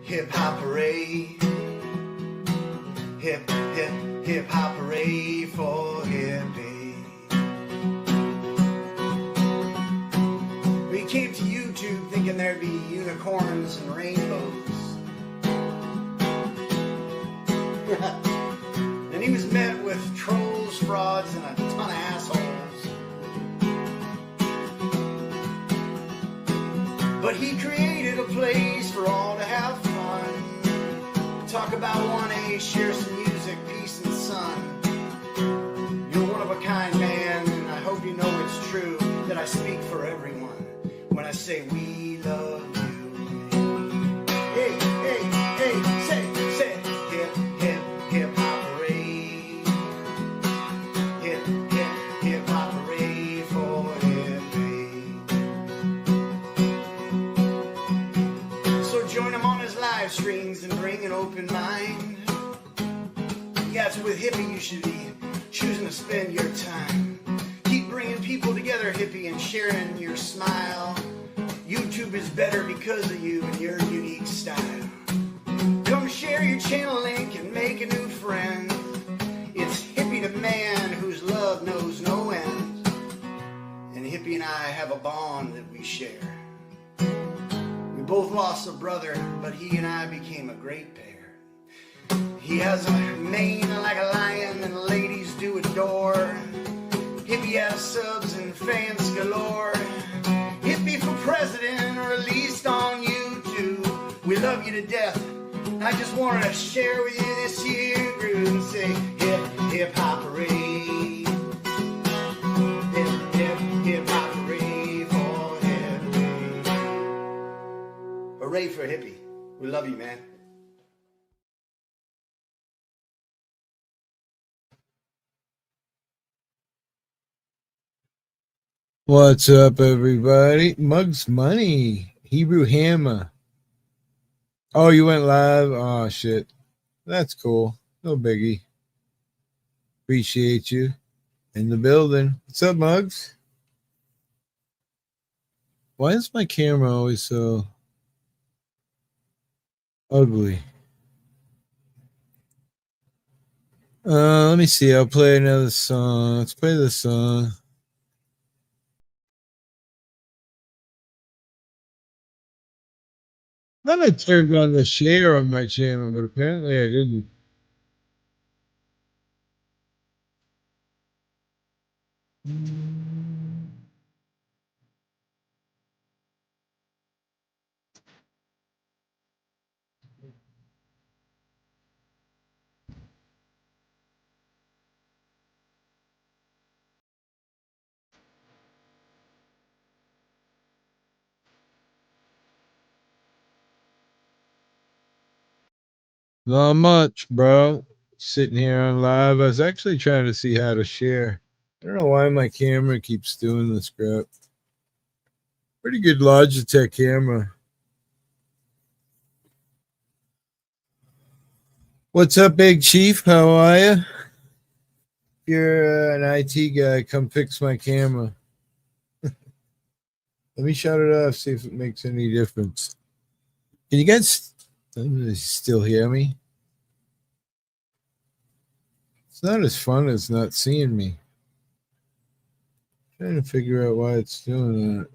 hip hop hooray. Hip, hip, hip hop hooray for hippie. We came to YouTube thinking there'd be unicorns and rainbows. And he was met with trolls, frauds, and a ton of assholes. But he created a place for all to have fun. Talk about 1A, share some music, peace and sun. You're one of a kind, man, and I hope you know it's true that I speak for everyone when I say we love you. Hey, hey, hey, say, hip, hip, hip hop hooray. Hip, hip, hip hop hooray for hippie. So join him on his live streams and bring an open mind. Yeah, so with hippie you should be choosing to spend your time. Keep bringing people together, hippie, and sharing your smile. YouTube is better because of you and your unique style. Come share your channel link and make a new friend. It's hippie to man whose love knows no end. And hippie and I have a bond that we share. We both lost a brother, but he and I became a great pair. He has a mane like a lion and ladies do adore. Hippie has subs and fans galore. Hippie for president, released on YouTube. We love you to death. I just wanted to share with you this here groove and say hip, hip hop hooray. Hip, hip, hip hop hooray for hippie. Hooray for hippie. We love you, man. What's up, everybody? Mugs Money, Hebrew Hammer. Oh, you went live? Oh, shit. That's cool. No biggie. Appreciate you in the building. What's up, Mugs? Why is my camera always so ugly? Let me see. I'll play another song. Let's play this song. I thought I turned on the share on my channel, but apparently I didn't. Not much, bro. Sitting here on live. I was actually trying to see how to share. I don't know why my camera keeps doing this crap. Pretty good Logitech camera. What's up, Big Chief? How are you? If you're an IT guy, come fix my camera. Let me shut it off, see if it makes any difference. Can you guys still hear me? It's not as fun as not seeing me. I'm trying to figure out why it's doing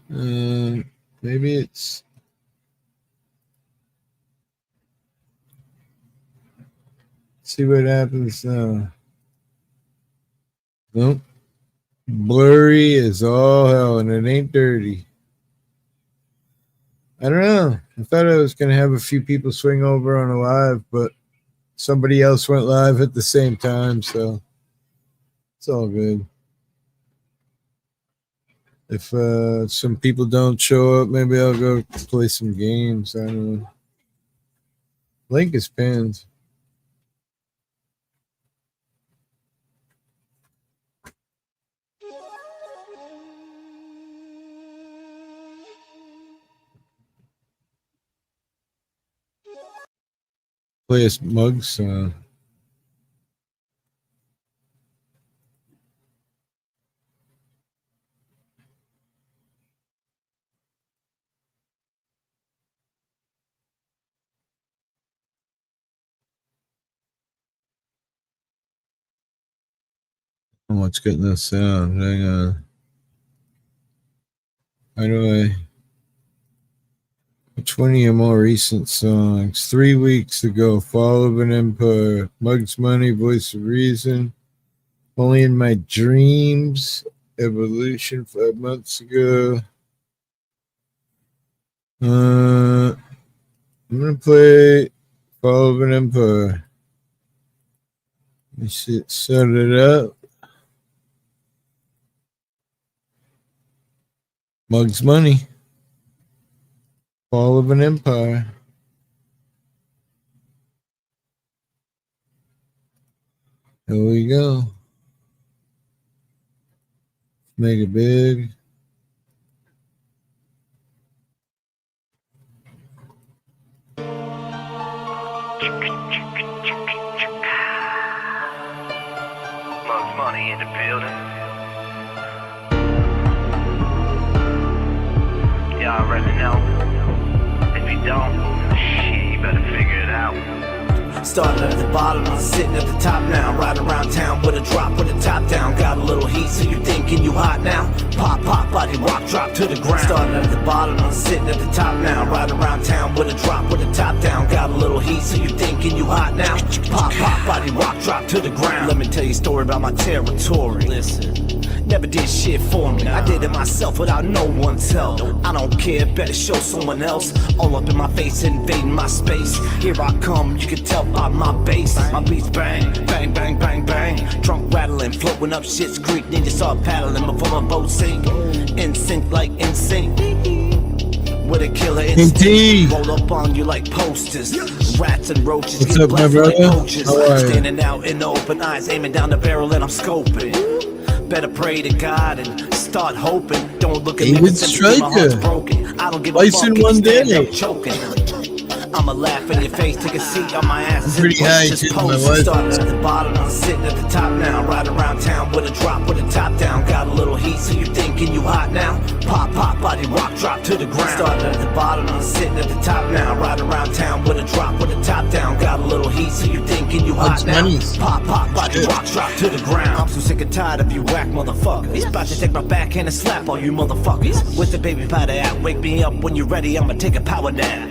that. Maybe it's... See what happens now. Nope. Blurry as all hell, and it ain't dirty. I don't know. I thought I was going to have a few people swing over on a live, but somebody else went live at the same time, so it's all good. If some people don't show up, maybe I'll go play some games. I don't know. Link is pinned. Play a Mugs song. Oh, it's getting no sound. Hang on. How do I? Which one of your more recent songs? 3 weeks ago, Fall of an Empire, Mugs Money, Voice of Reason, Only in My Dreams, Evolution 5 months ago. I'm gonna play Fall of an Empire. Let me see it, set it up. Mugs Money, Fall of an Empire. Here we go. Make it big. Mugs Money in the building. Y'all already know. If you don't, shit, you better figure it out. Started at the bottom, I'm sitting at the top now. Riding around town with a drop with the top down. Got a little heat, so you thinking you hot now? Pop, pop, body rock, drop to the ground. Started at the bottom, I'm sitting at the top now. Riding around town with a drop with the top down. Got a little heat, so you thinking you hot now? Pop, pop, body rock, drop to the ground. Let me tell you a story about my territory. Listen. Never did shit for me. I did it myself without no one's help. I don't care, better show someone else. All up in my face, invading my space. Here I come, you can tell by my bass. My beats bang, bang, bang, bang, bang. Trunk rattling, floating up shit's creek. Ninja start paddling before my boat sink. In sync like in sync. With a killer instinct. Roll up on you like posters. Rats and roaches. What's get up, my blasted brother? like coaches. How are you? Standing out in the open eyes, aiming down the barrel and I'm scoping. Better pray to God and start hoping. Don't look at me David and my heart's Stryker. broken. I don't give a Twice fuck in if one you stand day. up choking. I'ma laugh in your face, take a seat on my ass. I'm pretty high too, my wife. Starting at the bottom, I'm sitting at the top now. Riding around town with a drop with a top down. Got a little heat, so you thinking you hot now? Pop, pop, body rock, drop to the ground. Starting at the bottom, I'm sitting at the top now. Riding around town with a drop with a top down. Got a little heat, so you thinking you hot now? Pop, pop, body rock, drop to the ground. I'm so sick and tired of you whack motherfuckers. About to take my backhand and slap all you motherfuckers. With the baby powder out, wake me up when you're ready. I'ma take a power nap.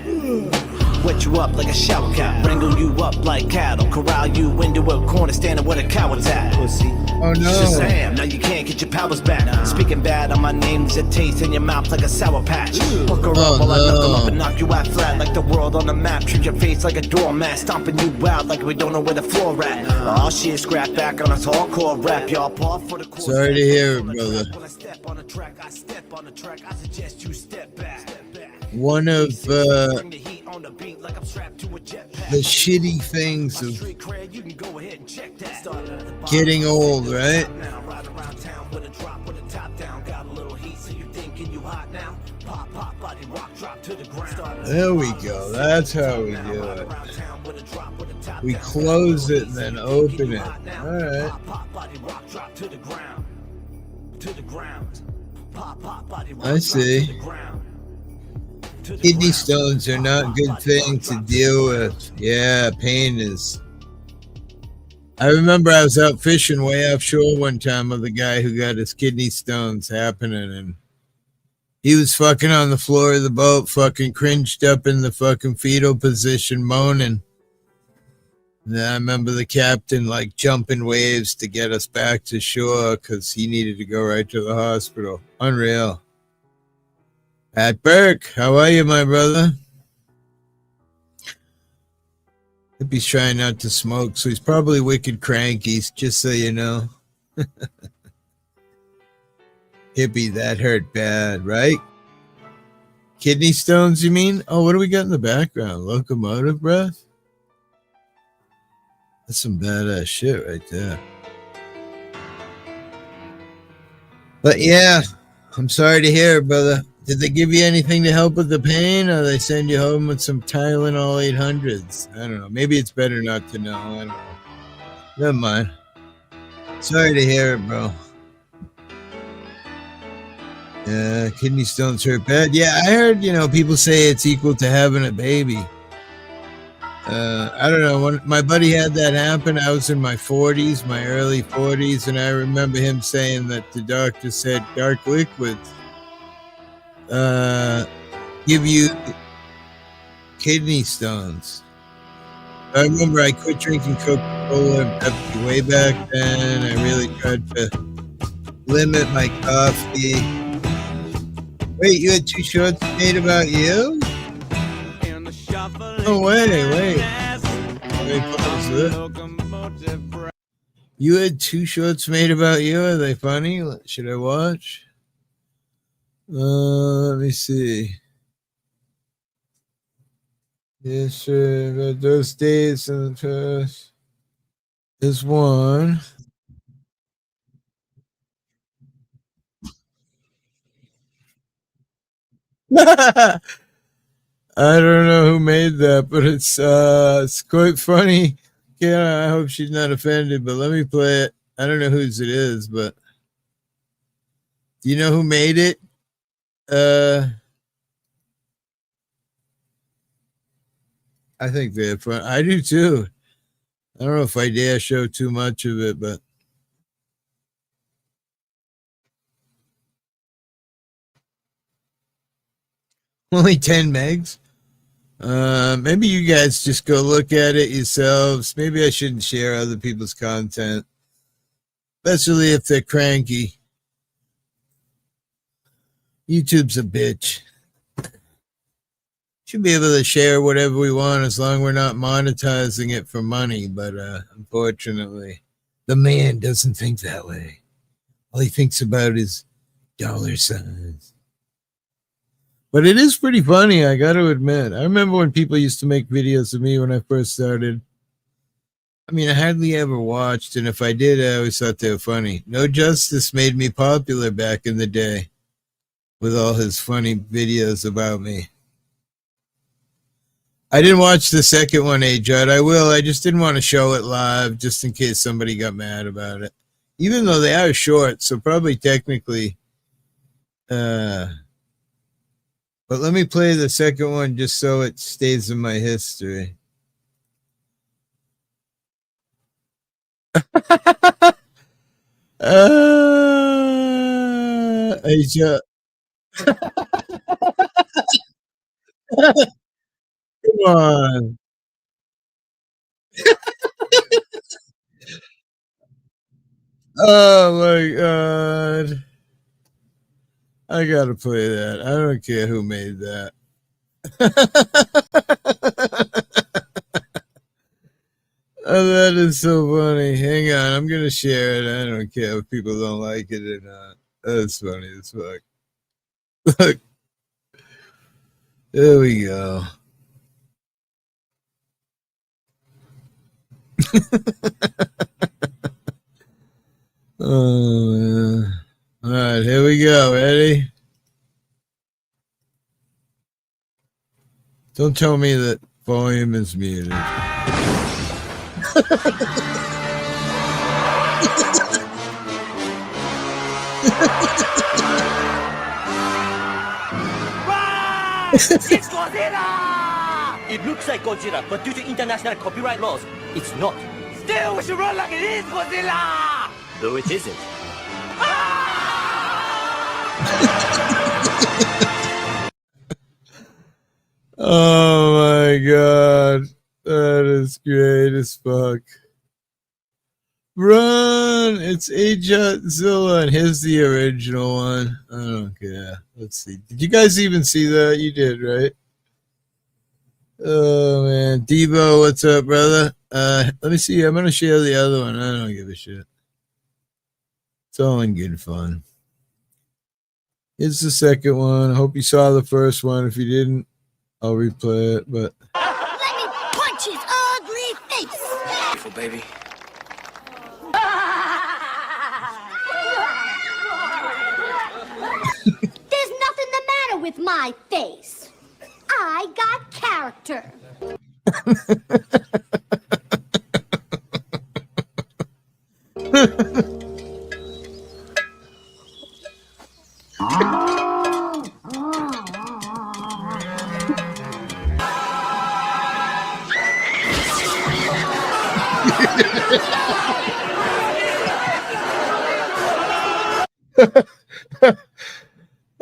Wet you up like a shower cap, wrangle you up like cattle, corral you into a corner, standing where the coward's at. Pussy. Oh no. Shazam, now you can't get your powers back. Speaking bad on my name, there's a taste in your mouth like a sour patch. Fuck her up while I knuckle up and knock you out flat like the world on the map. Treat your face like a doormat, stomping you out like we don't know where the floor at. Oh shit, scrap back on us hardcore rap, y'all. Paw for the course. Sorry to hear it, brother. When I step on the track, I step on the track. I suggest you step back. One of Bring the heat on the beat like I'm strapped to a jetpack. the shitty things My of street cred, you can go ahead and check that. Started at the bottom, getting old, right? now ride around town with a drop with a top down. Got a little heat, so you thinking you hot now? Pop, pop, body rock, drop to the ground. Started There we go. That's how we do it. We close it and then open it. All right. Pop, pop, body rock, drop to the ground. To the ground. Pop, pop, body rock, I drop see. to the ground. To the Kidney ground. stones are not a good thing to deal with. Yeah, pain is. I remember I was out fishing way offshore one time with a guy who got his kidney stones happening, and he was fucking on the floor of the boat, fucking cringed up in the fucking fetal position, moaning. And then I remember the captain like jumping waves to get us back to shore because he needed to go right to the hospital. Unreal. Pat Burke, how are you, my brother? Hippie's trying not to smoke, so he's probably wicked cranky, just so you know. Hippie, that hurt bad, right? Kidney stones, you mean? Oh, what do we got in the background? Locomotive breath? That's some badass shit right there. But yeah, I'm sorry to hear it, brother. Did they give you anything to help with the pain, or they send you home with some Tylenol 800s? I don't know. Maybe it's better not to know. I don't know. Never mind. Sorry to hear it, bro. Yeah, kidney stones hurt bad. Yeah, I heard, people say it's equal to having a baby. I don't know. When my buddy had that happen, I was in my 40s, my early 40s, and I remember him saying that the doctor said dark liquids give you kidney stones. I remember I quit drinking Coca-Cola and Pepsi way back then. I really tried to limit my coffee. Wait, you had 2 shorts made about you? No way, wait. Let me pause it. You had 2 shorts made about you? Are they funny? Should I watch? Let me see. Yes, sir. But those days in the past. There's one. I don't know who made that, but it's quite funny. Yeah, I hope she's not offended, but let me play it. I don't know whose it is, but do you know who made it? I think they're fun. I do too. I don't know if I dare show too much of it, but only 10 megs. Maybe you guys just go look at it yourselves. Maybe I shouldn't share other people's content, especially if they're cranky. YouTube's a bitch. Should be able to share whatever we want as long as we're not monetizing it for money. But unfortunately, the man doesn't think that way. All he thinks about is dollar signs. But it is pretty funny, I got to admit. I remember when people used to make videos of me when I first started. I mean, I hardly ever watched, and if I did, I always thought they were funny. No Justice made me popular back in the day with all his funny videos about me. I didn't watch the second one, Judd. I will. I just didn't want to show it live just in case somebody got mad about it. Even though they are short, so probably technically. But let me play the second one just so it stays in my history. Hey, Judd. Come on. Oh my God. I gotta play that. I don't care who made that. Oh, that is so funny. Hang on, I'm gonna share it. I don't care if people don't like it or not. That's funny as fuck. Look. There we go. Oh, man. All right, here we go. Ready? Don't tell me that volume is muted. It's Godzilla! It looks like Godzilla, but due to international copyright laws, it's not. Still, we should run like it is Godzilla! Though it isn't. Oh my God. That is great as fuck. Run! It's Godzilla, and here's the original one. I don't care. Let's see. Did you guys even see that? You did, right? Oh man, Devo, what's up, brother? Let me see. I'm gonna share the other one. I don't give a shit. It's all in good fun. Here's the second one. I hope you saw the first one. If you didn't, I'll replay it. But let me punch his ugly face. Beautiful baby. There's nothing the matter with my face. I got character.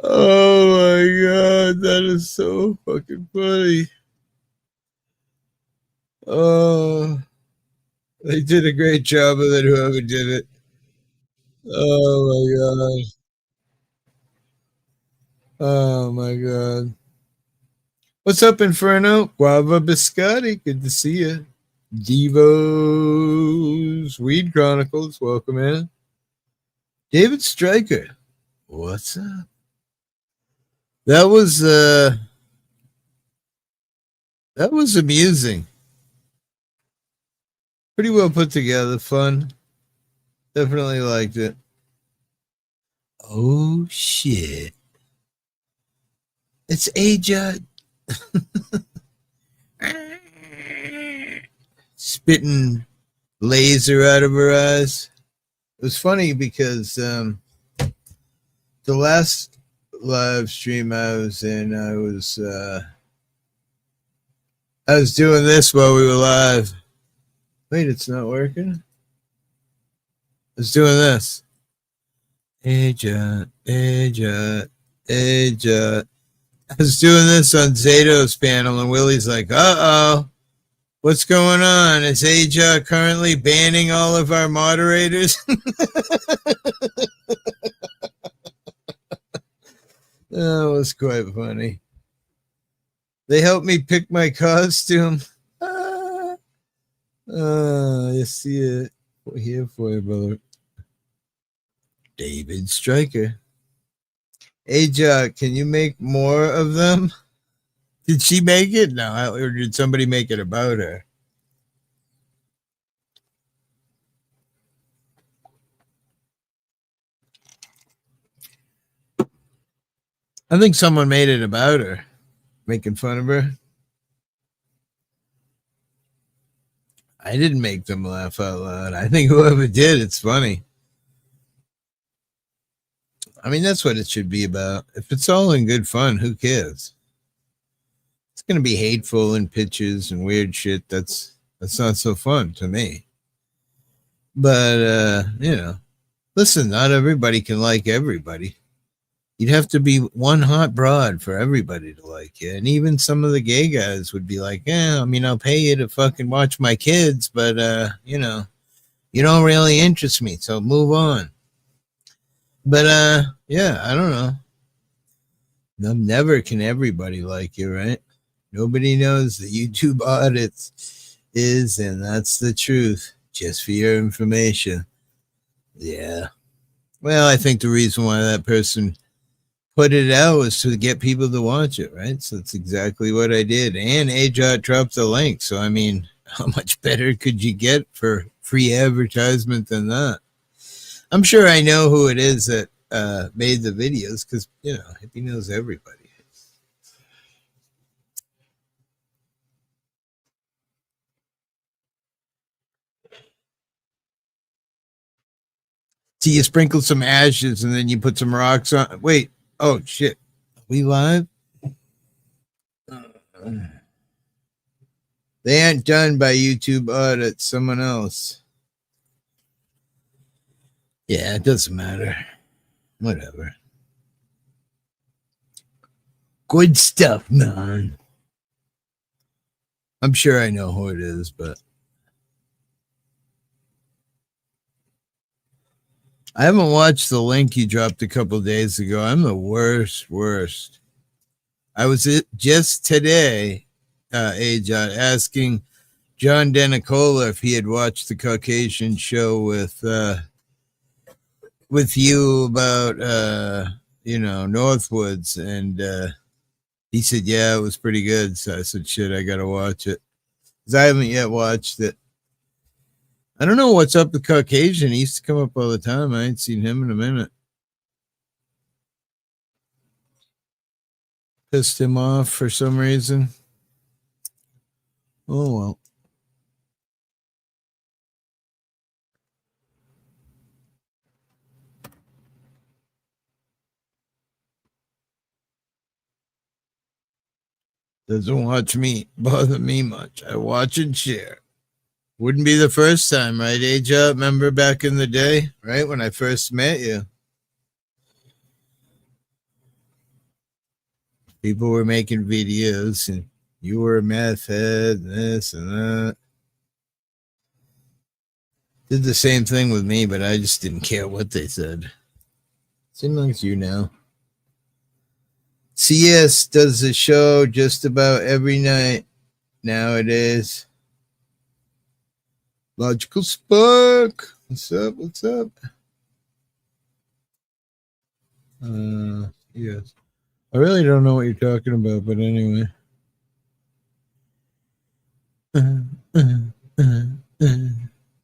Oh my god, that is so fucking funny. Oh, they did a great job of it, whoever did it. Oh my god. Oh my god. What's up, Inferno? Guava Biscotti, good to see you. Devos Weed Chronicles, welcome in. David Stryker, what's up? That was amusing. Pretty well put together, fun. Definitely liked it. Oh shit. It's Ajud. Spitting laser out of her eyes. It was funny because the last live stream I was in, I was doing this while we were live. Wait, it's not working? I was doing this. Ajud. I was doing this on Zato's panel, and Willie's like, uh-oh. What's going on? Is Ajud currently banning all of our moderators? That was quite funny. They helped me pick my costume. You see it. We're here for you, brother. David Stryker. Ajud, can you make more of them? Did she make it? No, or did somebody make it about her? I think someone made it about her, making fun of her. I didn't make them laugh out loud. I think whoever did, it's funny. I mean, that's what it should be about. If it's all in good fun, who cares? It's going to be hateful and pictures and weird shit. That's not so fun to me. But, listen, not everybody can like everybody. You'd have to be one hot broad for everybody to like you. And even some of the gay guys would be like, I'll pay you to fucking watch my kids, but, you don't really interest me, so move on. But, I don't know. Never can everybody like you, right? Nobody knows the YouTube audits is, and that's the truth. Just for your information. Yeah. Well, I think the reason why that person put it out was to get people to watch it, right? So that's exactly what I did. And Ajud dropped the link. So, I mean, how much better could you get for free advertisement than that? I'm sure I know who it is that made the videos because, he knows everybody. So you sprinkle some ashes and then you put some rocks on. Wait. Oh, shit. Are we live? They aren't done by YouTube audit. Someone else. Yeah, it doesn't matter. Whatever. Good stuff, man. I'm sure I know who it is, but I haven't watched the link you dropped a couple days ago. I'm the worst. I was just today, Ajud, asking John Denicola if he had watched the Caucasian show with you about Northwoods, and he said, yeah, it was pretty good. So I said, shit, I gotta watch it because I haven't yet watched it. I don't know what's up with Caucasian. He used to come up all the time. I ain't seen him in a minute. Pissed him off for some reason. Oh, well. Doesn't bother me much. I watch and share. Wouldn't be the first time, right, Ajud? Remember back in the day, right, when I first met you? People were making videos and you were a meth head and this and that. Did the same thing with me, but I just didn't care what they said. Seems like it's you now. CS does a show just about every night nowadays. Logical Spark. What's up? What's up? Yes. I really don't know what you're talking about, but anyway.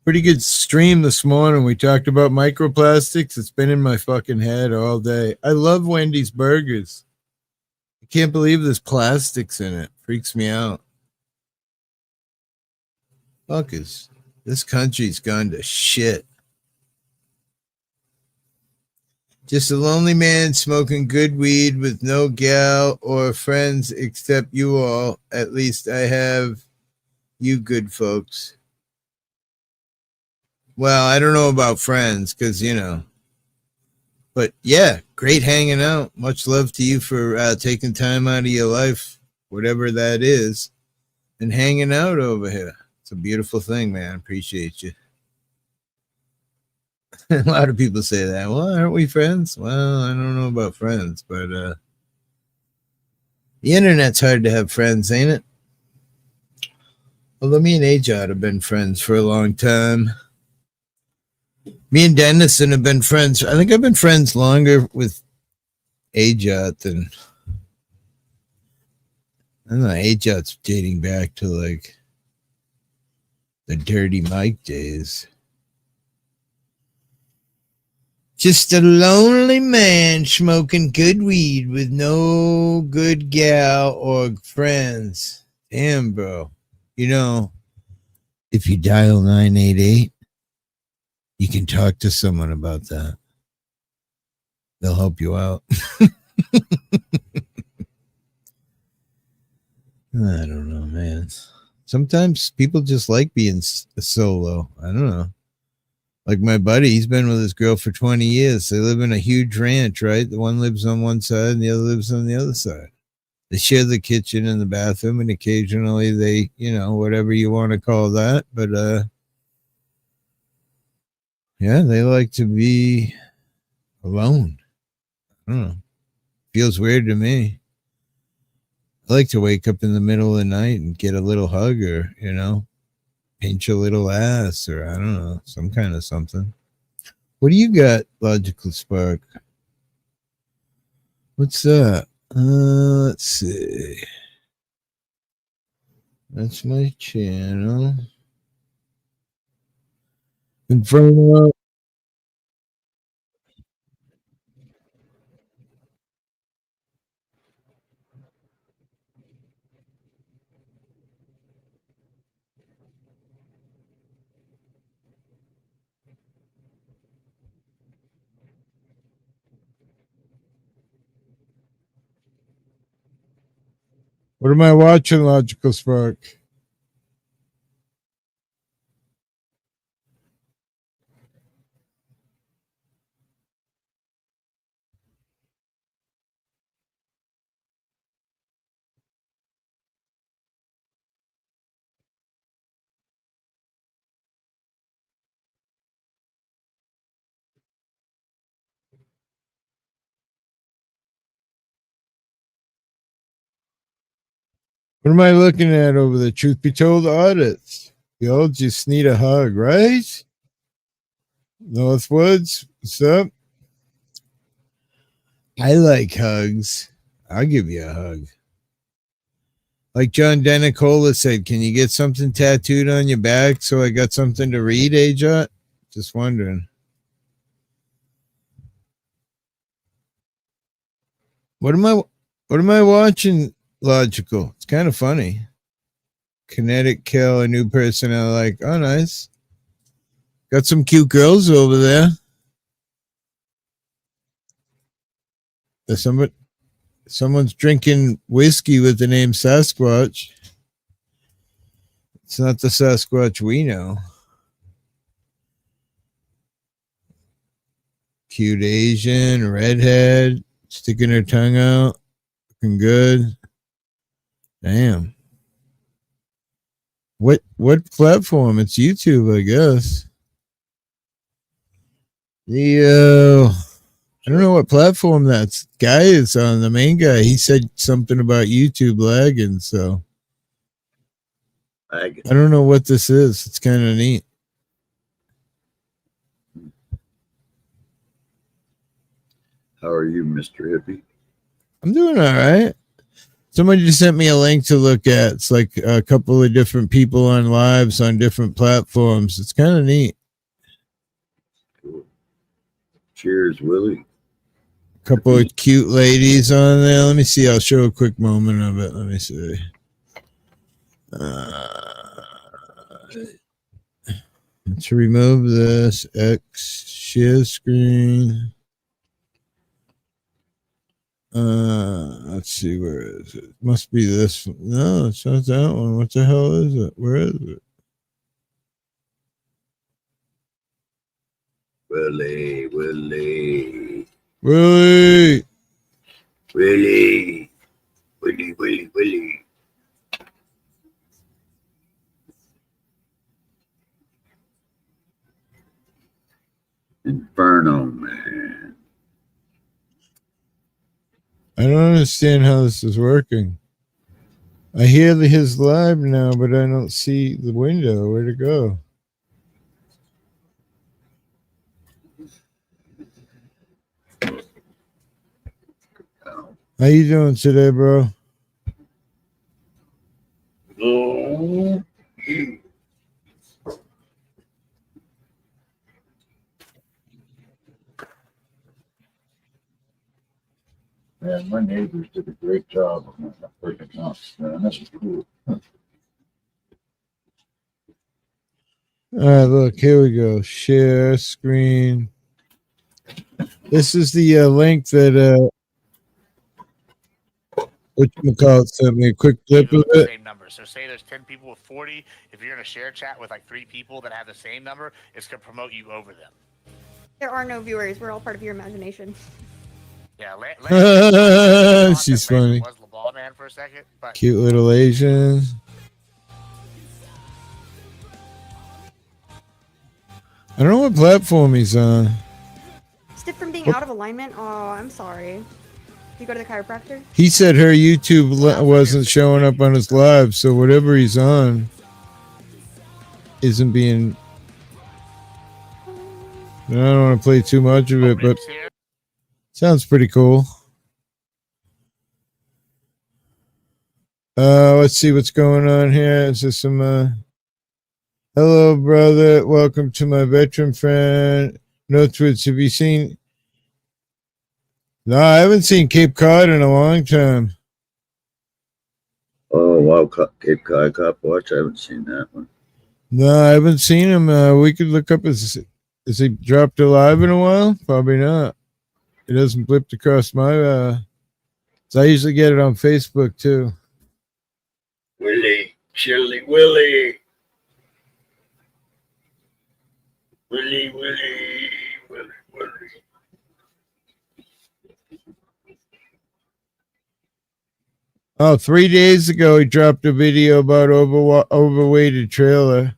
Pretty good stream this morning. We talked about microplastics. It's been in my fucking head all day. I love Wendy's burgers. I can't believe there's plastics in it. Freaks me out. Fuckers. This country's gone to shit. Just a lonely man smoking good weed with no gal or friends except you all. At least I have you good folks. Well, I don't know about friends because, you know. But yeah, great hanging out. Much love to you for taking time out of your life, whatever that is, and hanging out over here. It's a beautiful thing, man. Appreciate you. A lot of people say that. Well, aren't we friends? Well, I don't know about friends, but the internet's hard to have friends, ain't it? Although me and Ajot have been friends for a long time. Me and Dennison have been friends. I think I've been friends longer with Ajot than... I don't know, Ajot's dating back to like the Dirty Mike days. Just a lonely man smoking good weed with no good gal or friends. Damn, bro. You know, if you dial 988, you can talk to someone about that. They'll help you out. I don't know, man. Sometimes people just like being solo. I don't know. Like my buddy, he's been with his girl for 20 years. They live in a huge ranch, right? The one lives on one side and the other lives on the other side. They share the kitchen and the bathroom, and occasionally they, you know, whatever you want to call that. But, yeah, they like to be alone. I don't know. Feels weird to me. I like to wake up in the middle of the night and get a little hug or, you know, pinch a little ass or I don't know, some kind of something. What do you got, Logical Spark? What's that? Let's see. That's my channel. Inferno. What am I watching, Logical Spark? What am I looking at over the Truth Be Told audits? You all just need a hug, right? Northwoods, what's up? I like hugs. I'll give you a hug. Like John Denicola said, can you get something tattooed on your back so I got something to read, Ajot? Just wondering. What am I watching, Logical? It's kind of funny. Kinetic Kill, a new person I like. Oh, nice. Got some cute girls over there. There's someone's drinking whiskey with the name Sasquatch. It's not the Sasquatch we know. Cute Asian, redhead, sticking her tongue out. working good. Damn. What platform? It's YouTube, I guess. I don't know what platform that guy is on. The main guy, he said something about YouTube lagging, so I don't know what this is. It's kind of neat. How are you, Mr. Hippie? I'm doing all right. Somebody just sent me a link to look at. It's like a couple of different people on lives on different platforms. It's kind of neat. Cool. Cheers, Willie. A couple of cute ladies on there. Let me see. I'll show a quick moment of it. Let me see. Let's remove this. X share screen. Let's see, where is it? Must be this one. No, it's not that one. What the hell is it? Where is it? Willie. Willie. Inferno, man. I don't understand how this is working. I hear his live now, but I don't see the window. Where'd it go? How you doing today, bro? Oh. Man, my neighbors did a great job of my freaking house, man. This is cool. All right, look, here we go. Share screen. This is the link that whatchamacallit sent me a quick clip of it. Same number. So say there's 10 people with 40. If you're in a share chat with like 3 people that have the same number, it's going to promote you over them. There are no viewers. We're all part of your imagination. Yeah, she's funny. Was LeBall man for a second, but Cute little Asian. I don't know what platform he's on. Stiff from being out of alignment? Oh, I'm sorry. You go to the chiropractor? He said her YouTube wasn't showing up on his live, so whatever he's on isn't being. I don't want to play too much of it, but sounds pretty cool. Let's see what's going on here. Is there some hello, brother. Welcome to my veteran friend. No tweets. Have you seen? No, I haven't seen Cape Cod in a long time. Oh, wow. Cape Cod Cop Watch. I haven't seen that one. No, I haven't seen him. We could look up. Has he dropped alive in a while? Probably not. It hasn't blipped across my. So I usually get it on Facebook too. Willie. Chilly Willie. Willie. Oh, 3 days ago, he dropped a video about overweighted trailer.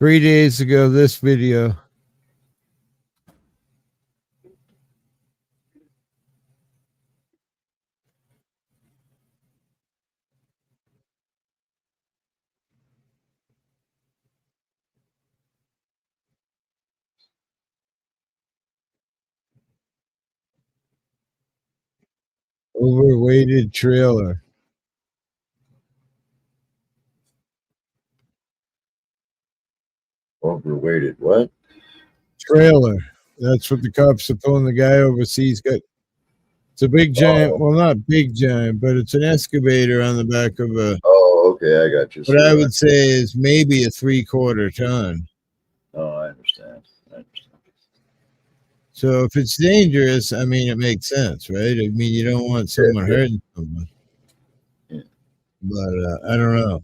Three days ago, this video. Overweighted trailer. Overweighted what? Trailer. That's what the cops are pulling the guy over. He's got. It's a big giant. Well, not big giant, but it's an excavator on the back of a. Oh, okay. I got you. What I would say is maybe a 3/4 ton. Oh, I understand. So if it's dangerous, I mean, it makes sense, right? I mean, you don't want someone hurting someone. Yeah. But I don't know.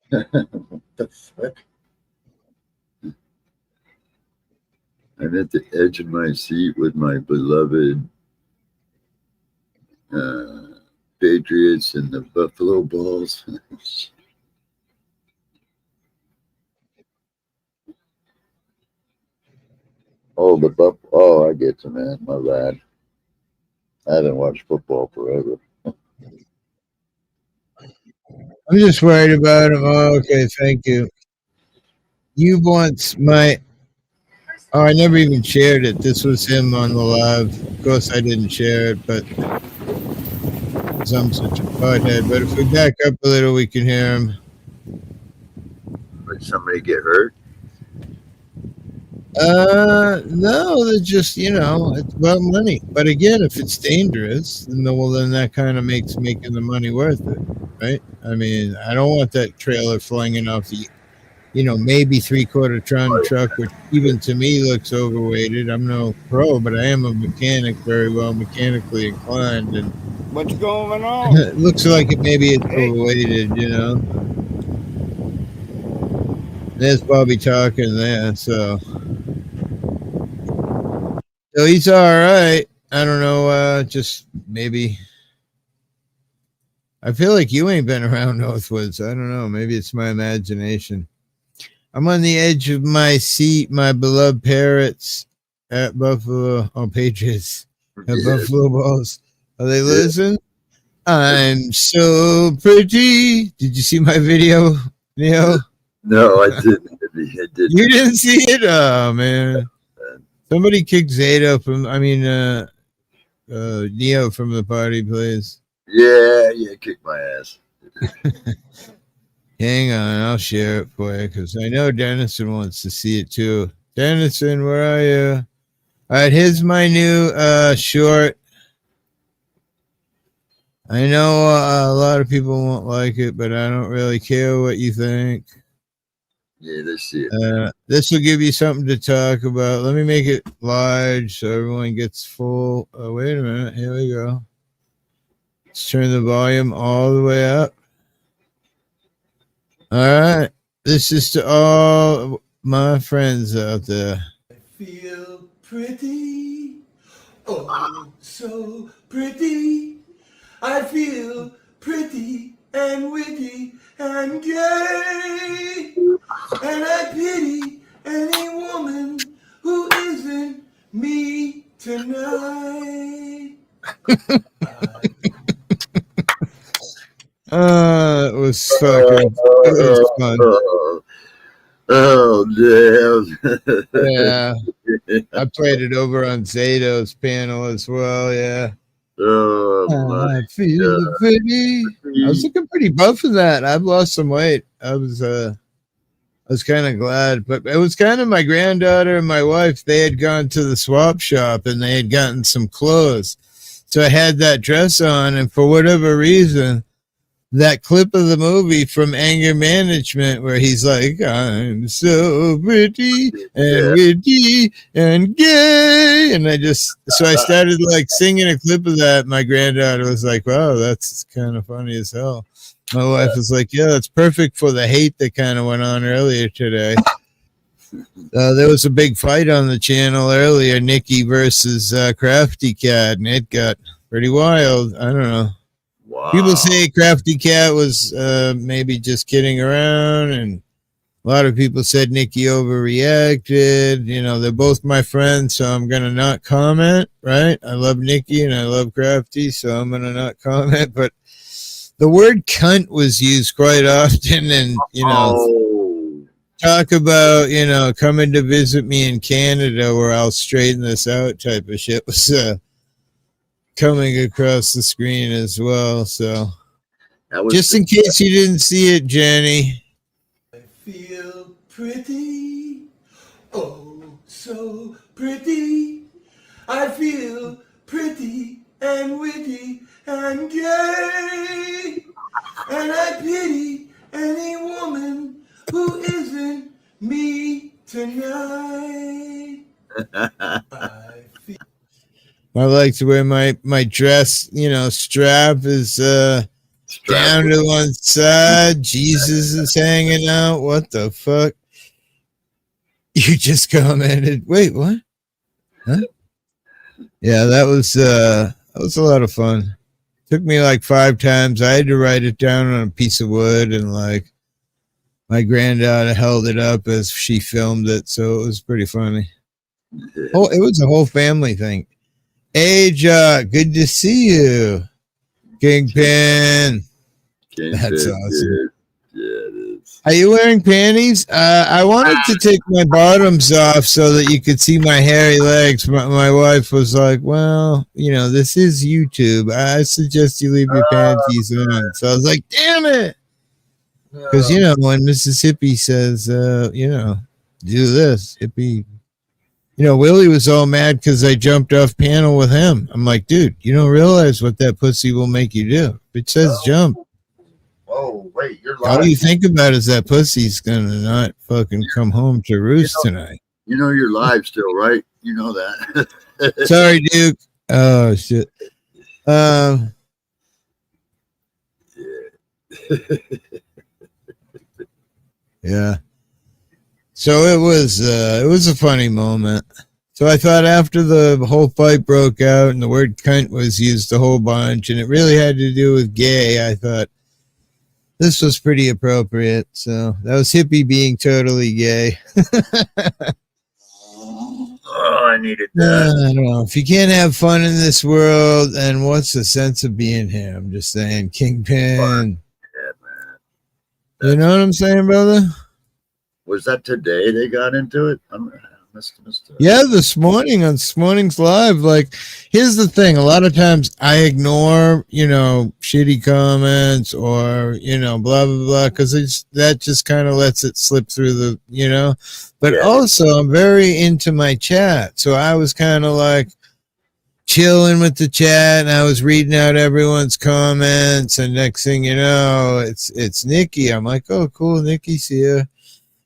What the fuck? I'm at the edge of my seat with my beloved Patriots and the Buffalo Balls. Oh, I get you, man. My bad. I haven't watched football forever. I'm just worried about him. Oh, okay, thank you. You once my. Oh, I never even shared it. This was him on the live. Of course, I didn't share it, but because I'm such a butthead. But if we back up a little, we can hear him. Did somebody get hurt? No, they're just, it's about money. But again, if it's dangerous, then that kind of makes making the money worth it, right? I mean, I don't want that trailer flinging off the, maybe 3/4 ton truck, which even to me looks overweighted. I'm no pro, but I am a mechanic, very well mechanically inclined, and What's going on? it looks like maybe it's overweighted, There's Bobby talking there, so he's all right. I don't know, just maybe. I feel like you ain't been around Northwoods. I don't know. Maybe it's my imagination. I'm on the edge of my seat, my beloved parrots at Buffalo, Patriots, at Buffalo Balls. Are they listening? I'm so pretty. Did you see my video, Neil? No, I didn't. You didn't see it? Oh, man. Somebody kicked Zato from, Neo from the party, please. Yeah, kick my ass. Hang on, I'll share it for you because I know Dennison wants to see it too. Dennison, where are you? All right, here's my new short. I know a lot of people won't like it, but I don't really care what you think. Yeah, let's see it. This will give you something to talk about. Let me make it large so everyone gets full. Oh, wait a minute. Here we go. Let's turn the volume all the way up. All right. This is to all my friends out there. I feel pretty. Oh, so pretty. I feel pretty and witty and gay. And I pity any woman who isn't me tonight. It was fucking. It was fun. Oh, damn. Yeah. I played it over on Zato's panel as well. Yeah. Oh, I feel pretty. I was looking pretty buff in that. I've lost some weight. I was kind of glad, but it was kind of my granddaughter and my wife. They had gone to the swap shop and they had gotten some clothes. So I had that dress on, and for whatever reason, that clip of the movie from Anger Management where he's like, I'm so pretty and witty and gay. And I started like singing a clip of that. My granddaughter was like, wow, that's kind of funny as hell. My wife was like, yeah, that's perfect for the hate that kind of went on earlier today. There was a big fight on the channel earlier, Nikki versus Crafty Cat, and it got pretty wild. I don't know. Wow. People say Crafty Cat was maybe just kidding around, and a lot of people said Nikki overreacted. They're both my friends, so I'm going to not comment, right? I love Nikki and I love Crafty, so I'm going to not comment. But the word cunt was used quite often, and, talk about, coming to visit me in Canada where I'll straighten this out type of shit was coming across the screen as well. So just in case you didn't see it, Jenny. I feel pretty. Oh, so pretty. I feel pretty and witty and gay. And I pity any woman who isn't me tonight. I like to wear my dress, strap is Down to one side. Jesus is hanging out. What the fuck? You just commented. Wait, what? Huh? Yeah, that was a lot of fun. Took me like 5 times. I had to write it down on a piece of wood, and like my granddaughter held it up as she filmed it, so it was pretty funny. Oh, it was a whole family thing. Hey, Jock, good to see you. Kingpin. That's awesome. Yeah, it is. Are you wearing panties? I wanted to take my bottoms off so that you could see my hairy legs. My wife was like, well, you know, this is YouTube. I suggest you leave your panties on. So I was like, damn it. Because, you know, when Mississippi says, you know, do this, hippie. You know, Willie was all mad because I jumped off panel with him. I'm like, dude, you don't realize what that pussy will make you do. It says jump. Oh, wait, you're live. All you think about is that pussy's going to not fucking come home to roost tonight. You know you're live still, right? You know that. Sorry, Duke. Oh, shit. Yeah. So it was a funny moment. So I thought after the whole fight broke out and the word cunt was used a whole bunch and it really had to do with gay, I thought this was pretty appropriate. So that was hippie being totally gay. Oh, I needed that. I don't know. If you can't have fun in this world, then what's the sense of being here? I'm just saying, Kingpin. Yeah, man. You know what I'm saying, brother? Was that today they got into it? I missed it. Yeah, this morning on this morning's live. Like, here's the thing. A lot of times I ignore, you know, shitty comments or, you know, blah, blah, blah, because that just kind of lets it slip through the, you know. But also, I'm very into my chat. So I was kind of like chilling with the chat and I was reading out everyone's comments. And next thing you know, it's Nikki. I'm like, oh, cool. Nikki's here.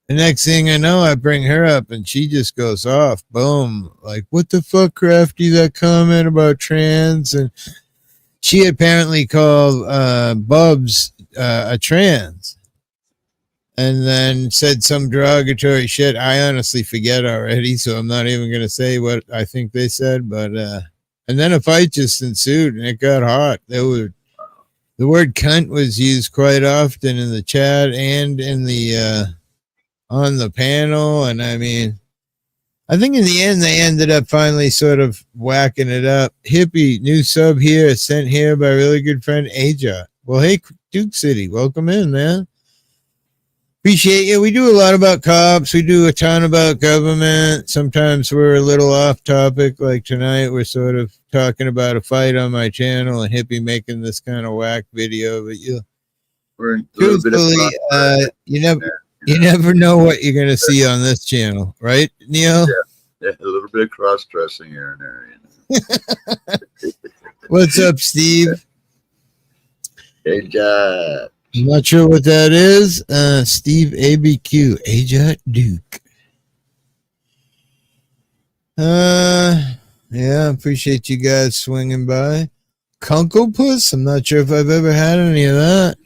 The next thing I know, I bring her up and she just goes off. Boom. Like, what the fuck, Crafty, that comment about trans? And she apparently called Bubs a trans. And then said some derogatory shit. I honestly forget already, so I'm not even going to say what I think they said. But and then a fight just ensued and it got hot. The word cunt was used quite often in the chat and in the on the panel, and I mean, I think in the end they ended up finally sort of whacking it up. Hippie, new sub here, sent here by a really good friend Aja. Well, hey, Duke City, welcome in, man. Appreciate you. We do a lot about cops. We do a ton about government. Sometimes we're a little off topic, like tonight we're sort of talking about a fight on my channel and Hippie making this kind of whack video, but truthfully, you never know what you're going to see on this channel, right, Neil? Yeah, a little bit of cross-dressing here and there. You know? What's up, Steve? Hey, Jack. I'm not sure what that is. Steve ABQ, Ajat Duke. Yeah, appreciate you guys swinging by. Kunklepuss? I'm not sure if I've ever had any of that.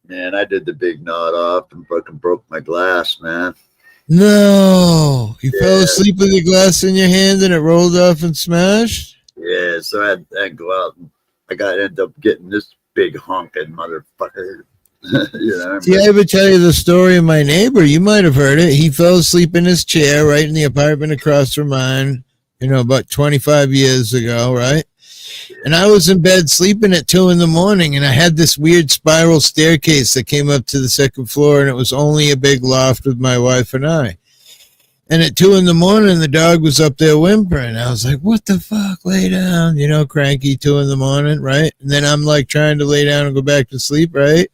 Man, I did the big knot off and fucking broke my glass, man. No, you fell asleep with your glass in your hand and it rolled off and smashed? Yeah, so I had to go out and ended up getting this big honking motherfucker. You know, see, I ever tell you the story of my neighbor? You might have heard it. He fell asleep in his chair right in the apartment across from mine, you know, about 25 years ago, right? And I was in bed sleeping at 2 a.m. and I had this weird spiral staircase that came up to the second floor, and it was only a big loft with my wife and I. And at 2 a.m, the dog was up there whimpering. I was like, what the fuck? Lay down, you know, cranky 2 a.m, right? And then I'm like trying to lay down and go back to sleep, right?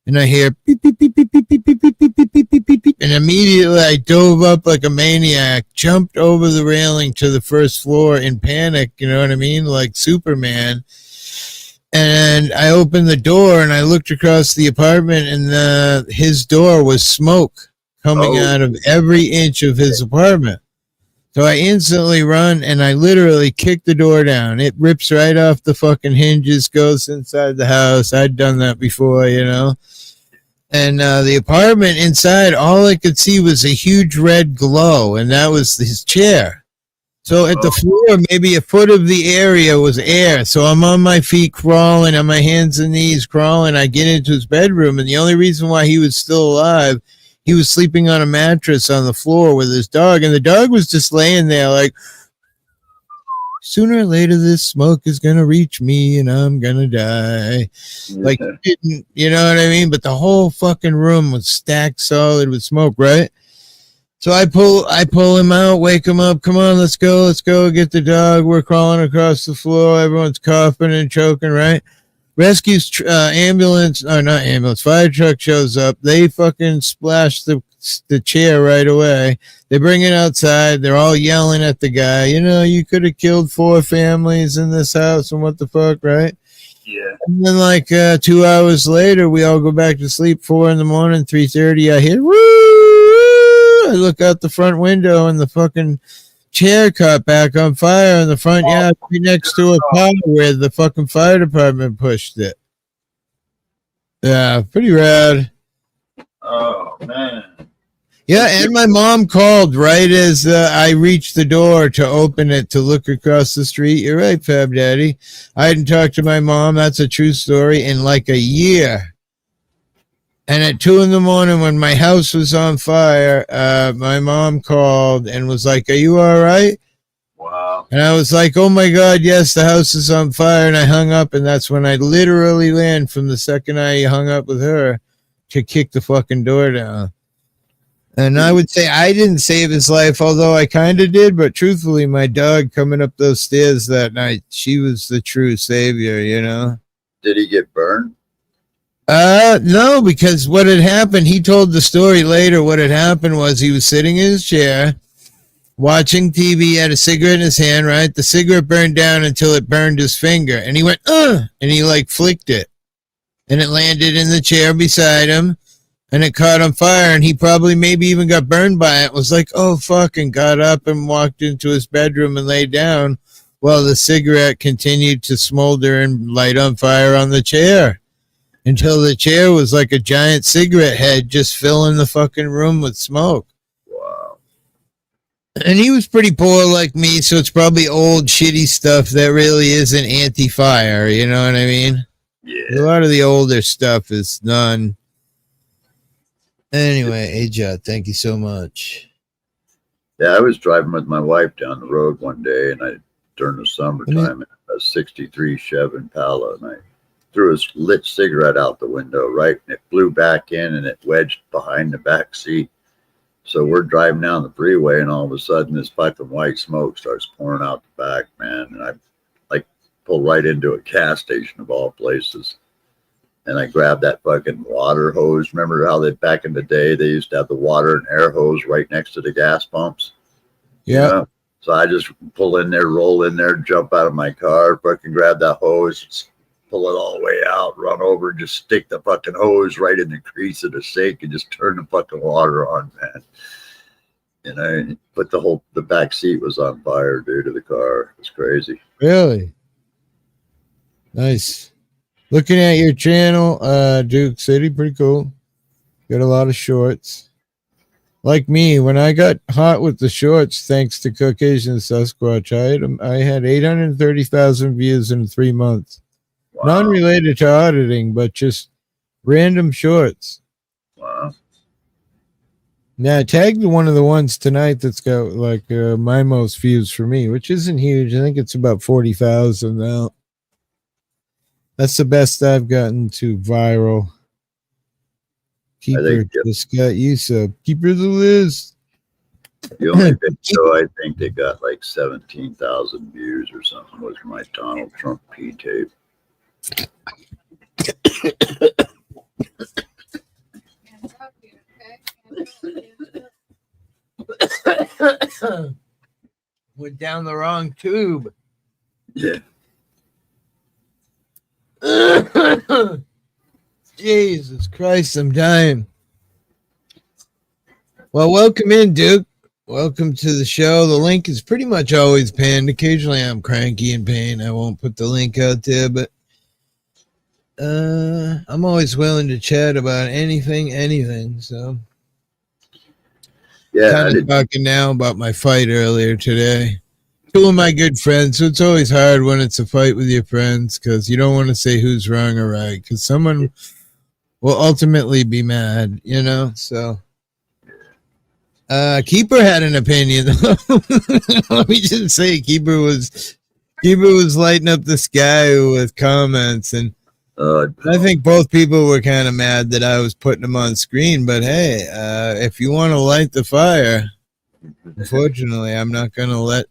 And I hear beep, beep, beep, beep, beep, beep, beep, beep, beep, beep, beep, beep, beep, beep. And immediately I dove up like a maniac, jumped over the railing to the first floor in panic, you know what I mean? Like Superman. And I opened the door and I looked across the apartment and his door was smoke coming out of every inch of his apartment. So I instantly run and I literally kick the door down. It rips right off the fucking hinges, goes inside the house. I'd done that before, you know. And the apartment inside, all I could see was a huge red glow, and that was his chair. So at the floor, maybe a foot of the area was air. So I'm on my feet crawling, on my hands and knees crawling. I get into his bedroom, and the only reason why he was still alive, he was sleeping on a mattress on the floor with his dog, and the dog was just laying there like, sooner or later this smoke is going to reach me and I'm going to die. Like, you know what I mean? But the whole fucking room was stacked solid with smoke, right? So I pull him out, wake him up. Come on, let's go, get the dog. We're crawling across the floor. Everyone's coughing and choking, right? Rescues ambulance, or not ambulance, fire truck shows up. They fucking splash the chair right away. They bring it outside. They're all yelling at the guy. You know, you could have killed 4 families in this house, and what the fuck, right? Yeah. And then like 2 hours later, we all go back to sleep. 4 in the morning, 3:30. I hear woo. I look out the front window, and the fucking chair caught back on fire in the front yard, right next to a pile where the fucking fire department pushed it. Yeah, pretty rad. Oh man. Yeah, and my mom called right as I reached the door to open it to look across the street. You're right, Fab Daddy. I hadn't talked to my mom. That's a true story in like a year. And at 2 a.m, when my house was on fire, my mom called and was like, "Are you all right?" Wow. And I was like, "Oh my God, yes, the house is on fire." And I hung up, and that's when I literally ran from the second I hung up with her to kick the fucking door down. And I would say I didn't save his life, although I kind of did. But truthfully, my dog coming up those stairs that night, she was the true savior, you know? Did he get burned? No, because what had happened, he told the story later. What had happened was he was sitting in his chair, watching TV, had a cigarette in his hand, right? The cigarette burned down until it burned his finger. And he went, and he like flicked it. And it landed in the chair beside him. And it caught on fire, and he probably maybe even got burned by it. Was like, oh, fuck, and got up and walked into his bedroom and laid down while the cigarette continued to smolder and light on fire on the chair until the chair was like a giant cigarette head just filling the fucking room with smoke. Wow. And he was pretty poor like me, so it's probably old, shitty stuff that really isn't anti-fire, you know what I mean? Yeah. A lot of the older stuff is none. Anyway, Ajot, thank you so much. Yeah, I was driving with my wife down the road one day, and during the summertime, a '63 Chevy Impala, and I threw a lit cigarette out the window, right, and it blew back in, and it wedged behind the back seat. So we're driving down the freeway, and all of a sudden, this fucking white smoke starts pouring out the back, man, and I like pulled right into a gas station of all places. And I grabbed that fucking water hose. Remember how back in the day, they used to have the water and air hose right next to the gas pumps? Yeah. You know? So I just pull in there, roll in there, jump out of my car, fucking grab that hose, pull it all the way out, run over, just stick the fucking hose right in the crease of the sink and just turn the fucking water on, man. You know, but the back seat was on fire, dude, of the car. It was crazy. Really? Nice. Looking at your channel, Duke City, pretty cool. Got a lot of shorts. Like me, when I got hot with the shorts, thanks to Caucasian Sasquatch, I had 830,000 views in 3 months. Wow. Non-related to auditing, but just random shorts. Wow. Now, I tagged one of the ones tonight that's got like my most views for me, which isn't huge. I think it's about 40,000 now. That's the best I've gotten to viral. Keeper just got you sub. Keeper the list. The only video I think they got like 17,000 views or something was my Donald Trump P tape. Went down the wrong tube. Yeah. Jesus Christ, I'm dying. Well, welcome in, Duke. Welcome to the show. The link is pretty much always pinned. Occasionally I'm cranky in pain. I won't put the link out there, but I'm always willing to chat about anything. So Yeah, kind of talking now about my fight earlier today. Two of my good friends. So it's always hard when it's a fight with your friends because you don't want to say who's wrong or right because someone will ultimately be mad, you know? So Keeper had an opinion. Let me just say Keeper was lighting up the sky with comments, and I think both people were kind of mad that I was putting them on screen. But hey, if you want to light the fire, unfortunately, I'm not going to let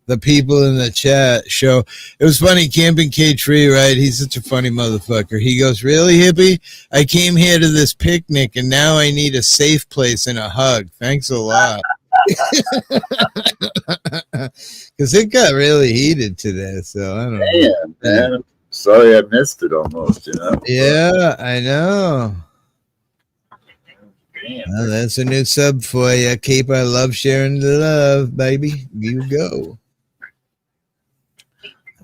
the people in the chat show. It was funny, Camping Cage Free, right? He's such a funny motherfucker. He goes, really, hippie? I came here to this picnic, and now I need a safe place and a hug. Thanks a lot. Because it got really heated today, so I don't know. Yeah, man. I'm sorry I missed it almost, you know? Yeah, I know. Well, that's a new sub for you. Keep I love sharing the love, baby. You go.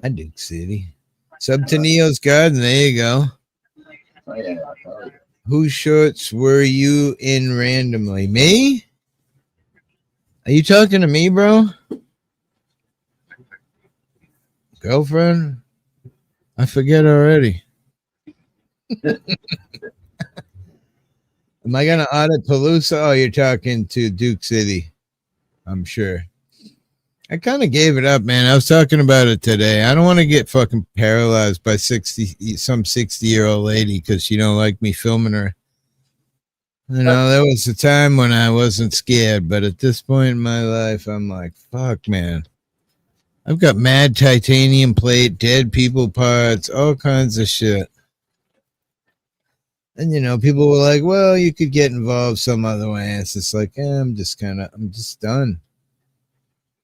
Hi, Duke City. Sub to Neo's Garden. There you go. Oh, yeah. Whose shorts were you in randomly? Me? Are you talking to me, bro? Girlfriend? I forget already. Am I going to audit Palooza? Oh, you're talking to Duke City. I'm sure. I kind of gave it up, man. I was talking about it today. I don't want to get fucking paralyzed by some 60-year-old lady because she don't like me filming her. You know, there was a time when I wasn't scared, but at this point in my life, I'm like, fuck, man. I've got mad titanium plate, dead people parts, all kinds of shit. And, you know, people were like, well, you could get involved some other way. It's just like, I'm just done.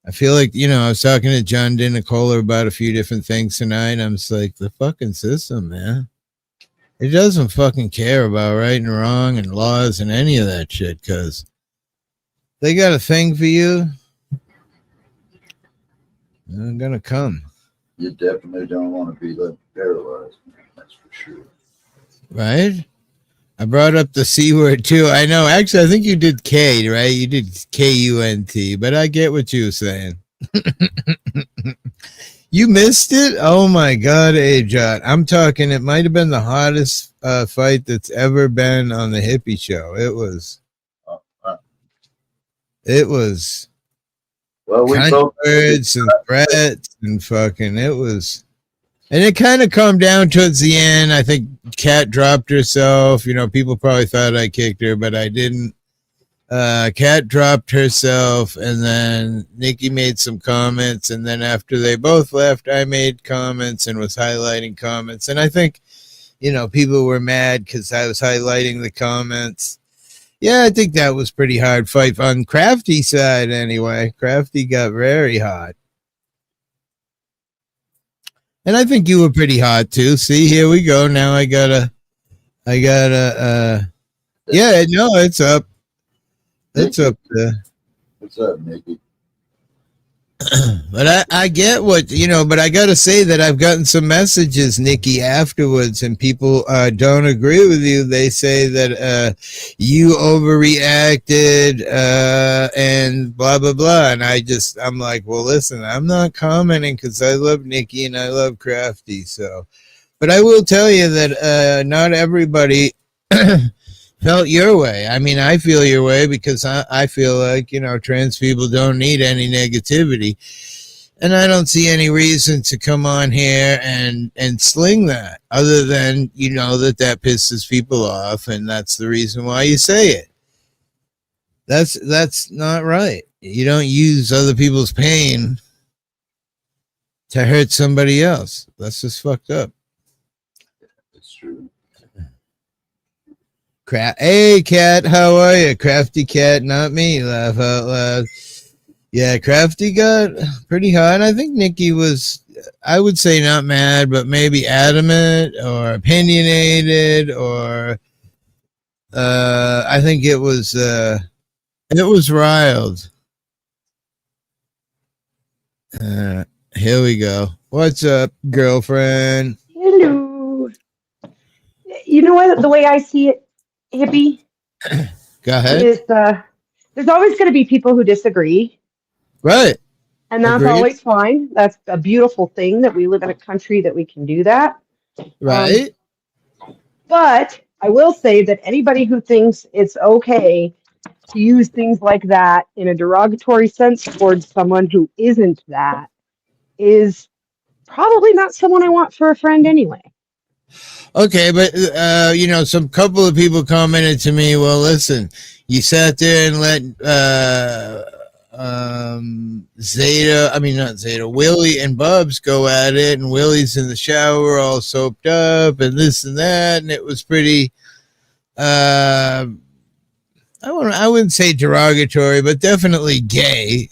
I feel like, you know, I was talking to John Dinicola about a few different things tonight. I'm just like, the fucking system, man. It doesn't fucking care about right and wrong and laws and any of that shit because they got a thing for you. They're going to come. You definitely don't want to be left paralyzed, man. That's for sure. Right? I brought up the C word too. I know. Actually, I think you did K, right? You did K-U-N-T, but I get what you were saying. You missed it? Oh my God, Ajot. I'm talking, it might have been the hottest fight that's ever been on the Hippie Show. It was. Well, we words and threats and fucking, it was. And it kind of calmed down towards the end. I think Kat dropped herself. You know, people probably thought I kicked her, but I didn't. Kat dropped herself, and then Nikki made some comments, and then after they both left, I made comments and was highlighting comments. And I think, you know, people were mad because I was highlighting the comments. Yeah, I think that was pretty hard fight on Crafty side anyway. Crafty got very hot. And I think you were pretty hot too. See, here we go. Now I gotta yeah, no, it's up. It's up there. What's up, Nikki? But I get what, you know, but I got to say that I've gotten some messages, Nikki, afterwards, and people don't agree with you. They say that you overreacted and blah, blah, blah. And I'm like, well, listen, I'm not commenting because I love Nikki and I love Crafty. So, but I will tell you that not everybody felt your way. I mean, I feel your way because I feel like, you know, trans people don't need any negativity. And I don't see any reason to come on here and sling that other than, you know, that pisses people off. And that's the reason why you say it. That's not right. You don't use other people's pain to hurt somebody else. That's just fucked up. It's true. Hey, Cat, how are you? Crafty Cat, not me. Laugh out loud. Yeah, Crafty got pretty hot. I think Nikki was, I would say not mad, but maybe adamant or opinionated or I think it was It was riled. Here we go. What's up, girlfriend? Hello. You know what? The way I see it, hippie, Go ahead. is there's always going to be people who disagree, Right. and that's Agreed. always fine. That's a beautiful thing that we live in a country that we can do that. Right. But I will say that anybody who thinks it's okay to use things like that in a derogatory sense towards someone who isn't that is probably not someone I want for a friend anyway. Okay, but some couple of people commented to me, well, listen, you sat there and let Willie and Bubs go at it, and Willie's in the shower all soaped up and this and that, and it was pretty I wouldn't say derogatory, but definitely gay,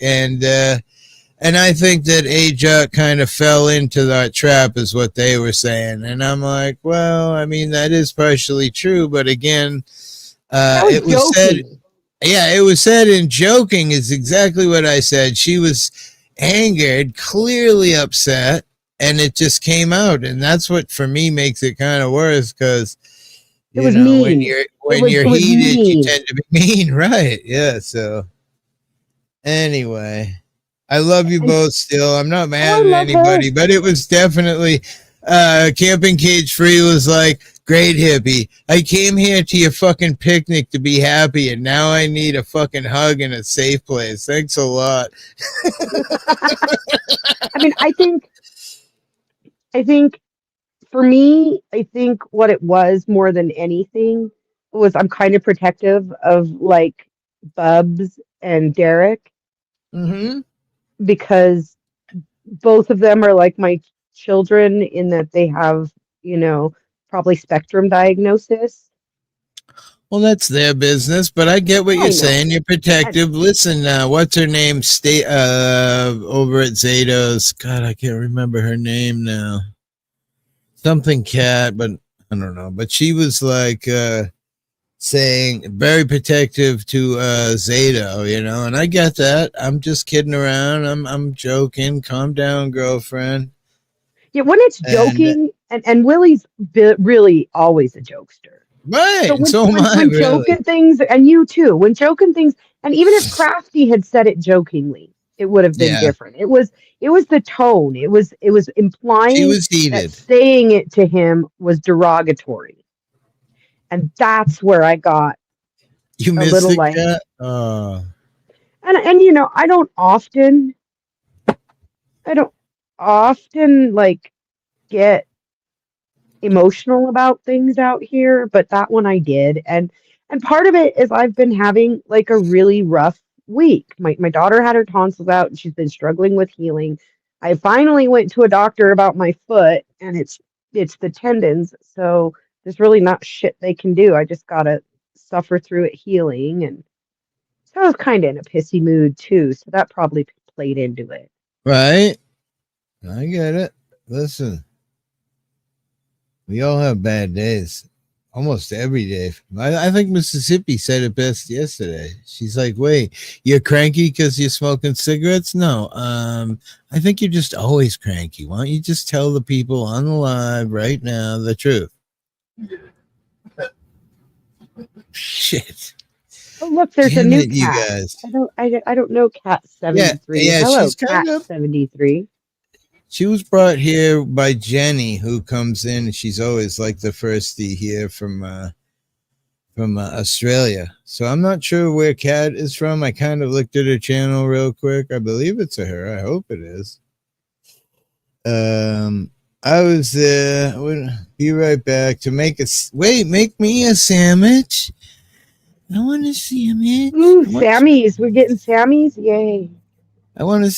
and I think that AJUK kind of fell into that trap is what they were saying. And I'm like, well, I mean, that is partially true. But again, it was said, it was said in joking is exactly what I said. She was angered, clearly upset, and it just came out. And that's what, for me, makes it kind of worse because, mean. when you're heated, you tend to be mean. Right. Yeah. So anyway. I love you both still. I'm not mad at anybody, but it was definitely Camping Cage Free was like, great hippie. I came here to your fucking picnic to be happy, and now I need a fucking hug in a safe place. Thanks a lot. I mean, I think for me, I think what it was more than anything was I'm kind of protective of like Bubs and Derek. Mm-hmm. Because both of them are like my children in that they have, probably spectrum diagnosis. Well, that's their business, but I get what you're saying. You're protective. Listen, what's her name? Stay over at Zato's. God, I can't remember her name now. Something cat, but I don't know. But she was like saying very protective to Zato, and I get that. I'm just kidding around. I'm joking. Calm down, girlfriend. Yeah, when it's joking, and Willie's really always a jokester. Right. So when joking things, and you too, when joking things, and even if Crafty had said it jokingly, it would have been different. It was the tone. It was implying she was heated. That saying it to him was derogatory. And that's where I got a little like, cat? And I don't often like get emotional about things out here, but that one I did, and part of it is I've been having like a really rough week. My daughter had her tonsils out, and she's been struggling with healing. I finally went to a doctor about my foot, and it's the tendons, so there's really not shit they can do. I just gotta suffer through it healing, and so I was kind of in a pissy mood too, so that probably played into it. Right. I get it. Listen, we all have bad days. Almost every day. I think Mississippi said it best yesterday. She's like, wait, you're cranky because you're smoking cigarettes? No. I think you're just always cranky. Why don't you just tell the people on the live right now the truth? Shit. Oh, look, there's a new cat. You guys. I don't know Cat 73. Yeah, hello, she's Cat 73. She was brought here by Jenny, who comes in. She's always like the firstie here from Australia. So I'm not sure where Kat is from. I kind of looked at her channel real quick. I believe it's her. I hope it is. I was there. I would be right back to make me a sandwich. I want a sandwich. Ooh, Sammy's. We're getting Sammy's. Yay. I want a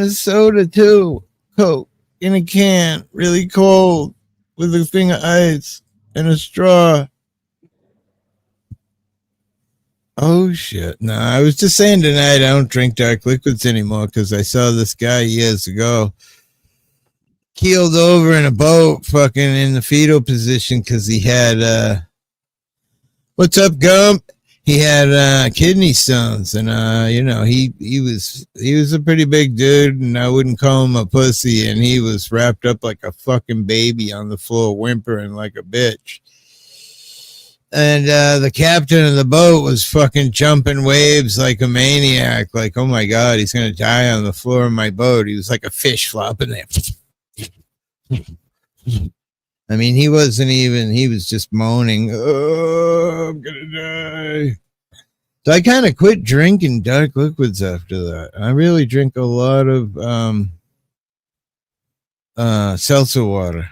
soda too. Coke in a can, really cold, with a thing of ice and a straw. Oh shit! No, I was just saying tonight I don't drink dark liquids anymore because I saw this guy years ago keeled over in a boat, fucking in the fetal position because he had. What's up, Gump? he had kidney stones, and he was a pretty big dude, and I wouldn't call him a pussy, and he was wrapped up like a fucking baby on the floor, whimpering like a bitch. And the captain of the boat was fucking jumping waves like a maniac, like, oh my god, he's gonna die on the floor of my boat. He was like a fish flopping there. I mean, he wasn't even, he was just moaning, oh, I'm gonna die. So I kind of quit drinking dark liquids after that. I really drink a lot of seltzer water,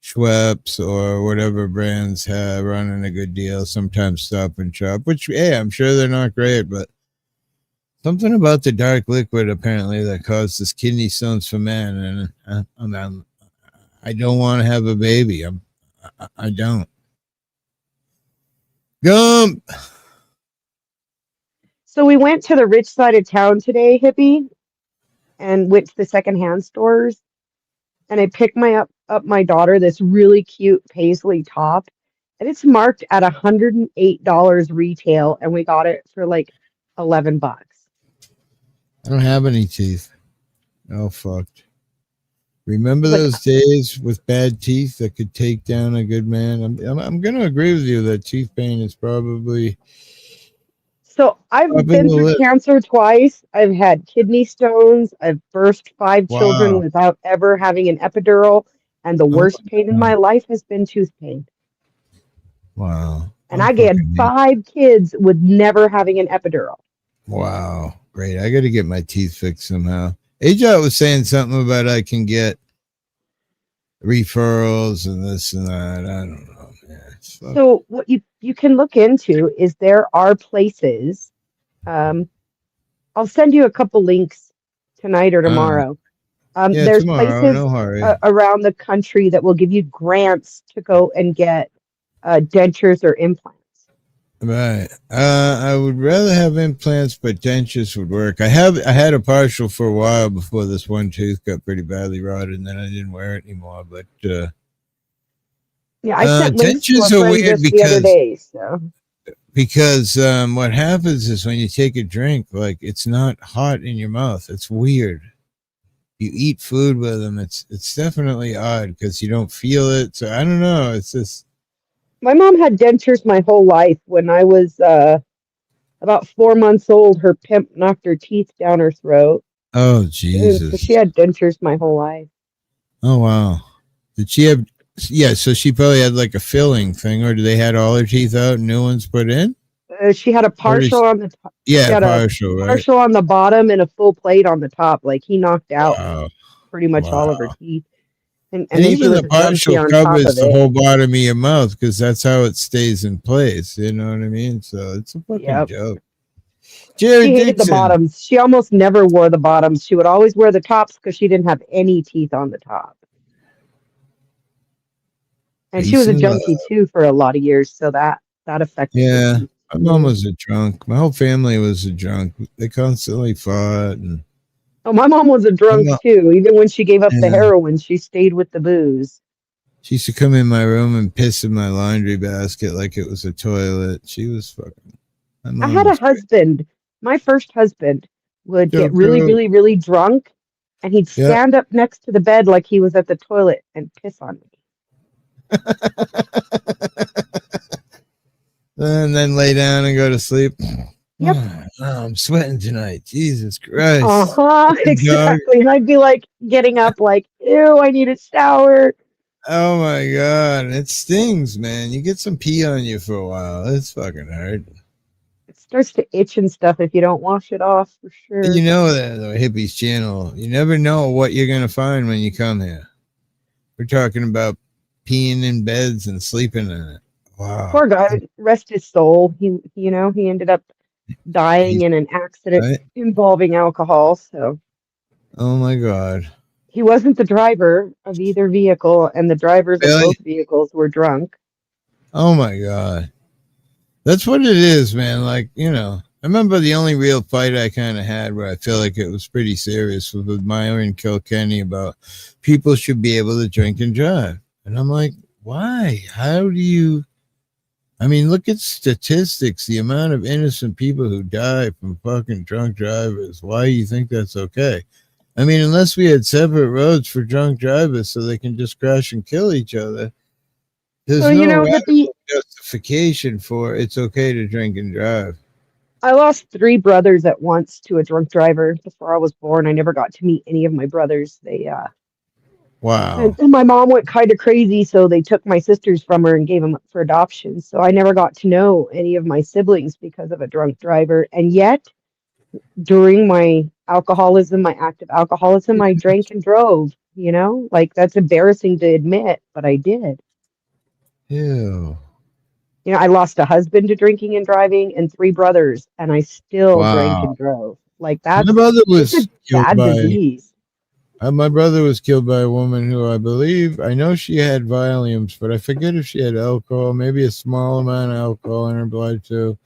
Schweppes, or whatever brands have running a good deal. Sometimes Stop and Shop, which, hey, I'm sure they're not great, but something about the dark liquid apparently that causes kidney stones for men, and I don't want to have a baby. I don't. Gump. So we went to the rich side of town today, hippie, and went to the secondhand stores. And I picked up my daughter this really cute paisley top, and it's marked at $108 retail, and we got it for like $11. I don't have any teeth. Oh, fucked. Remember Like, those days with bad teeth that could take down a good man? I'm going to agree with you that teeth pain is probably. so I've been through cancer twice. I've had kidney stones. I've birthed 5 children without ever having an epidural. And the worst pain in my life has been tooth pain. Wow. And I get 5 kids with never having an epidural. Wow. Great. I got to get my teeth fixed somehow. AJ was saying something about I can get referrals and this and that. I don't know, man. So what you can look into is there are places. I'll send you a couple links tonight or tomorrow. There's tomorrow, places no hurry. Around the country that will give you grants to go and get dentures or implants. Right. I would rather have implants, but dentures would work. I had a partial for a while before this one tooth got pretty badly rotted, and then I didn't wear it anymore. But yeah, I sent links to a dentures are friend weird just the other day. So because what happens is when you take a drink, like it's not hot in your mouth. It's weird. You eat food with them. It's definitely odd because you don't feel it. So I don't know. It's just. My mom had dentures my whole life. When I was about 4 months old, her pimp knocked her teeth down her throat. Oh, Jesus. So she had dentures my whole life. Oh, wow. Did she have... Yeah, so she probably had like a filling thing, or did they had all her teeth out and new ones put in? She had a partial on the top. Yeah, partial, right? Partial on the bottom and a full plate on the top. Like he knocked out pretty much all of her teeth. And even the partial covers the whole bottom of your mouth because that's how it stays in place. You know what I mean? So it's a fucking joke. Jerry she hated the bottoms. She almost never wore the bottoms. She would always wear the tops because she didn't have any teeth on the top. And she was a junkie too for a lot of years, so that affected her teeth. My mom was a drunk. My whole family was a drunk. They constantly fought and. Oh, my mom was a drunk too. Even when she gave up the heroin, she stayed with the booze. She used to come in my room and piss in my laundry basket like it was a toilet. She was fucking. I had a husband. My first husband would get really, really, really drunk, and he'd stand up next to the bed like he was at the toilet and piss on me. And then lay down and go to sleep. Yep. Oh, I'm sweating tonight. Jesus Christ. Exactly. And I'd be like getting up like, ew, I need a shower. Oh my God. It stings, man. You get some pee on you for a while. It's fucking hard. It starts to itch and stuff if you don't wash it off for sure. And you know that though, Hippie's channel. You never know what you're gonna find when you come here. We're talking about peeing in beds and sleeping in it. Wow. Poor guy, rest his soul. He ended up dying in an accident involving alcohol. So, oh my God, he wasn't the driver of either vehicle, and the drivers of both vehicles were drunk. Oh my God, that's what it is, man. Like I remember the only real fight I kind of had where I feel like it was pretty serious was with Myron Kilkenny about people should be able to drink and drive, and I'm like, why? How do you? I mean, look at statistics, the amount of innocent people who die from fucking drunk drivers. Why do you think that's okay? I mean, unless we had separate roads for drunk drivers so they can just crash and kill each other, there's So, you no know, radical Hippie, justification for it's okay to drink and drive. I lost 3 brothers at once to a drunk driver before I was born. I never got to meet any of my brothers. Wow. And my mom went kind of crazy, so they took my sisters from her and gave them up for adoption. So I never got to know any of my siblings because of a drunk driver. And yet, during my alcoholism, my active alcoholism, I drank and drove, you know? Like that's embarrassing to admit, but I did. Ew. You know, I lost a husband to drinking and driving and 3 brothers, and I still drank Wow. and drove. Like My that's brother it's was a killed bad by disease. my brother was killed by a woman who I know she had Valiums, but I forget if she had alcohol, maybe a small amount of alcohol in her blood too.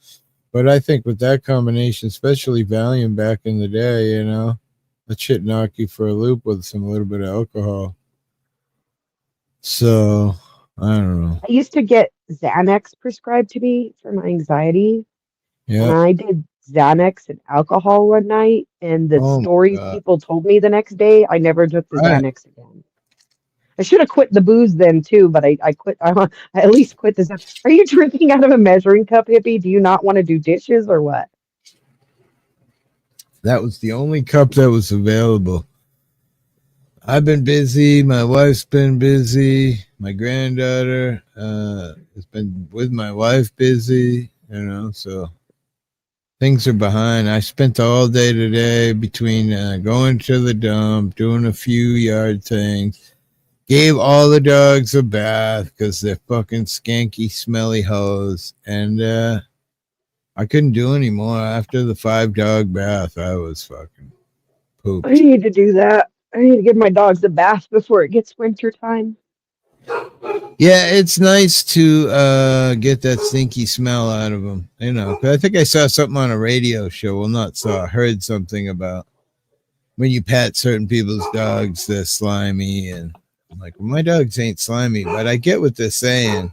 But I think with that combination, especially Valium back in the day, that shit knock you for a loop with some little bit of alcohol. So I don't know. I used to get Xanax prescribed to me for my anxiety, and Yeah. I did Xanax and alcohol one night, and the Oh my stories god. people told me the next day, I never took the Right. Xanax again. I should have quit the booze then too, but I quit. I at least quit the Xanax. Are you drinking out of a measuring cup, Hippie? Do you not want to do dishes or what? That was the only cup that was available. I've been busy. My wife's been busy. My granddaughter has been with my wife busy, so things are behind. I spent all day today between going to the dump, doing a few yard things, gave all the dogs a bath because they're fucking skanky, smelly hoes, and I couldn't do any more. After the 5-dog bath, I was fucking I pooped. need to do that. I need to give my dogs a bath before it gets winter time. Yeah, it's nice to get that stinky smell out of them. 'Cause I think I saw something on a radio show. Well, not saw, heard something about when you pat certain people's dogs, they're slimy. And I'm like, well, my dogs ain't slimy, but I get what they're saying.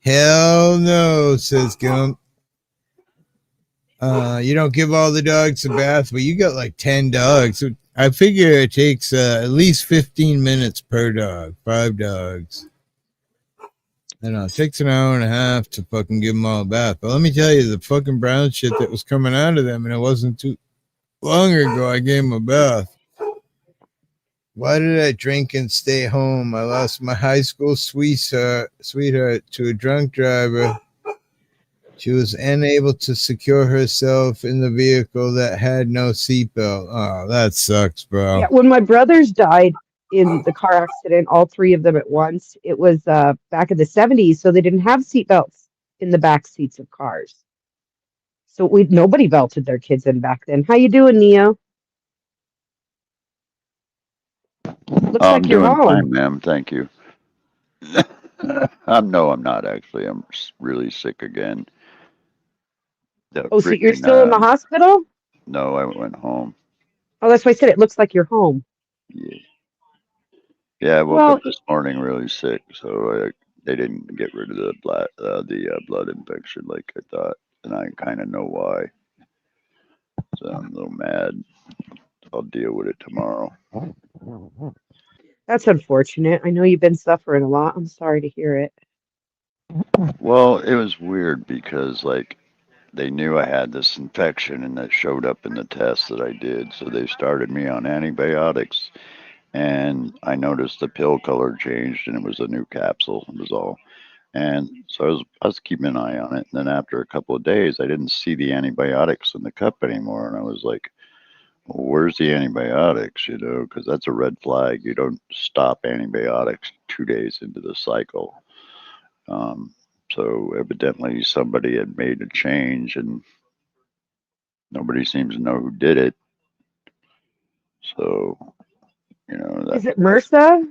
Hell no, says Gump. You don't give all the dogs a bath, but you got like 10 dogs. I figure it takes at least 15 minutes per dog, 5 dogs. It takes an hour and a half to fucking give them all a bath. But let me tell you, the fucking brown shit that was coming out of them, and it wasn't too long ago, I gave them a bath. Why did I drink and stay home? I lost my high school sweetheart to a drunk driver. She was unable to secure herself in the vehicle that had no seatbelt. Oh, that sucks, Yeah, bro. when my brothers died in the car accident, all 3 of them at once, it was back in the 70s, so they didn't have seatbelts in the back seats of cars. So nobody belted their kids in back then. How you doing, Neo? Looks I'm like you're doing home. fine, ma'am. Thank you. No, I'm not actually. I'm really sick again. The Oh, so you're freaking still in the hospital? no, I went home. Oh, that's why I said it looks like you're home. Yeah, yeah. I woke up Well, this morning really sick, so they didn't get rid of the blood infection like I thought, and I kind of know why. So I'm a little mad. I'll deal with it tomorrow. that's unfortunate. I know you've been suffering a lot. I'm sorry to hear it. Well, it was weird because like they knew I had this infection and that showed up in the test that I did, so they started me on antibiotics. And I noticed the pill color changed, and it was a new capsule. It was all. And so I was keeping an eye on it. And then after a couple of days, I didn't see the antibiotics in the cup anymore. And I was like, well, where's the antibiotics? Because that's a red flag. You don't stop antibiotics 2 days into the cycle. Um, so evidently somebody had made a change, and nobody seems to know who did it. So, that Is it MRSA?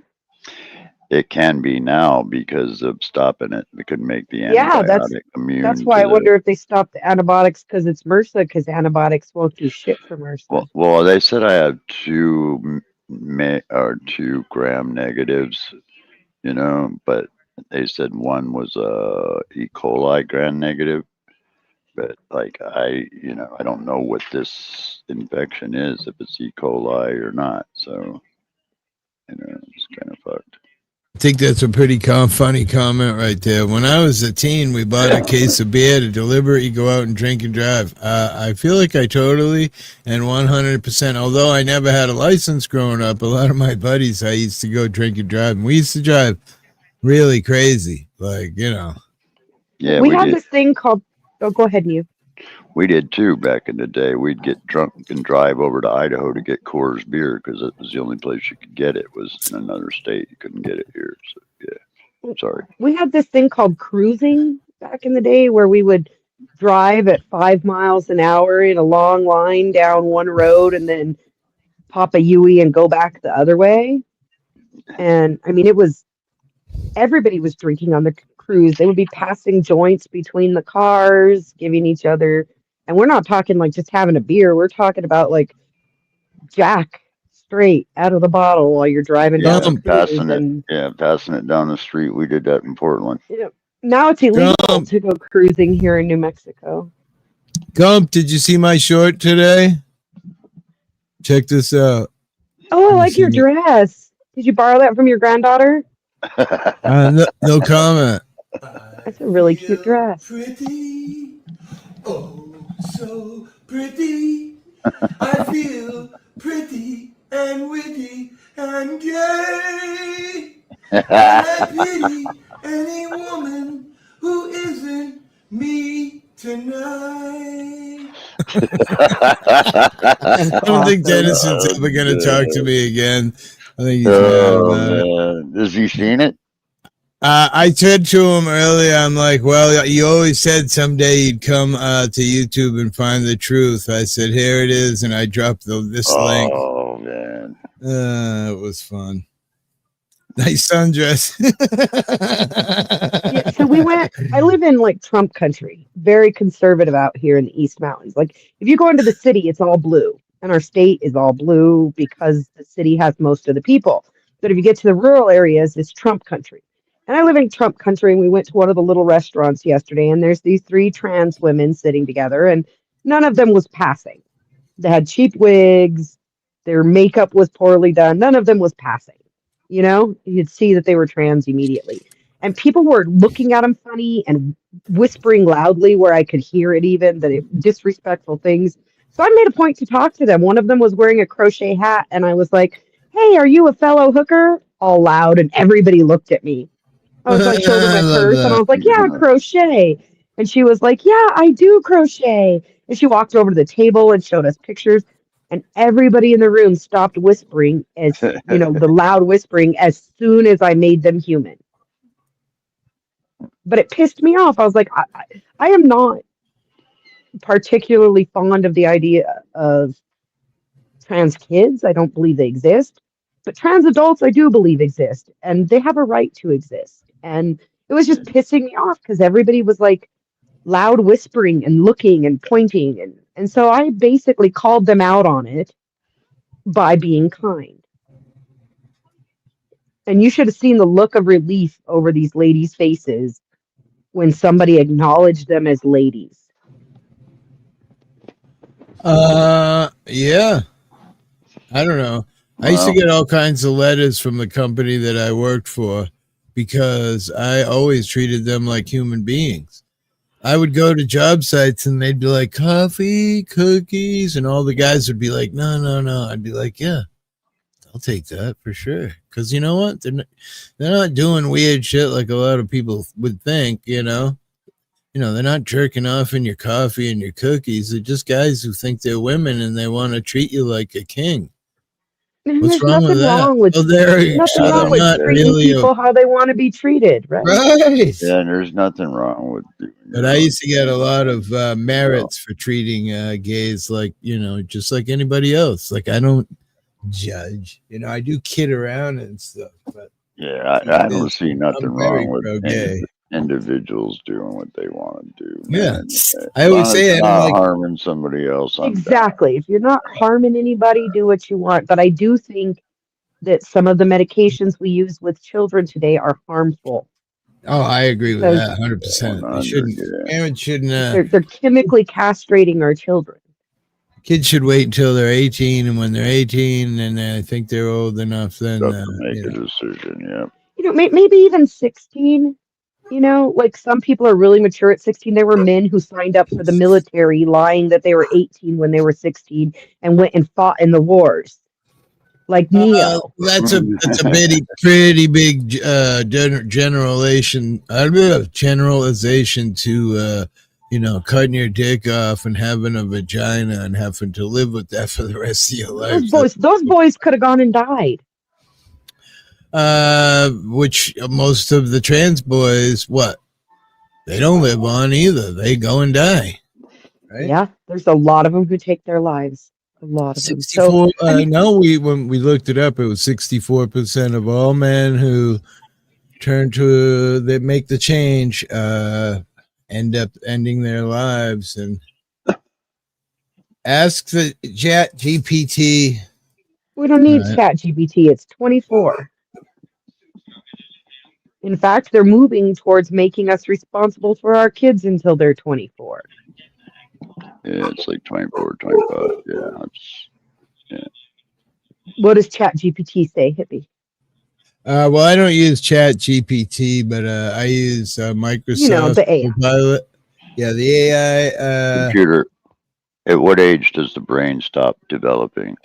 it can be now because of stopping it. It could make the Yeah, antibiotic that's immune why to I the. wonder if they stopped the antibiotics because it's MRSA, because antibiotics won't do shit for MRSA. Well, they said I have 2 2 gram negatives, but they said one was E. coli gram-negative, but like I don't know what this infection is, if it's E. coli or not. So it's kind of fucked. I think that's a pretty funny comment right there. When I was a teen, we bought a case of beer to deliberately go out and drink and drive. I feel like I totally and 100%, although I never had a license growing up, a lot of my buddies, I used to go drink and drive. And we used to drive really crazy. Like, Yeah, we had this thing called, oh, go ahead, you. We did too back in the day. We'd get drunk and drive over to Idaho to get Coors beer because it was the only place you could get it. Was in another state. You couldn't get it here. So yeah, sorry. We had this thing called cruising back in the day where we would drive at 5 miles an hour in a long line down one road and then pop a Yui and go back the other way. And I mean, everybody was drinking on the cruise. They would be passing joints between the cars, giving each other, and we're not talking like just having a beer. We're talking about like Jack straight out of the bottle while you're driving down the cruise. Passing it down the street. We did that in Portland. Now it's illegal to go cruising here in New Mexico. Gump, did you see my short today? Check this out. Oh, I like your dress. Did you borrow that from your granddaughter? No comment. That's a really cute dress. Pretty, oh, so pretty. I feel pretty and witty and gay. And I pity any woman who isn't me tonight. I don't think Denison's ever going to talk to me again. I think he's mad. Has he seen it? I said to him earlier, I'm like, well, you always said someday you'd come to YouTube and find the truth. I said, here it is, and I dropped this link. Oh, man. It was fun. Nice sundress. Yeah, so I live in like Trump country, very conservative out here in the East Mountains. Like if you go into the city, it's all blue. And our state is all blue because the city has most of the people. But if you get to the rural areas, it's Trump country. And I live in Trump country, and we went to one of the little restaurants yesterday, and there's these 3 trans women sitting together, and none of them was passing. They had cheap wigs. Their makeup was poorly done. None of them was passing. You'd see that they were trans immediately. And people were looking at them funny and whispering loudly where I could hear it even, disrespectful things. So I made a point to talk to them. One of them was wearing a crochet hat, and I was like, hey, are you a fellow hooker? All loud, and everybody looked at me. I was like, showed her my purse, and I was like, yeah, crochet. And she was like, yeah, I do crochet. And she walked over to the table and showed us pictures. And everybody in the room stopped whispering the loud whispering as soon as I made them human. But it pissed me off. I was like, I am not particularly fond of the idea of trans kids. I don't believe they exist. But trans adults, I do believe exist. And they have a right to exist. And it was just pissing me off because everybody was like loud whispering and looking and pointing. And so I basically called them out on it by being kind. And you should have seen the look of relief over these ladies' faces when somebody acknowledged them as ladies. Yeah. I don't know. I used to get all kinds of letters from the company that I worked for because I always treated them like human beings. I would go to job sites and they'd be like, coffee, cookies, and all the guys would be like, no. I'd be like, yeah, I'll take that for sure. Because you know what? They're not doing weird shit like a lot of people would think, They're not jerking off in your coffee and your cookies. They're just guys who think they're women and they want to treat you like a king. What's wrong with that? Nothing wrong with treating people how they want to be treated, right? Right. Yeah, there's nothing wrong with it. But I used to get a lot of merits for treating gays like, just like anybody else. Like, I don't judge. I do kid around and stuff. But yeah, I don't see nothing wrong with individuals doing what they want to do. Yeah. I always say it. Not harming somebody else. Exactly. If you're not harming anybody, do what you want. But I do think that some of the medications we use with children today are harmful. Oh, I agree with Because that 100%. They 100, shouldn't. yeah. Parents shouldn't. they're chemically castrating our children. Kids should wait until they're 18, and when they're 18 and I think they're old enough, then Stuff to make a decision, yeah. You know, maybe even 16. You know, like some people are really mature at 16. There were men who signed up for the military lying that they were 18 when they were 16 and went and fought in the wars. Like Neo. That's a pretty big generalization to cutting your dick off and having a vagina and having to live with that for the rest of your life. Those boys could have gone and died. Which most of the trans boys, they don't live on either. They go and die. Right? Yeah, there's a lot of them who take their lives. A lot of them. 64. When we looked it up, it was 64% of all men who they make the change, end up ending their lives. And ask the Chat GPT. We don't need Chat GPT. It's 24. In fact, they're moving towards making us responsible for our kids until they're 24. Yeah, it's like 24, 25. Yeah. What does Chat GPT say, Hippie? Well, I don't use Chat GPT, but I use Microsoft the AI. Copilot. Yeah, the AI. Computer. At what age does the brain stop developing?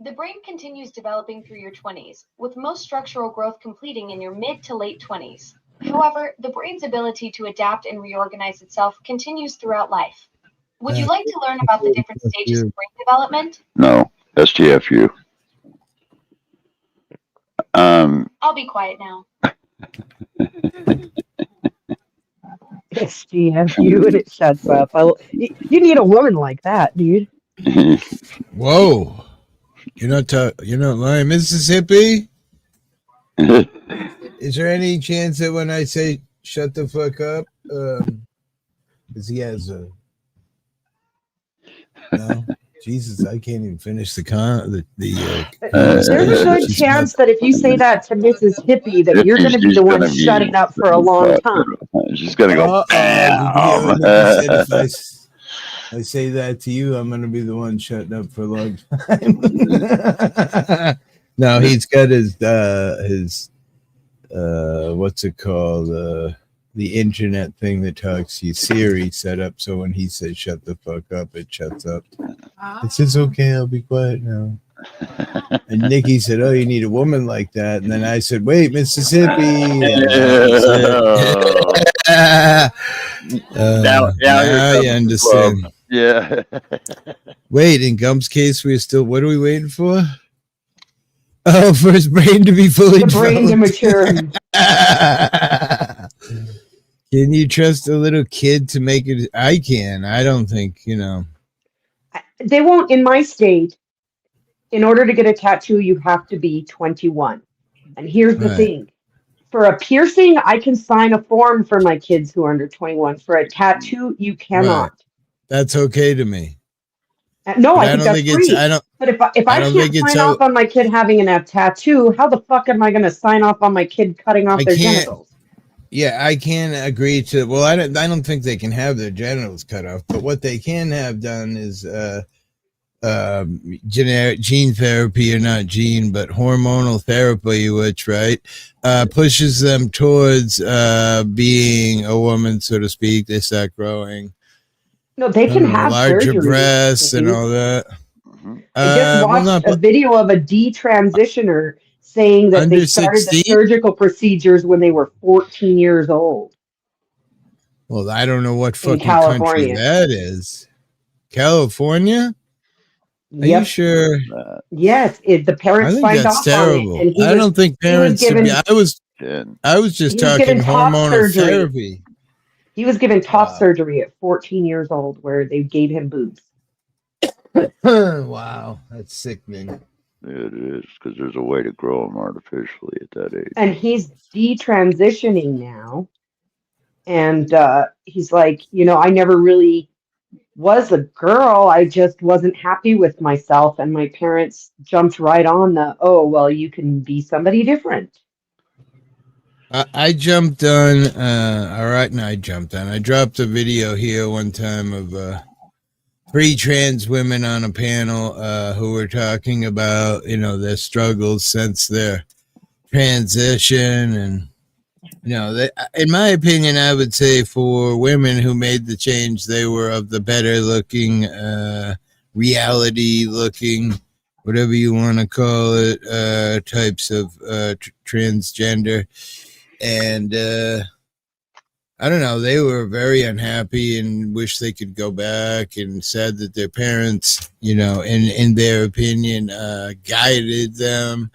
The brain continues developing through your 20s, with most structural growth completing in your mid to late 20s. However, the brain's ability to adapt and reorganize itself continues throughout life. Would you like to learn about the different stages of brain development? No, STFU. I'll be quiet now. SGFU and it shuts up. You need a woman like that, dude. Whoa. You're not lying, Mississippi? Is there any chance that when I say shut the fuck up, because he has a no? Jesus, I can't even finish the There's a good chance that if you say that to Mrs. Hippie, that you're going to be the one shutting up for a long time. She's going to go, bam! If I say that to you, I'm going to be the one shutting up for a long time. No, he's got his what's it called? The internet thing that talks to you, Siri, set up so when he says shut the fuck up, it shuts up. It says, okay, I'll be quiet now. And Nikki said, oh, you need a woman like that. And then I said, wait, Mississippi. Now you understand. Yeah. Wait, in Gump's case, what are we waiting for? Oh, for his brain to be fully brain to mature. Can you trust a little kid to make it? I can. I don't think, They won't, in my state, in order to get a tattoo, you have to be 21. And here's the thing. For a piercing, I can sign a form for my kids who are under 21. For a tattoo, you cannot. Right. That's okay to me. No, I think that's free. But if I can't sign off on my kid having a tattoo, how the fuck am I going to sign off on my kid cutting off their genitals? Yeah, I can agree to. Well, I don't think they can have their genitals cut off, but what they can have done is generic gene therapy, or not gene, but hormonal therapy, which pushes them towards being a woman, so to speak. They start growing. No, they can have larger surgery, breasts and all that. I just watched a video of a detransitioner saying that they started 16? the surgical procedures when they were 14 years old. Well, I don't know what fucking country that is. California? Are you sure? Yes, the parents signed off terrible. on it. And I don't think parents should be. I was just talking hormonal therapy. He was given top surgery at 14 years old where they gave him boobs. Wow, that's sickening. It is, because there's a way to grow them artificially at that age. And he's detransitioning now. And he's like, I never really was a girl. I just wasn't happy with myself, and my parents jumped right on the, oh, well, you can be somebody different. I jumped on. All right, no, I jumped on. I dropped a video here one time of 3 trans women on a panel who were talking about, their struggles since their transition. And, in my opinion, I would say for women who made the change, they were of the better looking, reality looking, whatever you want to call it, types of transgender. And I don't know, they were very unhappy and wish they could go back, and said that their parents, in their opinion, guided them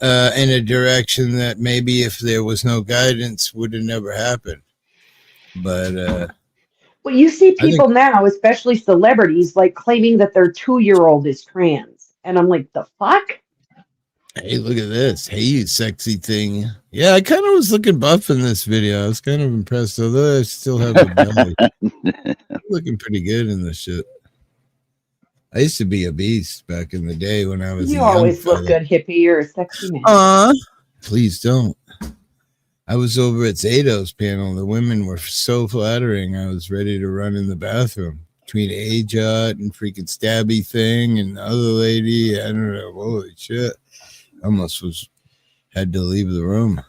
in a direction that maybe if there was no guidance would have never happened. But Well, you see I think, people now, especially celebrities, like claiming that their 2-year-old is trans. And I'm like, the fuck? hey, look at this. Hey, you sexy thing. Yeah, I kind of was looking buff in this video. I was kind of impressed, although I still have a belly. I'm looking pretty good in this shit. I used to be a beast back in the day when I was a You young always fella. look good, hippie. You're a sexy man. Please don't. I was over at Zato's panel. The women were so flattering. I was ready to run in the bathroom between Ajot and freaking Stabby Thing and the other lady. I don't know. Holy shit. Almost had to leave the room.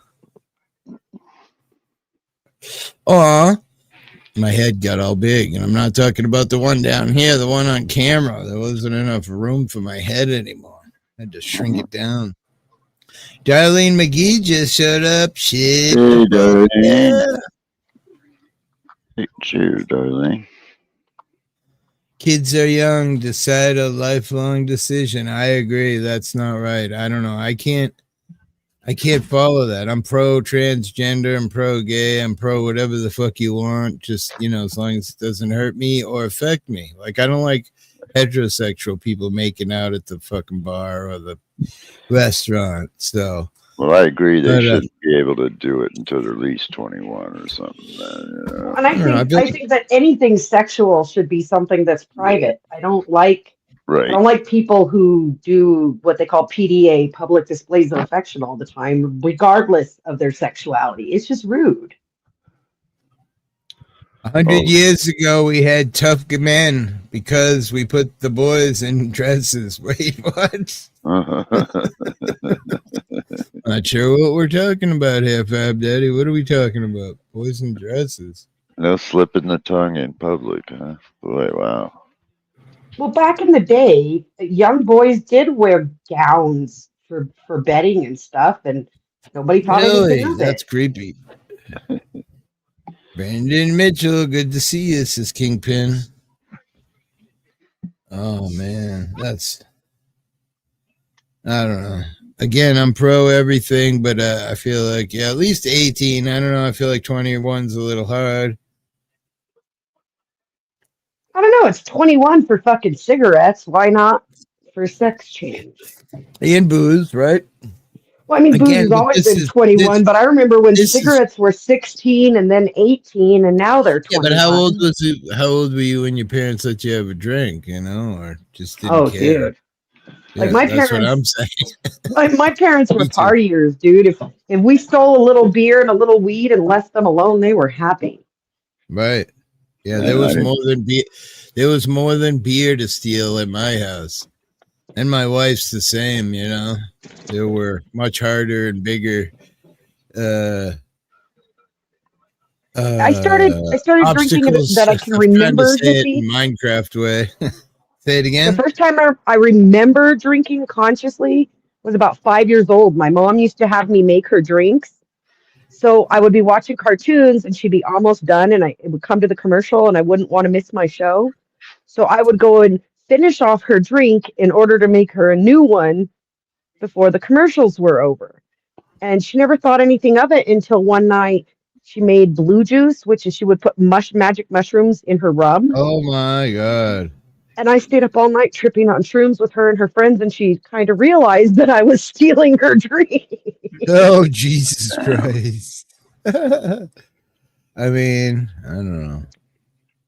My head got all big, and I'm not talking about the one down here, the one on camera. There wasn't enough room for my head anymore. I had to shrink it down. Darlene McGee just showed up. Shit. Hey, Darlene. Yeah. Hey, cheers, Darlene. Kids are young. Decide a lifelong decision. I agree. That's not right. I don't know. I can't follow that. I'm pro transgender. I'm pro gay. I'm pro whatever the fuck you want. Just, as long as it doesn't hurt me or affect me. Like, I don't like heterosexual people making out at the fucking bar or the restaurant. So, well, I agree. They shouldn't be able to do it until they're at least 21 or something. And I think that anything sexual should be something that's private. I don't like people who do what they call PDA, public displays of affection, all the time, regardless of their sexuality. It's just rude. 100 years ago, we had tough men because we put the boys in dresses. Wait, what? Not sure what we're talking about here, Fab Daddy. What are we talking about? Boys in dresses. No slipping the tongue in public, huh? Boy, wow. Well, back in the day, young boys did wear gowns for bedding and stuff, and nobody thought anything of it. That's creepy. Brandon Mitchell, good to see you, says Kingpin. Oh, man. I don't know. Again, I'm pro everything, but I feel like, at least 18. I don't know. I feel like 21's a little hard. I don't know. It's 21 for fucking cigarettes. Why not for sex change? And booze, right? Well, I mean, booze has always been 21, but I remember when cigarettes were 16 and then 18, and now they're 21. Yeah, but how old were you when your parents let you have a drink, or just didn't care? Dude. Like my parents, that's what I'm saying. Like my parents were partiers, dude. If we stole a little beer and a little weed and left them alone, they were happy. Right. Yeah, there was more than beer. There was more than beer to steal at my house. And my wife's the same, There were much harder and bigger I started drinking that I can remember. Say it in Minecraft way. Say it again. The first time I remember drinking consciously was about 5 years old. My mom used to have me make her drinks. So I would be watching cartoons and she'd be almost done, and it would come to the commercial and I wouldn't want to miss my show. So I would go and finish off her drink in order to make her a new one before the commercials were over. And she never thought anything of it until one night she made blue juice, which is she would put magic mushrooms in her rum. Oh my God. And I stayed up all night tripping on shrooms with her and her friends, and she kind of realized that I was stealing her drink. Oh, Jesus Christ. I mean, I don't know.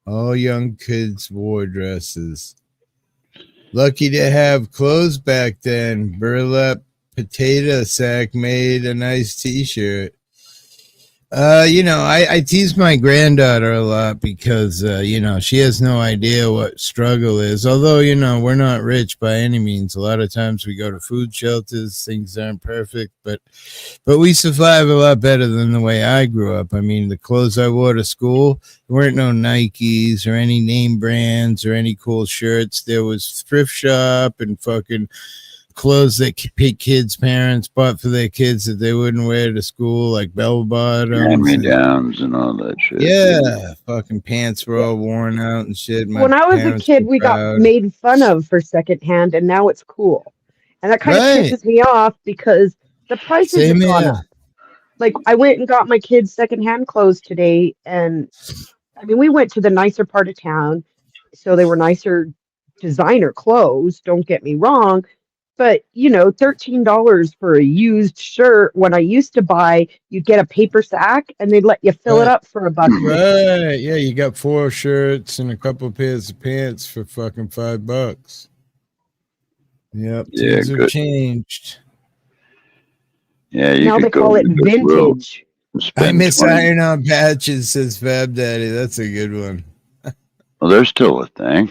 All young kids wore dresses. Lucky to have clothes back then. Burlap potato sack made a nice t-shirt. I tease my granddaughter a lot because, she has no idea what struggle is. Although, we're not rich by any means. A lot of times we go to food shelters. Things aren't perfect, but we survive a lot better than the way I grew up. I mean, the clothes I wore to school, there weren't no Nikes or any name brands or any cool shirts. There was thrift shop and fucking clothes that kids' parents bought for their kids that they wouldn't wear to school, like bell bottoms, hand-me-downs and all that shit. Yeah, fucking pants were all worn out and shit. My When I was a parents kid, were we got proud. made fun of for secondhand, and now it's cool. And that kind of Right. pisses me off because the prices Same have gone here. up. Like, I went and got my kids secondhand clothes today, and I mean, we went to the nicer part of town, so they were nicer designer clothes, don't get me wrong. But, $13 for a used shirt when I used to buy, you'd get a paper sack and they'd let you fill it Right. up for $1.50. Right. Yeah, you got 4 shirts and a couple pairs of pants for fucking $5. Yep, Yeah, things have good. changed. Yeah, you Now they could go call to it the Goodwill vintage. and I spend miss 20. iron on patches, says Fab Daddy. That's a good one. Well, they're still a thing.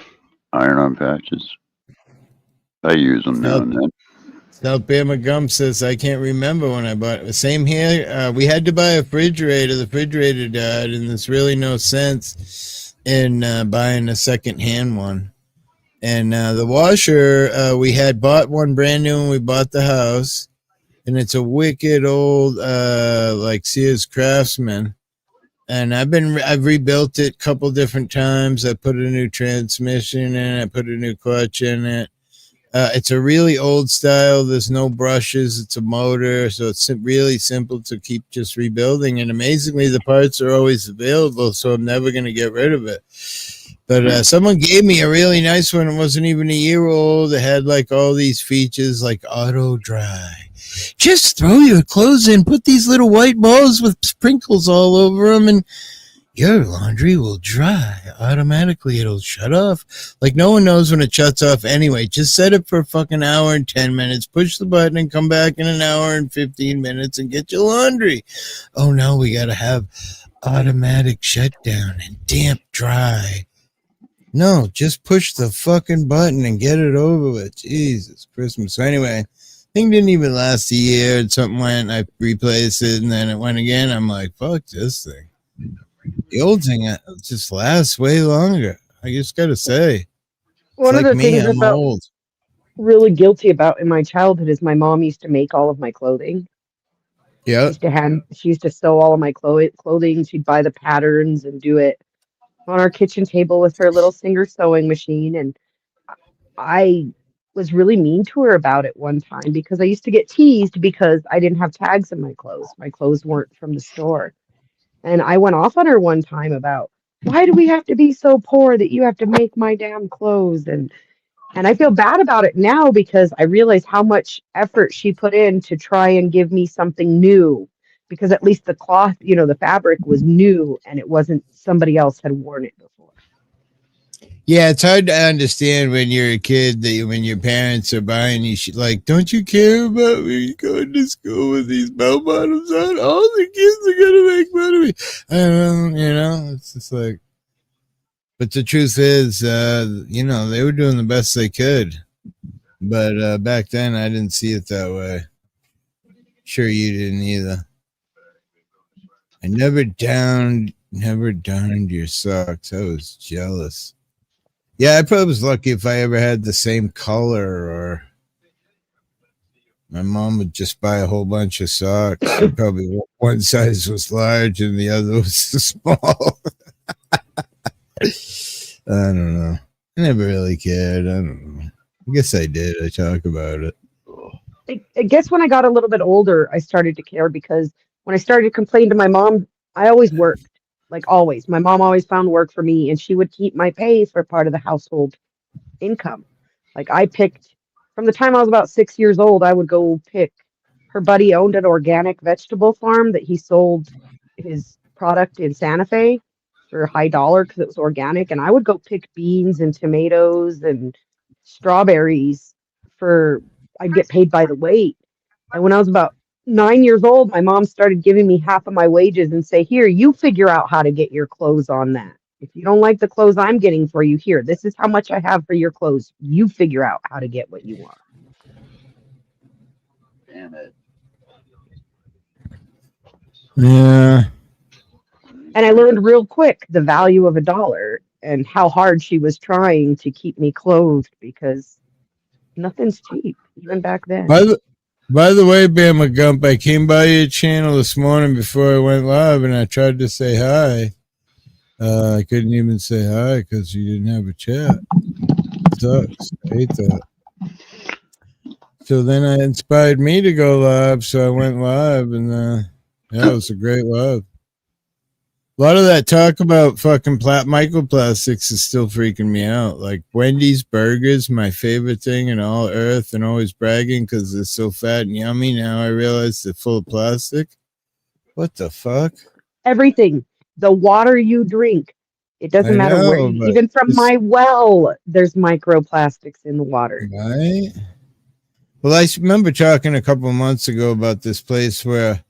Iron-on patches. I use them now and then. South Bama Gum says, I can't remember when I bought it. Same here. We had to buy a refrigerator. The refrigerator died, and there's really no sense in buying a second-hand one. And the washer, we had bought one brand new when we bought the house, and it's a wicked old, like Sears Craftsman. And I've rebuilt it a couple different times. I put a new transmission in it. I put a new clutch in it. It's a really old style. There's no brushes. It's a motor, so it's really simple to keep just rebuilding. And amazingly, the parts are always available, so I'm never going to get rid of it. But someone gave me a really nice one. It wasn't even a year old. It had like all these features like auto dry. Just throw your clothes in, put these little white balls with sprinkles all over them, and your laundry will dry automatically. It'll shut off. Like, no one knows when it shuts off anyway. Just set it for a fucking hour and 10 minutes. Push the button and come back in an hour and 15 minutes and get your laundry. Oh, no, we got to have automatic shutdown and damp dry. No, just push the fucking button and get it over with. Jesus Christmas. So anyway, thing didn't even last a year. And something went, I replaced it, and then it went again. I'm like, fuck this thing. The old thing just lasts way longer. I just gotta say. One of like the me, things I I'm felt old. really guilty about in my childhood is my mom used to make all of my clothing. Yeah. She used to sew all of my clothing. She'd buy the patterns and do it on our kitchen table with her little Singer sewing machine. And I was really mean to her about it one time because I used to get teased because I didn't have tags in my clothes. My clothes weren't from the store. And I went off on her one time about, why do we have to be so poor that you have to make my damn clothes? And I feel bad about it now because I realize how much effort she put in to try and give me something new, because at least the cloth, the fabric was new and it wasn't somebody else had worn it before. Yeah, it's hard to understand when you're a kid that when your parents are buying you shit, like, don't you care about me going to school with these bell bottoms on? All the kids are gonna make fun of me. I don't know, it's just like, but the truth is, they were doing the best they could. But back then, I didn't see it that way. Sure, you didn't either. I never darned your socks. I was jealous. Yeah, I probably was lucky if I ever had the same color, or my mom would just buy a whole bunch of socks. And probably one size was large and the other was small. I don't know. I never really cared. I don't know. I guess I did. I talk about it. I guess when I got a little bit older, I started to care because when I started to complain to my mom, I always worked, like always. My mom always found work for me, and she would keep my pay for part of the household income. Like I picked from the time I was about 6 years old, I would go pick. Her buddy owned an organic vegetable farm that he sold his product in Santa Fe. for high dollar because it was organic, and I would go pick beans and tomatoes and strawberries for I'd get paid by the weight. And when I was about 9 years old, my mom started giving me half of my wages and say, "Here, you figure out how to get your clothes on that. If you don't like the clothes I'm getting for you, here, this is how much I have for your clothes. You figure out how to get what you want." Damn it. Yeah. And I learned real quick the value of a dollar and how hard she was trying to keep me clothed because nothing's cheap, even back then. By the way, Bama Gump, I came by your channel this morning before I went live, and I tried to say hi. I couldn't even say hi because you didn't have a chat. Sucks. I hate that. So then I inspired me to go live, so I went live, and yeah, it was a great live. A lot of that talk about fucking microplastics is still freaking me out. Like Wendy's burgers, my favorite thing in all earth, and always bragging because they're so fat and yummy. Now I realize they're full of plastic. What the fuck? Everything, the water you drink, it doesn't matter where even from my well, there's microplastics in the water. Right? Well, I remember talking a couple of months ago about this place where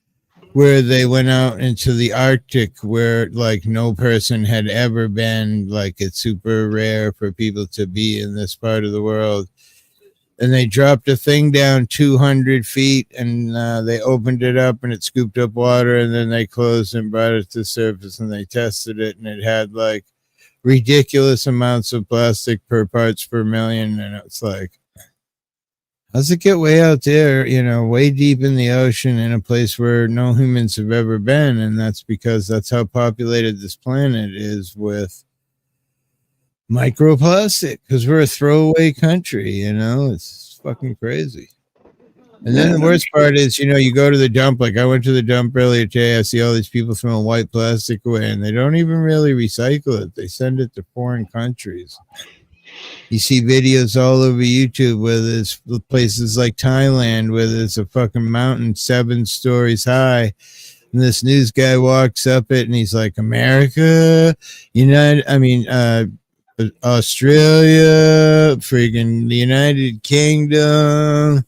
they went out into the Arctic where like no person had ever been. Like it's super rare for people to be in this part of the world. And they dropped a thing down 200 feet and they opened it up and it scooped up water, and then they closed and brought it to the surface and they tested it, and it had like ridiculous amounts of plastic per parts per million. And it's like, how's it get way out there, way deep in the ocean in a place where no humans have ever been? And that's because that's how populated this planet is with microplastic, because we're a throwaway country, it's fucking crazy. And then the worst part is, you go to the dump, like I went to the dump earlier today, I see all these people throwing white plastic away, and they don't even really recycle it. They send it to foreign countries. You see videos all over YouTube where there's places like Thailand where there's a fucking mountain 7 stories high, and this news guy walks up it and he's like, America, Australia, freaking the United Kingdom.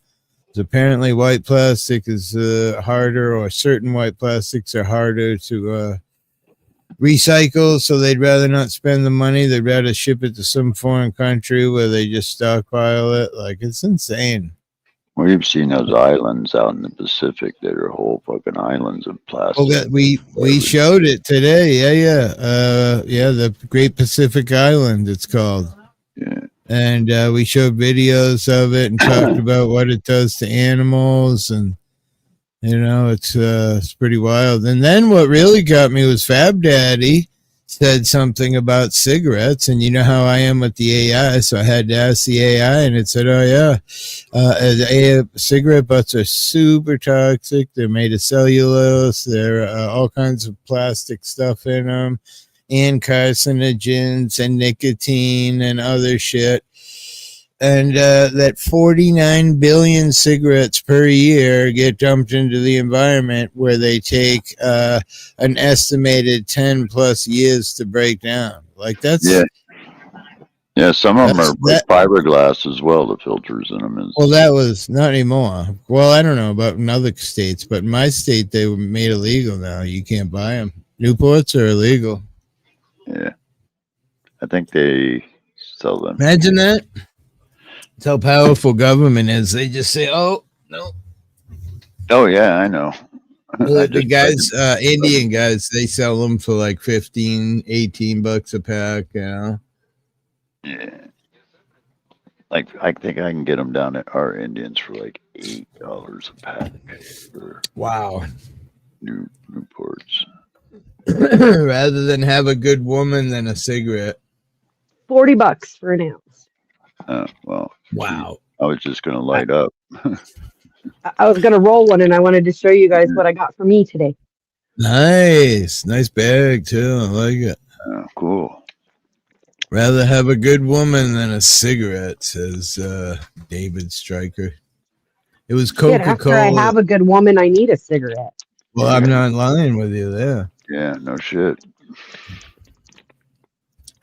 Apparently white plastic is harder, or certain white plastics are harder to recycle, so they'd rather not spend the money. They'd rather ship it to some foreign country where they just stockpile it. Like, it's insane. We've seen those islands out in the Pacific that are whole fucking islands of plastic. Oh, we showed it today. Yeah. The Great Pacific Island, it's called. Yeah. And we showed videos of it and talked about what it does to animals, and it's pretty wild. And then what really got me was Fab Daddy said something about cigarettes, and you know how I am with the AI, so I had to ask the AI, and it said, oh yeah, cigarette butts are super toxic. They're made of cellulose. There are all kinds of plastic stuff in them, and carcinogens and nicotine and other shit. And that 49 billion cigarettes per year get dumped into the environment, where they take an estimated 10 plus years to break down. Like, that's... Yeah, some of them are like fiberglass as well, the filters in them. Well, that was not anymore. Well, I don't know about in other states, but in my state, they were made illegal now. You can't buy them. Newports are illegal. Yeah. I think they sell them. Imagine that. That's how powerful government is. They just say, oh, no. Oh, yeah, I know. The guys, Indian guys, they sell them for like $15-18 a pack, Yeah. Like, I think I can get them down at our Indians for like $8 a pack. Wow. Newports. Rather than have a good woman than a cigarette. $40 for an ounce. Well. Wow. I was just going to light up. I was going to roll one, and I wanted to show you guys what I got for me today. Nice bag too. I like it. Cool. Rather have a good woman than a cigarette, says David Stryker. It was Coca-Cola. After I have a good woman, I need a cigarette. Well, I'm not lying with you there. Yeah, no shit.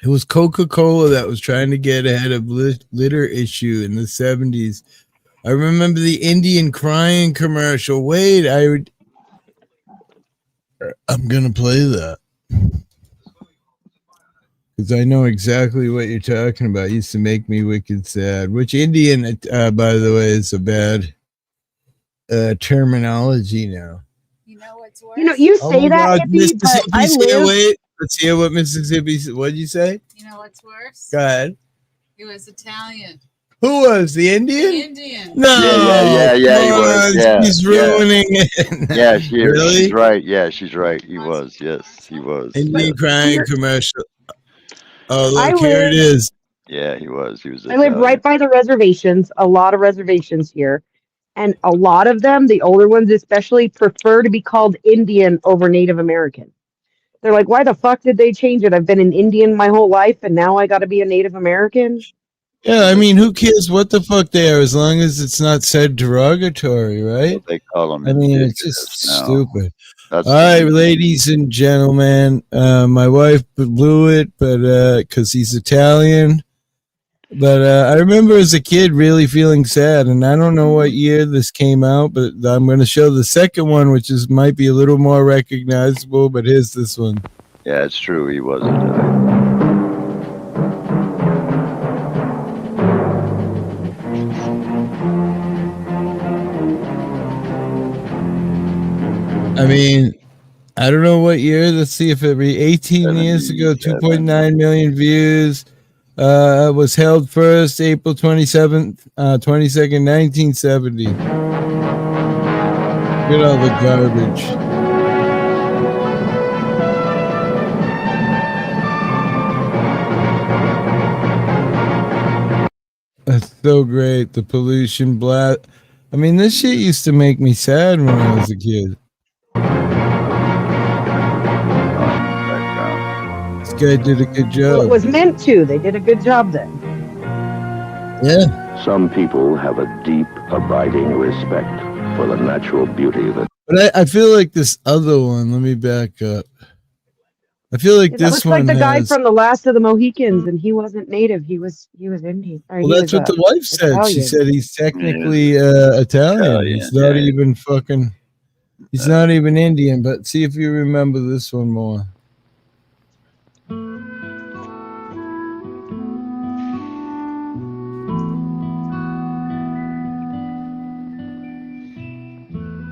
It was Coca-Cola that was trying to get ahead of litter issue in the 70s. I remember the Indian crying commercial. Wait, I'm going to play that. Because I know exactly what you're talking about. It used to make me wicked sad. Which Indian, by the way, is a bad terminology now. You know what's worse? You know, you Oh say my that, God, hippie, but I Mississippi's here. live. Wait, let's hear what Mississippi. What'd you say? You know what's worse? Go ahead. He was Italian. Who was the Indian? The Indian. No, Yeah, he come was. on, Yeah, she's yeah. ruining it. Yeah, Really? she's right. Yeah, she's right. He was. Yes, he was. Indian Yes. crying commercial. Oh, I look, here it live. is. Yeah, he was. He was I live right Italian. by the reservations. A lot of reservations here, and a lot of them, the older ones especially, prefer to be called Indian over Native American. They're like, why the fuck did they change it? I've been an Indian my whole life, and now I got to be a Native American. Yeah, I mean, who cares what the fuck they are as long as it's not said derogatory, right? They call them. I mean, it's just now. stupid. That's All right, ladies and gentlemen, my wife blew it, but because he's Italian. But I remember as a kid really feeling sad, and I don't know what year this came out, but I'm going to show the second one, which might be a little more recognizable. But here's this one. Yeah, it's true. He was Italian. I mean, I don't know what year. Let's see if it be 18 years ago, 2.9 million views. Was held first April 22nd, 1970. Look at all the garbage. That's so great. The pollution blast. I mean, this shit used to make me sad when I was a kid. This guy did a good job. Well, it was meant to. They did a good job then. Yeah. Some people have a deep, abiding respect for the natural beauty that. But I feel like this other one. Let me back up. I feel like That this looks one like the guy has. from The Last of the Mohicans, and he wasn't native. He was Indian. Well, that's what the wife said. She said he's technically Italian. He's not even fucking. He's not even Indian. But see if you remember this one more.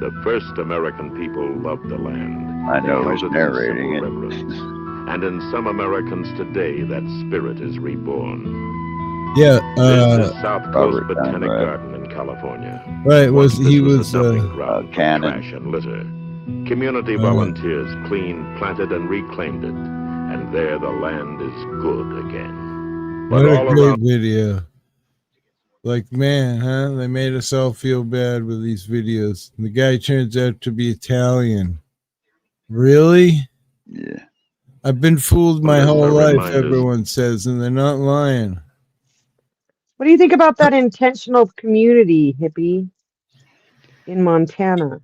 The first American people loved the land. I know They who's held it in narrating simple it. reverence. And in some Americans today, that spirit is reborn. Yeah, This is South Coast Robert Botanic Conrad. Garden in California. Right, Once he this was a dumping ground for Cannon. trash and litter. Community volunteers cleaned, planted, and reclaimed it. And there the land is good again. What But a all great around video. Like, man, huh? They made us all feel bad with these videos. And the guy turns out to be Italian. Really? Yeah. I've been fooled my There's whole no life, reminders. everyone says, and they're not lying. What do you think about that intentional community, hippie, in Montana?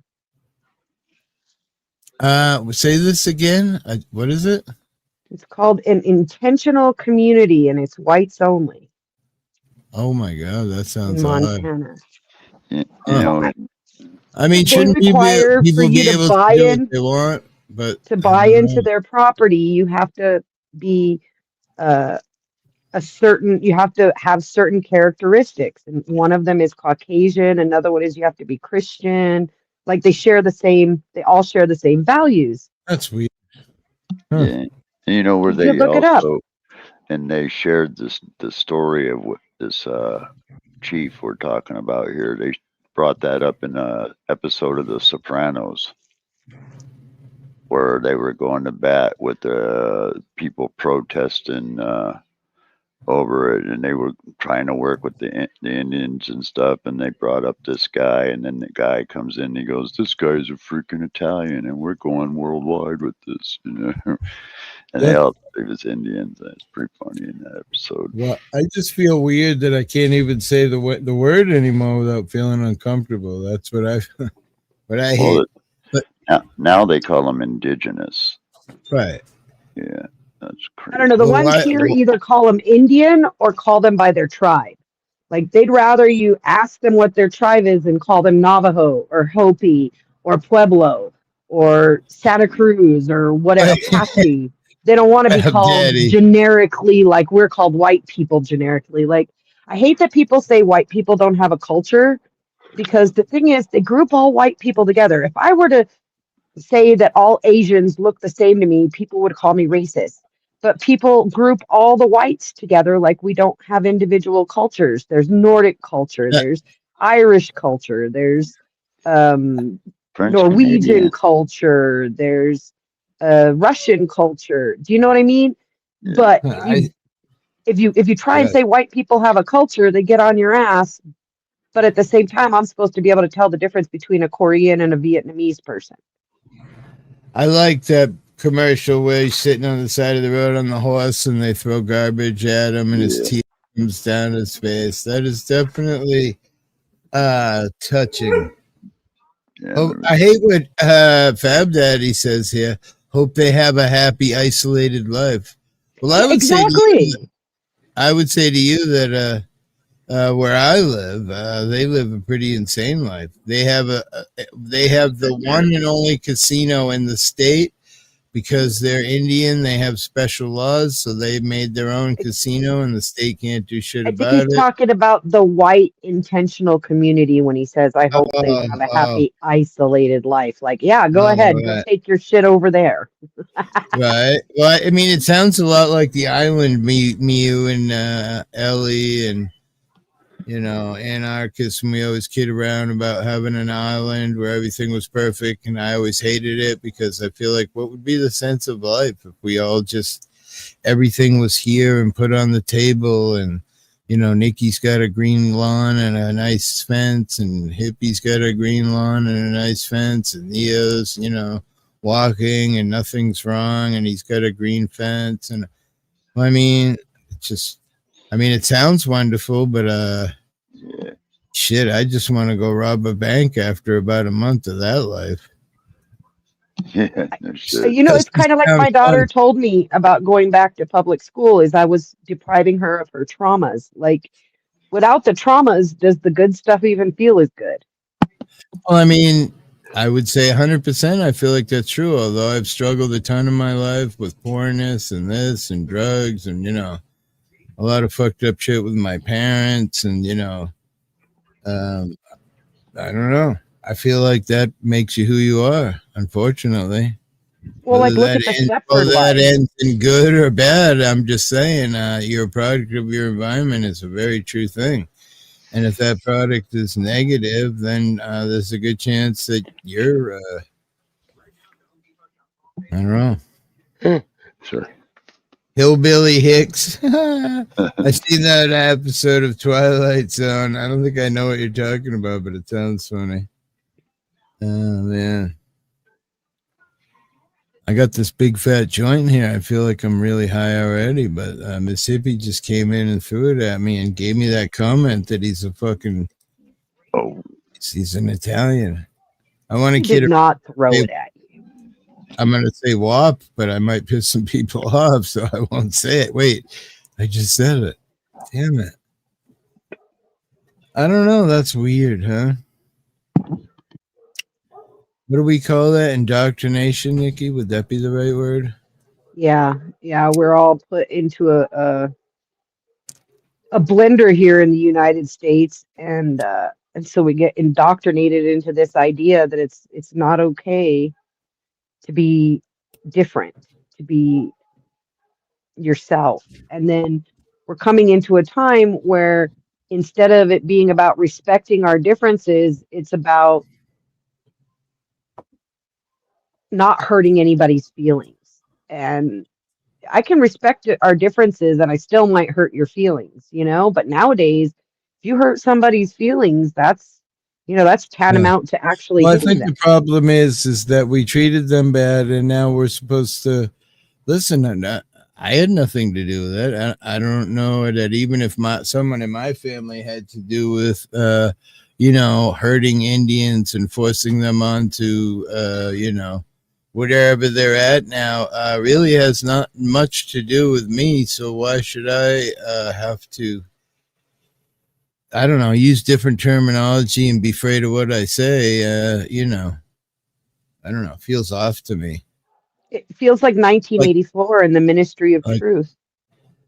Say this again. What is it? It's called an intentional community, and it's whites only Oh my God, that in sounds odd. Montana. You Huh. know, I mean, They shouldn't require for people you be to able buy to do in what they want? But to I buy don't into know. their property. You have to be a certain. You have to have certain characteristics, and one of them is Caucasian. Another one is you have to be Christian. Like they share the same. They all share the same values. That's weird. Huh. yeah. And you know where You can they look it up. also, and they shared the story of what this chief we're talking about here. They brought that up in a episode of The Sopranos, where they were going to bat with the people protesting over it, and they were trying to work with the Indians and stuff, and they brought up this guy, and then the guy comes in and he goes, "This guy's a freaking Italian, and we're going worldwide with this," you know. And they all thought he was Indians. That's pretty funny in that episode. Well, I just feel weird that I can't even say the word anymore without feeling uncomfortable. That's what I hate. But now they call them indigenous. right. Yeah, that's I don't know. The Well, ones here either call them Indian or call them by their tribe. Like they'd rather you ask them what their tribe is and call them Navajo or Hopi or Pueblo or Santa Cruz or whatever, Apache. They don't want to be called Daddy. generically like we're called white people generically. Like I hate that people say white people don't have a culture because the thing is they group all white people together. If I were to say that all Asians look the same to me, people would call me racist. But people group all the whites together like we don't have individual cultures. There's Nordic culture, there's Irish culture, there's Norwegian Canadian. culture, there's Russian culture. Do you know what I mean? But if you try and say white people have a culture, they get on your ass. But at the same time, I'm supposed to be able to tell the difference between a Korean and a Vietnamese person. I like that commercial where he's sitting on the side of the road on the horse and they throw garbage at him and his teeth comes down his face. That is definitely touching. I hate what Fab Daddy says here. Hope they have a happy, isolated life. Well, I would say to you that where I live, they live a pretty insane life. They have the one and only casino in the state because they're Indian. They have special laws, so they made their own casino, and the state can't do shit I think about he's it. talking about the white intentional community when he says, I hope they have a happy, isolated life. Like, yeah, go ahead. Go Right. take your shit over there. Right. Well, I mean, it sounds a lot like the island, me, you, and Ellie, and anarchists. And we always kid around about having an island where everything was perfect, and I always hated it because I feel like what would be the sense of life if we all just everything was here and put on the table, and Nikki's got a green lawn and a nice fence, and Hippie's got a green lawn and a nice fence, and Neo's walking and nothing's wrong, and he's got a green fence, and I mean, it sounds wonderful, but shit, I just want to go rob a bank after about a month of that life. Yeah, it's kind of like my daughter told me about going back to public school is I was depriving her of her traumas. Like, without the traumas, does the good stuff even feel as good? Well, I mean, I would say 100%. I feel like that's true. Although I've struggled a ton in my life with poorness and this and drugs and, a lot of fucked up shit with my parents. And, I don't know. I feel like that makes you who you are, unfortunately. Well, like, look at the Stepford that ends in good or bad. I'm just saying you're a product of your environment is a very true thing. And if that product is negative, then there's a good chance that you're, I don't know. Sure. Hillbilly Hicks. I seen that episode of Twilight Zone. I don't think I know what you're talking about, but it sounds funny. Oh, man. I got this big fat joint here. I feel like I'm really high already, but Miss Hippie just came in and threw it at me and gave me that comment that he's a fucking he's an Italian. I want to kid not throw it at you. I'm gonna say WAP, but I might piss some people off, so I won't say it. Wait, I just said it. Damn it. I don't know. That's weird, huh? What do we call that? Indoctrination, Nikki? Would that be the right word? Yeah. We're all put into a blender here in the United States, and so we get indoctrinated into this idea that it's not okay to be different, to be yourself. And then we're coming into a time where instead of it being about respecting our differences, it's about not hurting anybody's feelings. And I can respect our differences and I still might hurt your feelings, but nowadays, if you hurt somebody's feelings, that's tantamount to actually I hitting think them. the problem is that we treated them bad and now we're supposed to listen. I had nothing to do with it. I don't know that even if someone in my family had to do with, hurting Indians and forcing them onto, whatever they're at now really has not much to do with me. So why should I have to, I don't know, use different terminology and be afraid of what I say? I don't know. It feels off to me. It feels like 1984 in the Ministry of Like, Truth.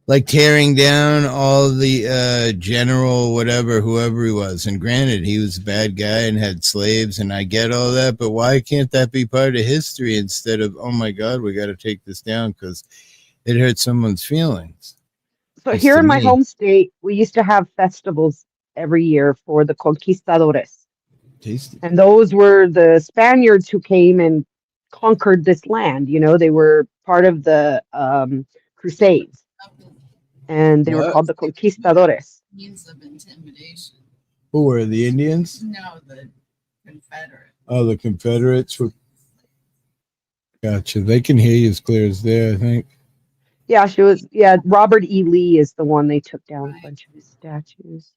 like tearing down all the general whoever he was. And granted, he was a bad guy and had slaves, and I get all that, but why can't that be part of history instead of, oh my God, we got to take this down because it hurt someone's feelings? So here in my home state, we used to have festivals every year for the conquistadores. Tasty. And those were the Spaniards who came and conquered this land. You know, they were part of the Crusades. And they were called the conquistadores. Means of intimidation. Who were the Indians? No, the Confederates. Oh, the Confederates were. Gotcha. They can hear you as clear as day, I think. Yeah, she was. Yeah, Robert E. Lee is the one they took down a bunch of his statues.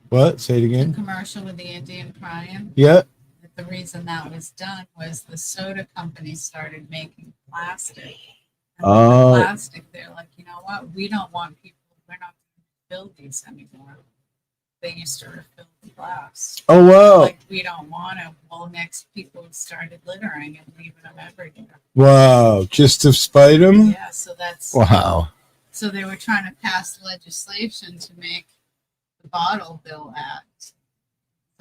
What? Say it again. The commercial with the Indian crying. Yeah. The reason that was done was the soda company started making plastic. And the plastic, they're like, you know what? We don't want people. We're not going to build these anymore. They used to refill the glass. Oh, wow. Like, we don't want to. Well, next people started littering and leaving them everywhere. Wow. Just to spite them? Yeah, so that's. Wow. So they were trying to pass legislation to make the Bottle Bill Act.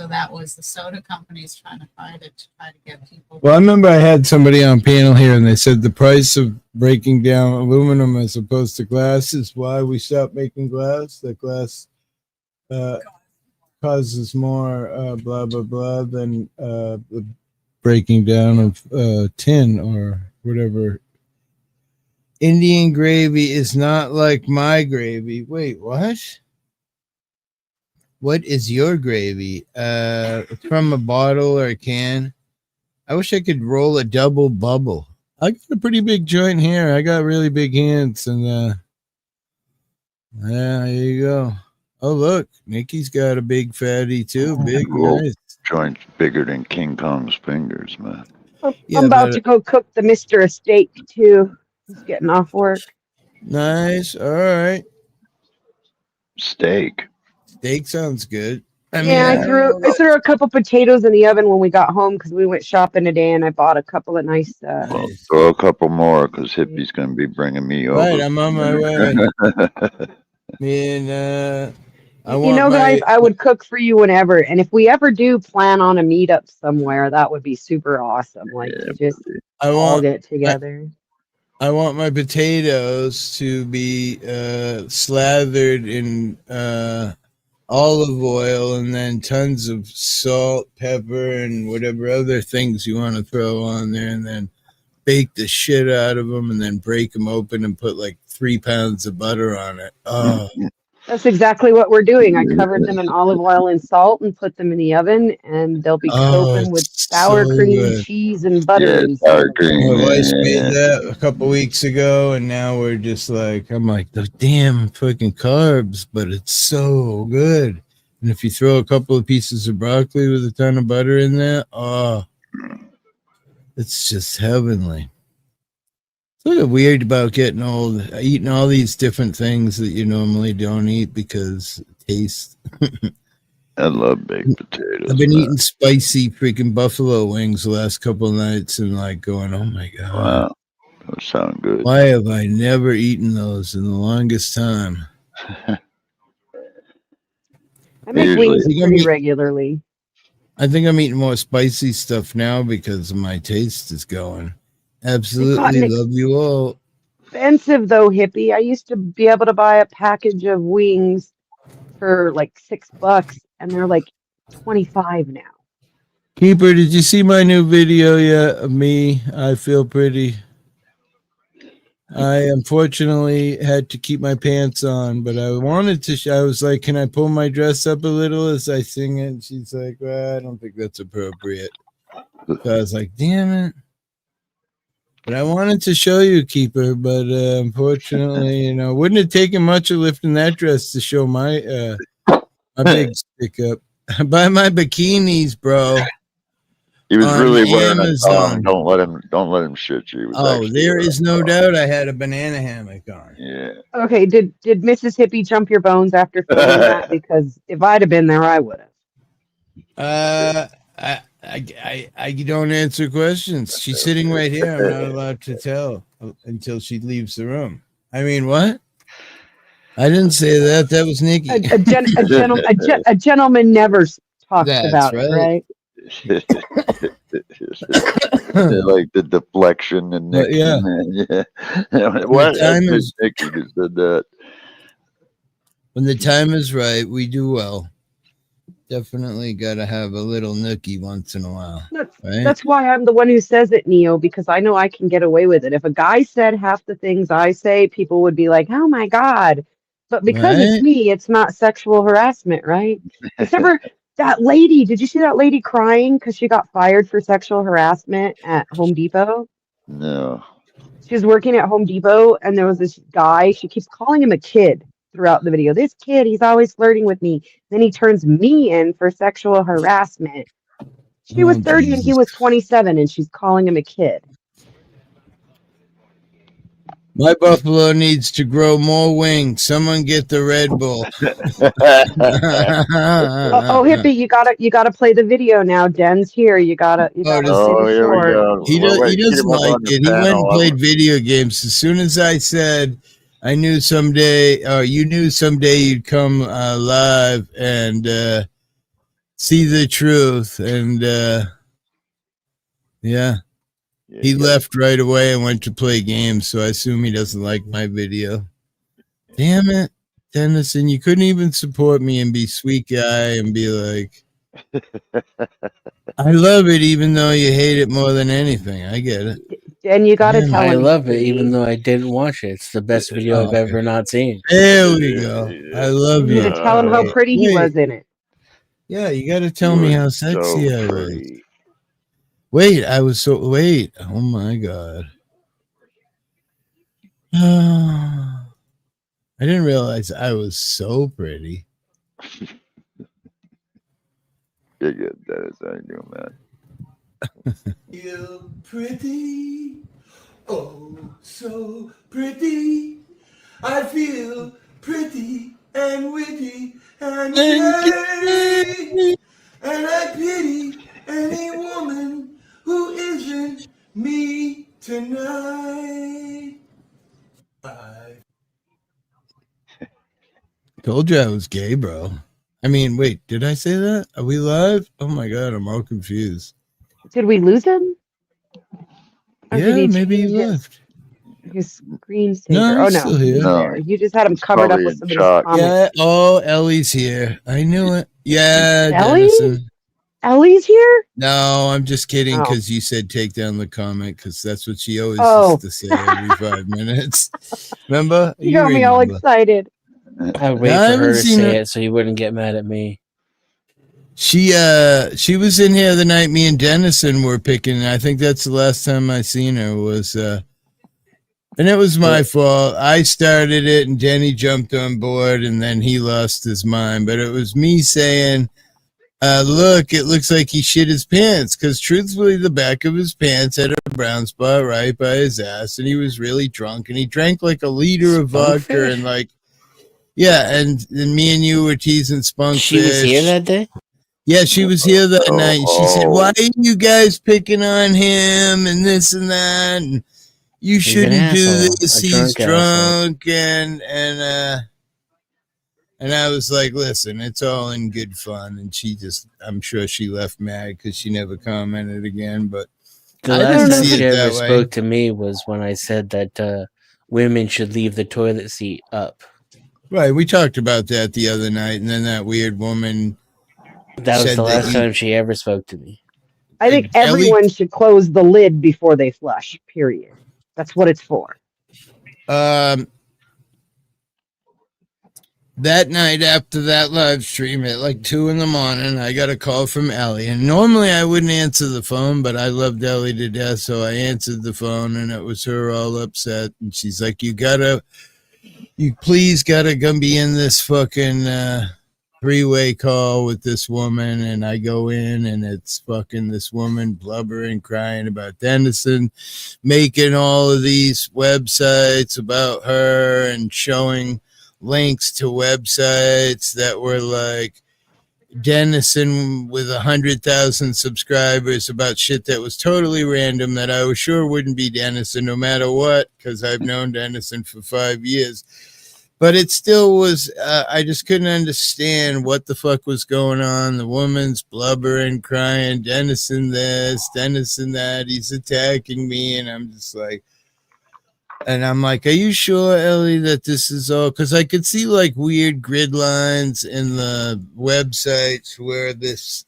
So that was the soda companies trying to fight it to try to get people. Well, I remember I had somebody on panel here, and they said the price of breaking down aluminum as opposed to glass is why we stopped making glass. That glass causes more blah, blah, blah than the breaking down of tin or whatever. Indian gravy is not like my gravy. Wait, what? What is your gravy? It's from a bottle or a can. I wish I could roll a double bubble. I got a pretty big joint here. I got really big hands, and yeah, there you go. Oh, look, Nikki's got a big fatty too. Big, nice. Joints bigger than King Kong's fingers, man. I'm about to go cook the Mr. a steak too. He's getting off work. Nice. All right. Steak. Steak sounds good. I threw a couple potatoes in the oven when we got home because we went shopping today, and I bought a couple of nice. Well, throw a couple more because Hippie's going to be bringing me over. Right, I'm on my way. Man, guys, I would cook for you whenever, and if we ever do plan on a meetup somewhere, that would be super awesome. Like to just all get together. I want my potatoes to be slathered in olive oil and then tons of salt, pepper, and whatever other things you want to throw on there, and then bake the shit out of them and then break them open and put like 3 pounds of butter on it. Oh. That's exactly what we're doing. I covered them in olive oil and salt and put them in the oven, and they'll be open with sour cream, cheese, and butter. Yeah, sour cream. My wife made that a couple weeks ago, and now we're just like, I'm like, the damn fucking carbs, but it's so good. And if you throw a couple of pieces of broccoli with a ton of butter in there, it's just heavenly. It's sort of weird about getting old, eating all these different things that you normally don't eat because it tastes. I love baked potatoes. I've been eating spicy freaking buffalo wings the last couple of nights and like going, oh my God. Wow. Those sound good. Why have I never eaten those in the longest time? I make wings pretty regularly. I think I'm eating more spicy stuff now because my taste is going. Absolutely love you all. Expensive though, Hippie. I used to be able to buy a package of wings for like $6, and they're like $25 now. Keeper, did you see my new video yet of me? I feel pretty. I unfortunately had to keep my pants on, but I wanted to. I was like, can I pull my dress up a little as I sing it? And she's like, well, I don't think that's appropriate. So I was like, damn it. But I wanted to show you, Keeper, but unfortunately, wouldn't have taken much of lifting that dress to show my big stick up. Buy my bikinis, bro. He was on really wearing a Amazon. thong. Don't let him shit you. He was Oh, actually there wearing is a no thong. doubt I had a banana hammock on. Yeah. Okay, did Mrs. Hippie jump your bones after filming that? Because if I'd have been there, I would have. I don't answer questions. She's sitting right here. I'm not allowed to tell until she leaves the room. I mean, what? I didn't say that. That was Nikki. A gentleman never talks That's about it, right? Like the deflection and But Nikki. yeah. Yeah. What? time is- Nikki just said that. When the time is right, we do well. Definitely got to have a little nookie once in a while. Right? That's why I'm the one who says it, Neo, because I know I can get away with it. If a guy said half the things I say, people would be like, "Oh my God." But because it's Right? me, it's not sexual harassment, right? Except for that lady. Did you see that lady crying because she got fired for sexual harassment at Home Depot? No. She was working at Home Depot and there was this guy. She keeps calling him a kid throughout the video. This kid, he's always flirting with me. Then he turns me in for sexual harassment. She was 30 and he was 27 and she's calling him a kid. My buffalo needs to grow more wings. Someone get the Red Bull. Oh, Hippie, you gotta play the video now. Den's here. You gotta see the here we short. go. He doesn't like it. He went and panel. played video games. As soon as I said, I knew someday, or you knew someday you'd come live and see the truth. And yeah, he left right away and went to play games. So I assume he doesn't like my video. Damn it, Dennison, you couldn't even support me and be sweet guy and be like, I love it, even though you hate it more than anything. I get it. And you gotta tell I him. love it, even though I didn't watch it. It's the best video I've ever not seen. There we go. I love You you. need to tell him how pretty he was in it. Yeah, you got to tell me how sexy I was. Wait, I was so. Wait. Oh my God. I didn't realize I was so pretty. You're good, Dennis. How you doing, man? Feel pretty, oh so pretty. I feel pretty and witty and gay, and I pity any woman who isn't me tonight. Told you I was gay, bro. I mean, wait, did I say that? Are we live? Oh my God, I'm all confused. Did we lose him? Or Yeah, did he maybe he change left. his screensaver? No, Oh he's no, still here. he's there. You just had him covered up with somebody's comment. Yeah. Oh, Ellie's here. I knew it. Yeah, Ellie? Dennison. Ellie's here? No, I'm just kidding Oh. because you said take down the comment because that's what she always Oh. used to say every 5 minutes. Remember? You got me all remember. excited. I wait I for haven't her to seen say her- it so you wouldn't get mad at me. She was in here the night me and Dennison were picking. And I think that's the last time I seen her was and it was my fault. I started it and Denny jumped on board and then he lost his mind. But it was me saying, look, it looks like he shit his pants because truthfully the back of his pants had a brown spot right by his ass and he was really drunk and he drank like a liter of vodka Spunkfish? and like, yeah, and me and you were teasing Spunkfish. She was here that day? Yeah, she was here that night. And she said, why are you guys picking on him and this and that? And you He's an shouldn't do asshole, this. a He's drunk asshole." drunk. And I was like, listen, it's all in good fun. And she just, I'm sure she left mad because she never commented again. But The I last didn't time see she it ever that way. spoke to me was when I said that women should leave the toilet seat up. Right, we talked about that the other night. And then that weird woman That was said the that last you- time she ever spoke to me. I think everyone should close the lid before they flush, period. That's what it's for. That night after that live stream at like 2 a.m, I got a call from Ellie. And normally I wouldn't answer the phone, but I loved Ellie to death. So I answered the phone and it was her all upset. And she's like, you please gotta come be in this fucking three-way call with this woman, and I go in, and it's fucking this woman blubbering, crying about Dennison making all of these websites about her and showing links to websites that were like Dennison with 100,000 subscribers about shit that was totally random that I was sure wouldn't be Dennison no matter what, because I've known Dennison for 5 years. But it still was, I just couldn't understand what the fuck was going on. The woman's blubbering, crying, Dennison this, Dennison that, he's attacking me. And I'm just like, are you sure, Ellie, that this is all? Because I could see like weird grid lines in the websites where this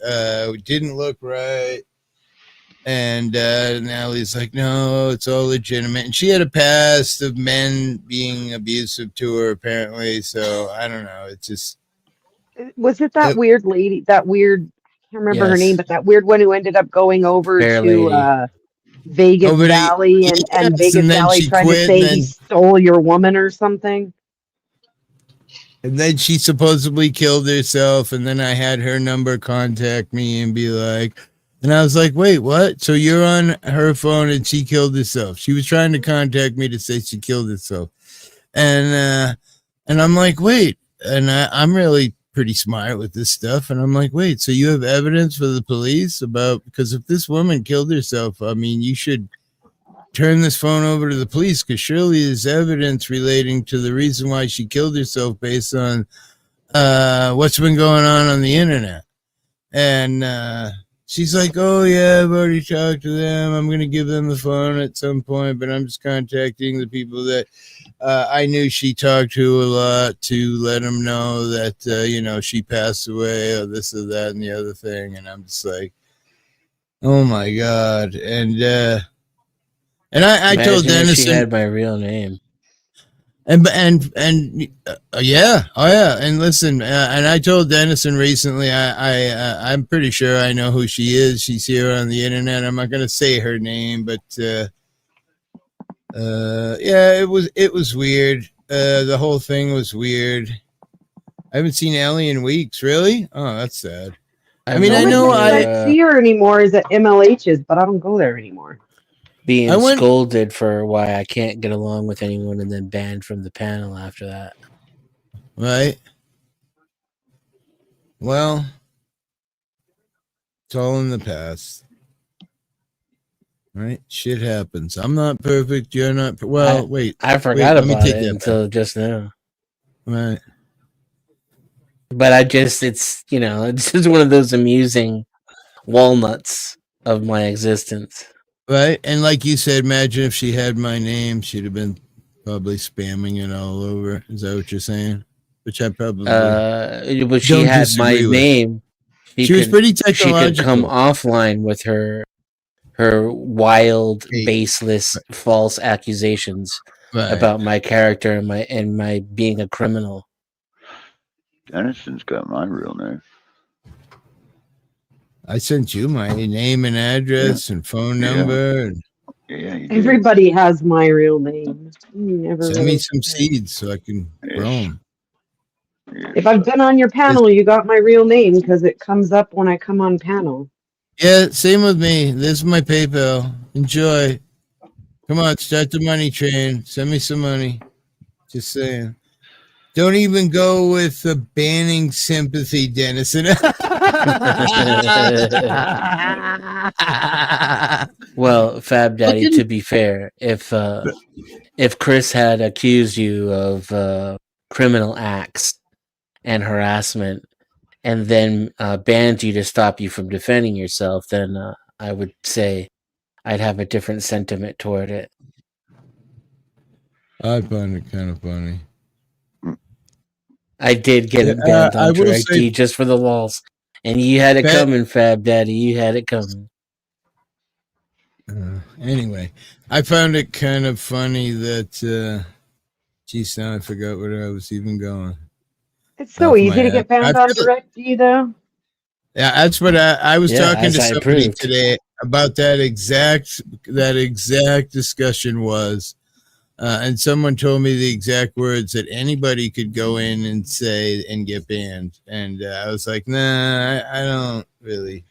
didn't look right. And Ellie's like, no, it's all legitimate. And she had a past of men being abusive to her, apparently. So I don't know. It's just. Was it that weird lady? That weird, I can't remember her name, but that weird one who ended up going over Fair to lady. Vegas Over to- Valley and yes, Vegas and then Valley she tried to quit, say and he then- stole your woman or something? And then she supposedly killed herself. And then I had her number contact me and be like, and I was like, wait, what? So you're on her phone and she killed herself. She was trying to contact me to say she killed herself. And I'm like, wait. And I'm really pretty smart with this stuff. And I'm like, wait, so you have evidence for the police about, because if this woman killed herself, I mean, you should turn this phone over to the police, because surely there's evidence relating to the reason why she killed herself based on what's been going on the internet. And she's like, oh, yeah, I've already talked to them. I'm going to give them the phone at some point, but I'm just contacting the people that I knew she talked to a lot to let them know that, she passed away or this or that and the other thing. And I'm just like, oh, my God. And I told Imagine if Dennison. she had my real name. And yeah, oh yeah, and listen, and I told Dennison recently, I'm pretty sure I know who she is. She's here on the internet. I'm not gonna say her name, but yeah, it was weird. The whole thing was weird. I haven't seen Ellie in weeks. Really? Oh, that's sad. I mean, I know I see her anymore is at MLH's, but I don't go there anymore. Being scolded for why I can't get along with anyone and then banned from the panel after that. Right. Well, it's all in the past. Right? Shit happens. I'm not perfect. You're not. Wait. I forgot let me about take it that until just now. Right. But it's just one of those amusing walnuts of my existence. Right. And like you said, imagine if she had my name, she'd have been probably spamming it all over. Is that what you're saying? Which I probably but she had my name. She was pretty technological. She could come offline with her wild, baseless, false accusations about my character and my being a criminal. Dennison's got my real name. I sent you my name and address and phone number. And everybody has my real name. Send me some seeds so I can grow them. If I've been on your panel, you got my real name because it comes up when I come on panel. Yeah, same with me. This is my PayPal. Enjoy. Come on, start the money train. Send me some money. Just saying. Don't even go with the banning sympathy, Dennison. Well, Fab Daddy, to be fair, if Chris had accused you of criminal acts and harassment and then banned you to stop you from defending yourself, then I would say I'd have a different sentiment toward it. I find it kind of funny. I did get it banned on Direct D just for the lols. And you had it coming, Fab Daddy. You had it coming. Anyway, I found it kind of funny that, geez, now I forgot where I was even going. It's so easy to get banned on Direct D, though. Yeah, that's what I was talking to somebody today about that exact discussion was And someone told me the exact words that anybody could go in and say and get banned. And I was like, nah, I don't really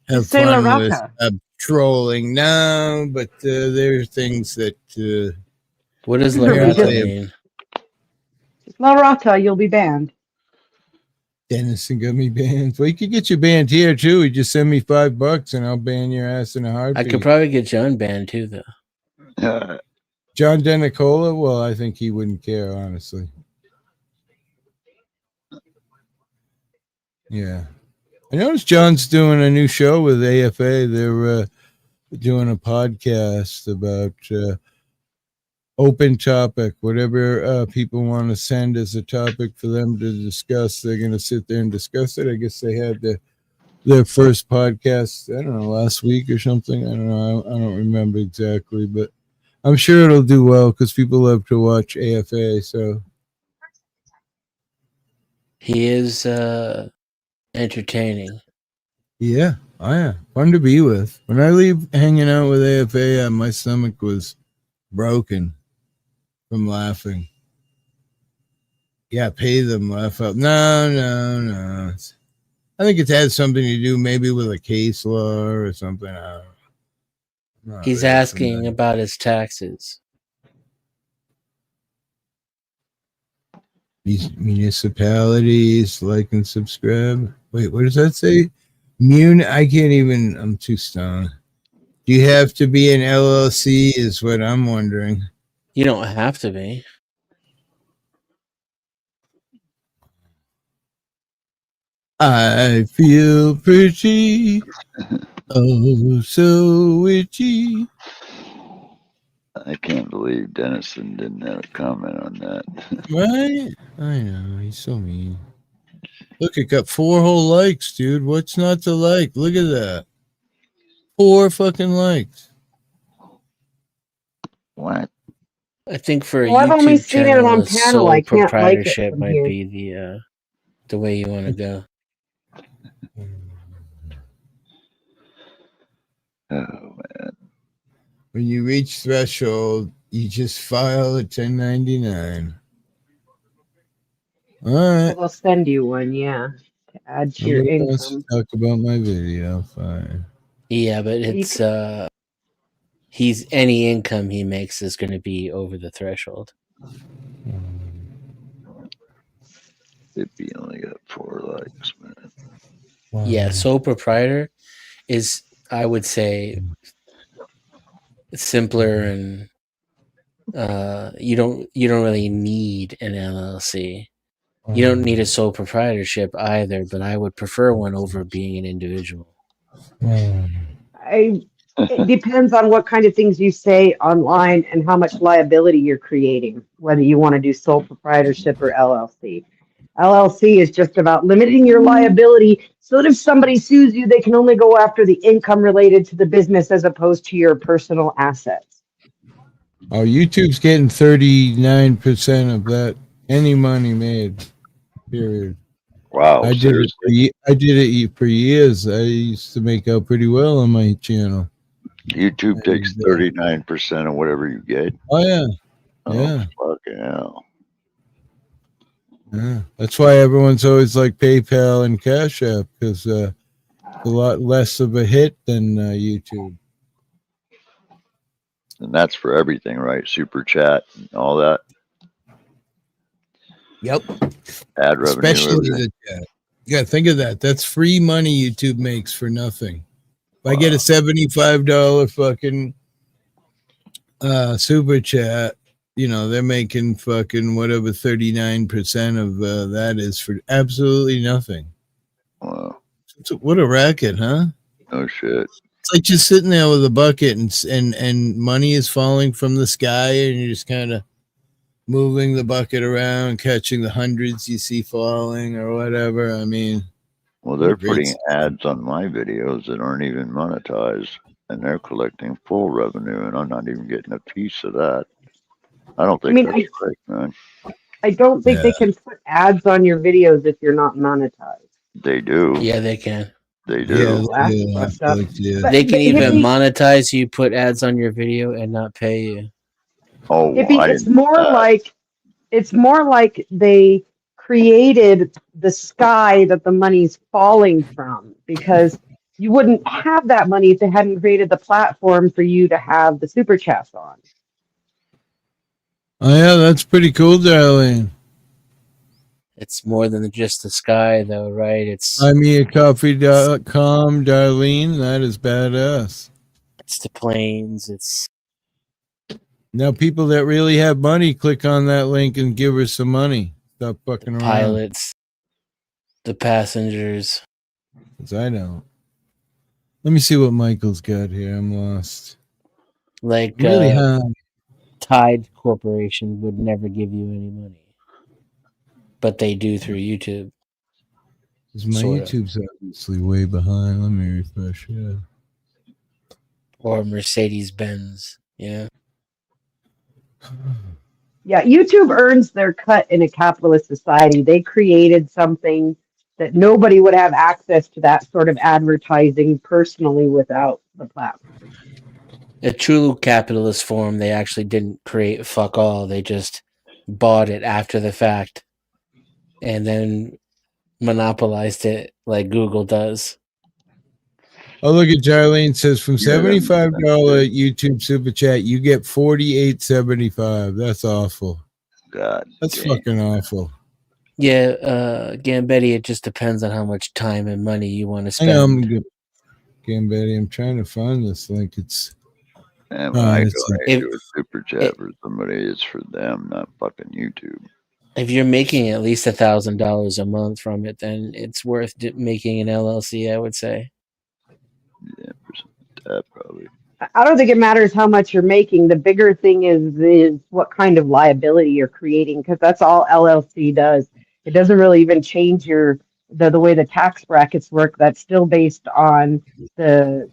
have Just say La fun with Rata. trolling. No, but there are things that. What does La Literally, Rata just mean? La Rata, you'll be banned. Dennison got me banned. Well, you could get your banned here too. You just send me $5 and I'll ban your ass in a I heartbeat. could probably get John banned too, though. John Denicola? Well, I think he wouldn't care, honestly. Yeah. I noticed John's doing a new show with AFA. They're doing a podcast about open topic, whatever people want to send as a topic for them to discuss. They're going to sit there and discuss it. I guess they had their first podcast, I don't know, last week or something. I don't know. I don't remember exactly, but I'm sure it'll do well because people love to watch AFA. So He is entertaining. yeah, fun to be with. When I leave hanging out with AFA, my stomach was broken from laughing. Yeah, pay them, laugh up. No. I think it has something to do maybe with a case law or something. I don't know. He's asking about his taxes. These municipalities like and subscribe. Wait, what does that say? I can't even. I'm too stoned. Do you have to be an LLC? Is what I'm wondering. You don't have to be. I feel pretty, oh so witchy. I can't believe Dennison didn't have a comment on that. Right? I know, he's so mean. Look, it got 4 whole likes, dude. What's not to like? Look at that. 4 fucking likes. What? I think for a Well, I've only YouTube seen it channel, on a panel. sole I can't like it proprietorship from might here. be the way you want to go. Oh man! When you reach threshold, you just file a 1099. All right. Well, they'll send you one, yeah, to add to your Nobody wants to income. talk about my video. Fine. Yeah, but You it's he's any income he makes is going to be over the threshold. He only got 4 likes, man. Yeah, sole proprietor is, I would say, simpler, and you don't really need an LLC. You don't need a sole proprietorship either, but I would prefer one over being an individual. It depends on what kind of things you say online and how much liability you're creating, whether you want to do sole proprietorship or LLC. LLC is just about limiting your liability so that if somebody sues you, they can only go after the income related to the business as opposed to your personal assets. Oh, YouTube's getting 39% of that any money made. Period. Wow, I did it for years. I used to make out pretty well on my channel. YouTube takes 39% of whatever you get. Oh yeah. Oh, fucking hell. Yeah. That's why everyone's always like PayPal and Cash App, because it's a lot less of a hit than YouTube. And that's for everything, right? Super chat and all that. Yep. Ad revenue. Especially the chat. You gotta think of that. That's free money YouTube makes for nothing. If I get a $75 fucking super chat, you know, they're making fucking whatever 39% of that is for absolutely nothing. Wow. What a racket, huh? Oh shit. It's like just sitting there with a bucket and money is falling from the sky and you're just kind of moving the bucket around, catching the hundreds you see falling or whatever. I mean, well, they're putting ads on my videos that aren't even monetized, and they're collecting full revenue, and I'm not even getting a piece of that. I don't think that's right, man. I don't think they can put ads on your videos if you're not monetized. They do. Yeah, they can. They do. That's fucked up. They can even monetize you, put ads on your video, and not pay you. Oh, Hippie, I it's didn't know more that. like they created the sky that the money's falling from, because you wouldn't have that money if they hadn't created the platform for you to have the super chats on. Oh yeah, that's pretty cool, Darlene. It's more than just the sky, though, right? It's BuyMeACoffee.com, Darlene. That is badass. it's the planes. It's Now, people that really have money, click on that link and give her some money. Stop fucking around. pilots, the passengers. Because I don't. Let me see what Michael's got here. I'm lost. Like Really high. Tide Corporation would never give you any money, but they do through YouTube. Because my Sorta. YouTube's obviously way behind. Let me refresh. Yeah. Or Mercedes Benz. Yeah. Yeah, YouTube earns their cut in a capitalist society. They created something that nobody would have access to that sort of advertising personally without the platform. A true capitalist form, they actually didn't create fuck all. They just bought it after the fact and then monopolized it like Google does. Oh, look at Darlene says from Yeah, that makes $75 sense, YouTube super chat, you get $48.75. That's awful. God, That's damn. fucking awful. Yeah, Gambetti, it just depends on how much time and money you want to Hang on, spend. again, Betty. I'm trying to find this link. It's And when I go If- into a super chat for somebody, it's for them, not fucking YouTube. If you're making at least $1,000 a month from it, then it's worth making an LLC, I would say. Yeah, for some that probably. I don't think it matters how much you're making. The bigger thing is what kind of liability you're creating, because that's all LLC does. It doesn't really even change the way the tax brackets work. That's still based on the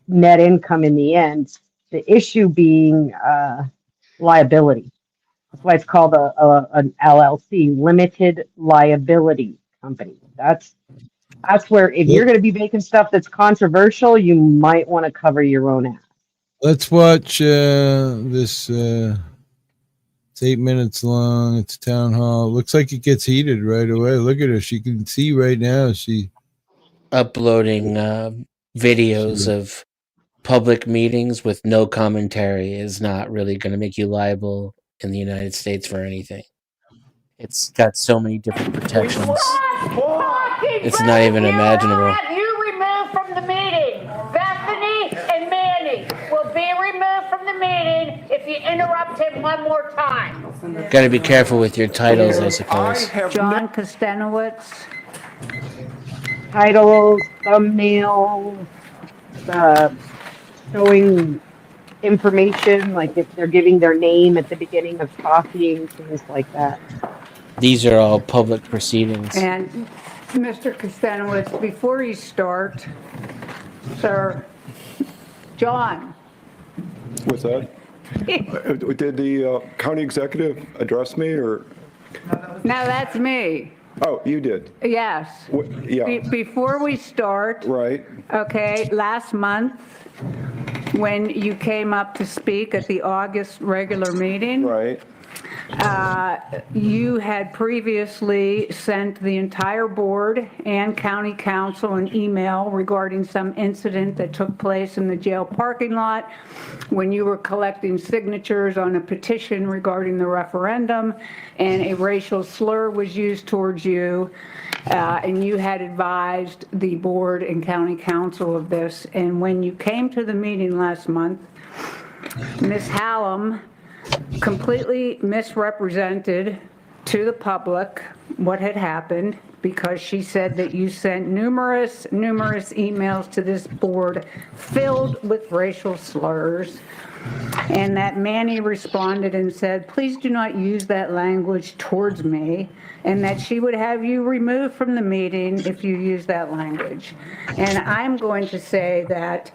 net income in the end. The issue being liability. That's why it's called an LLC, limited liability company. That's where if you're going to be making stuff that's controversial, you might want to cover your own ass. Let's watch this. It's 8 minutes long. It's a town hall. Looks like it gets heated right away. Look at her. She can see right now. She Uploading videos of public meetings with no commentary is not really going to make you liable in the United States for anything. It's got so many different protections. It's not even imaginable. Have you removed from the meeting? Bethany and Manny will be removed from the meeting if you interrupt him one more time. Got to be careful with your titles, I suppose. John Kostanowitz. Titles, thumbnails, showing information, like if they're giving their name at the beginning of talking, things like that. These are all public proceedings. And Mr. Kostanowitz, before you start, sir, John. What's that? Did the county executive address me, or? No, that's me. Oh, you did? Yes. Yeah. Before we start. Right. Okay, last month, when you came up to speak at the August regular meeting. Right. You had previously sent the entire board and county council an email regarding some incident that took place in the jail parking lot when you were collecting signatures on a petition regarding the referendum, and a racial slur was used towards you, and you had advised the board and county council of this. And when you came to the meeting last month, Ms. Hallam completely misrepresented to the public what had happened, because she said that you sent numerous emails to this board filled with racial slurs, and that Manny responded and said, please do not use that language towards me, and that she would have you removed from the meeting if you use that language. And I'm going to say that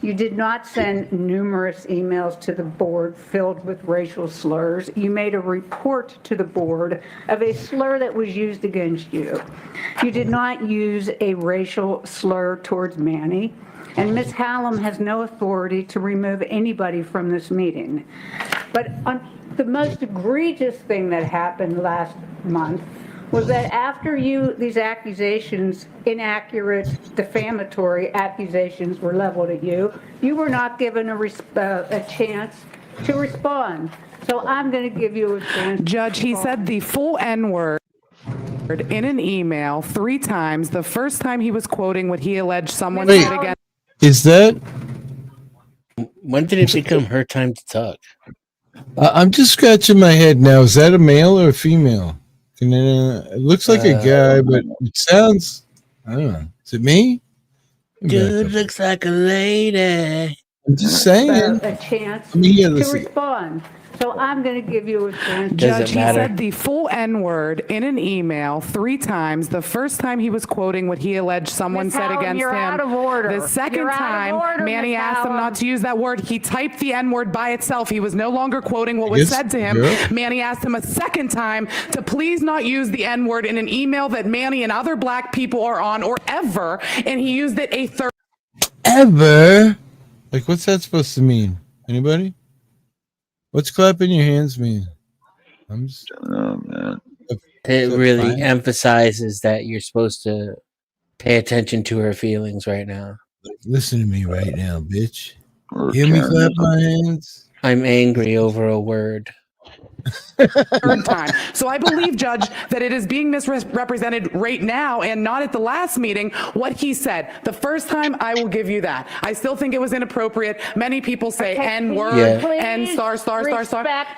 you did not send numerous emails to the board filled with racial slurs. You made a report to the board of a slur that was used against you. You did not use a racial slur towards Manny. And Ms. Hallam has no authority to remove anybody from this meeting. But the most egregious thing that happened last month was that after these accusations, inaccurate, defamatory accusations were leveled at you, you were not given a chance to respond. So I'm going to give you a chance. Judge, he said the full N-word in an email 3 times. The first time he was quoting what he alleged someone said again. Is that? When did it become her time to talk? I'm just scratching my head now. Is that a male or a female? It looks like a guy, but it sounds. I don't know. Is it me? Dude looks like a lady. I'm just saying. A chance to respond. So I'm going to give you a chance. Judge, he said the full N-word in an email 3 times. The first time he was quoting what he alleged someone said against you're him. out of order. The second You're out of time, order, Manny Ms. asked him Hallam. not to use that word. He typed the N-word by itself. He was no longer quoting what was said to him. Yeah. Manny asked him a second time to please not use the N-word in an email that Manny and other black people are on or ever, and he used it a third. Ever? Like, what's that supposed to mean? Anybody? What's clapping your hands mean? I'm just. Oh man. It really emphasizes that you're supposed to pay attention to her feelings right now. Listen to me right now, bitch. Hear me clap my hands? I'm angry over a word. Third time. So I believe, Judge, that it is being misrepresented right now and not at the last meeting what he said. The first time, I will give you that. I still think it was inappropriate. Many people say N-word, N star.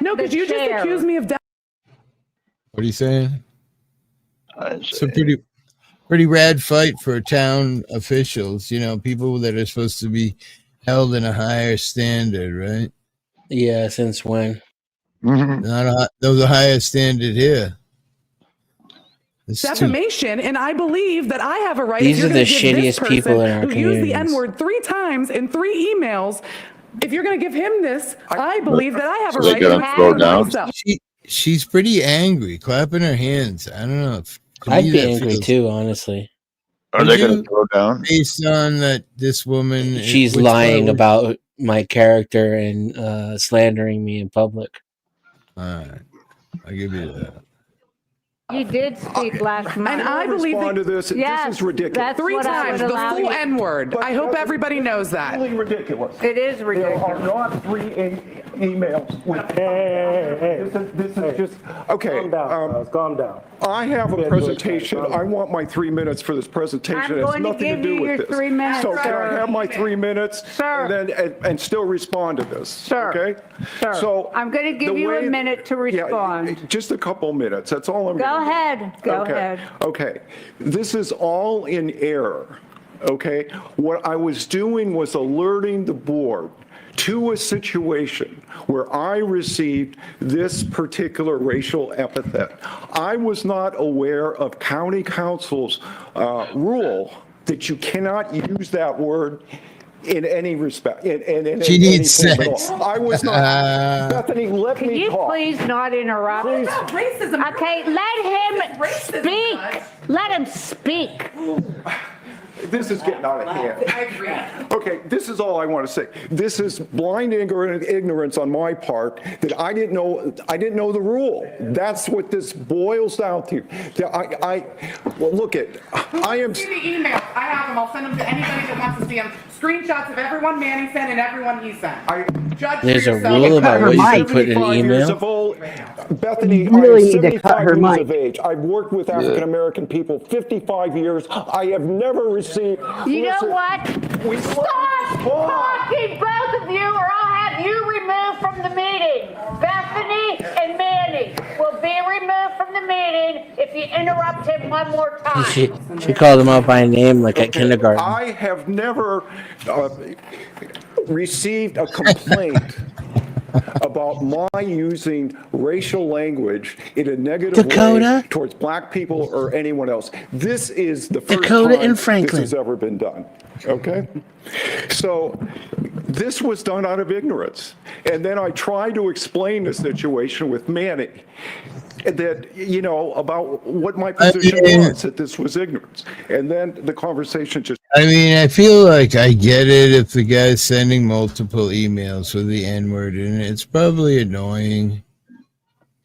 No, because you just accused me of What are you saying? It's a pretty rad fight for town officials, people that are supposed to be held in a higher standard, right? Yeah, since when? Not the highest standard here. defamation, and I believe that I have a right. These if you're are the gonna give this shittiest people in our who used the communities. N-word 3 times in 3 emails. If you're going to give him this, I believe that I have a right to respond myself. She's pretty angry, clapping her hands. I don't know. I'd be angry too, honestly. Are they going to throw down? Based on that, this woman. She's lying about my character and slandering me in public. All right, I'll give you that. You did speak last month. And I believe respond to this. Yes, This is ridiculous. that's 3 what I times would the allow full you- N-word. I hope everybody knows that. Really ridiculous. It is ridiculous. There are not 3 emails with. This is just okay. Calm down. I have a presentation. I want my 3 minutes for this presentation. I'm It has going to nothing give to do you with your this. 3 minutes, So can sir. I have my 3 minutes Sir. and then and still respond to this? Sir. Okay. Sir, So I'm going to give the you a way- minute to respond. Yeah, just a couple minutes. That's all I'm. Go gonna do. ahead. Go Okay. ahead. Okay. This is all in error. Okay. What I was doing was alerting the board to a situation where I received this particular racial epithet. I was not aware of county council's rule that you cannot use that word in any respect. In She needs anything at sex. all. I was not. Bethany, let Can me you talk. please not interrupt? Racism. Okay, let him speak. Let him speak. This is getting out of hand. I agree. Okay, this is all I want to say. This is blind ignorance on my part that I didn't know the rule. That's what this boils down to. Well, look at, I am. See the email. I have them. I'll send them to anybody that wants to see them. Screenshots of everyone Manny sent and everyone he sent. Judge for There's a yourself. rule about what you can put in an 75 years email. of old. Bethany, You really I'm need to cut 75 her years mic. of age. I've worked with African American people 55 years. I have never received. You know listen, what? Stop talking, both of you, or I'll have you removed from the meeting. Bethany and Manny will be removed from the meeting if you interrupt him one more time. She called him out by name like at kindergarten. I have never received a complaint about my using racial language in a negative Dakota? way towards black people or anyone else. This is the first Dakota time and Franklin. this has ever been done. Okay? So this was done out of ignorance. And then I tried to explain the situation with Manny that, about what my position was, that this was ignorance. And then the conversation just I mean, I feel like I get it if the guy's sending multiple emails with the N word in it. It's probably annoying.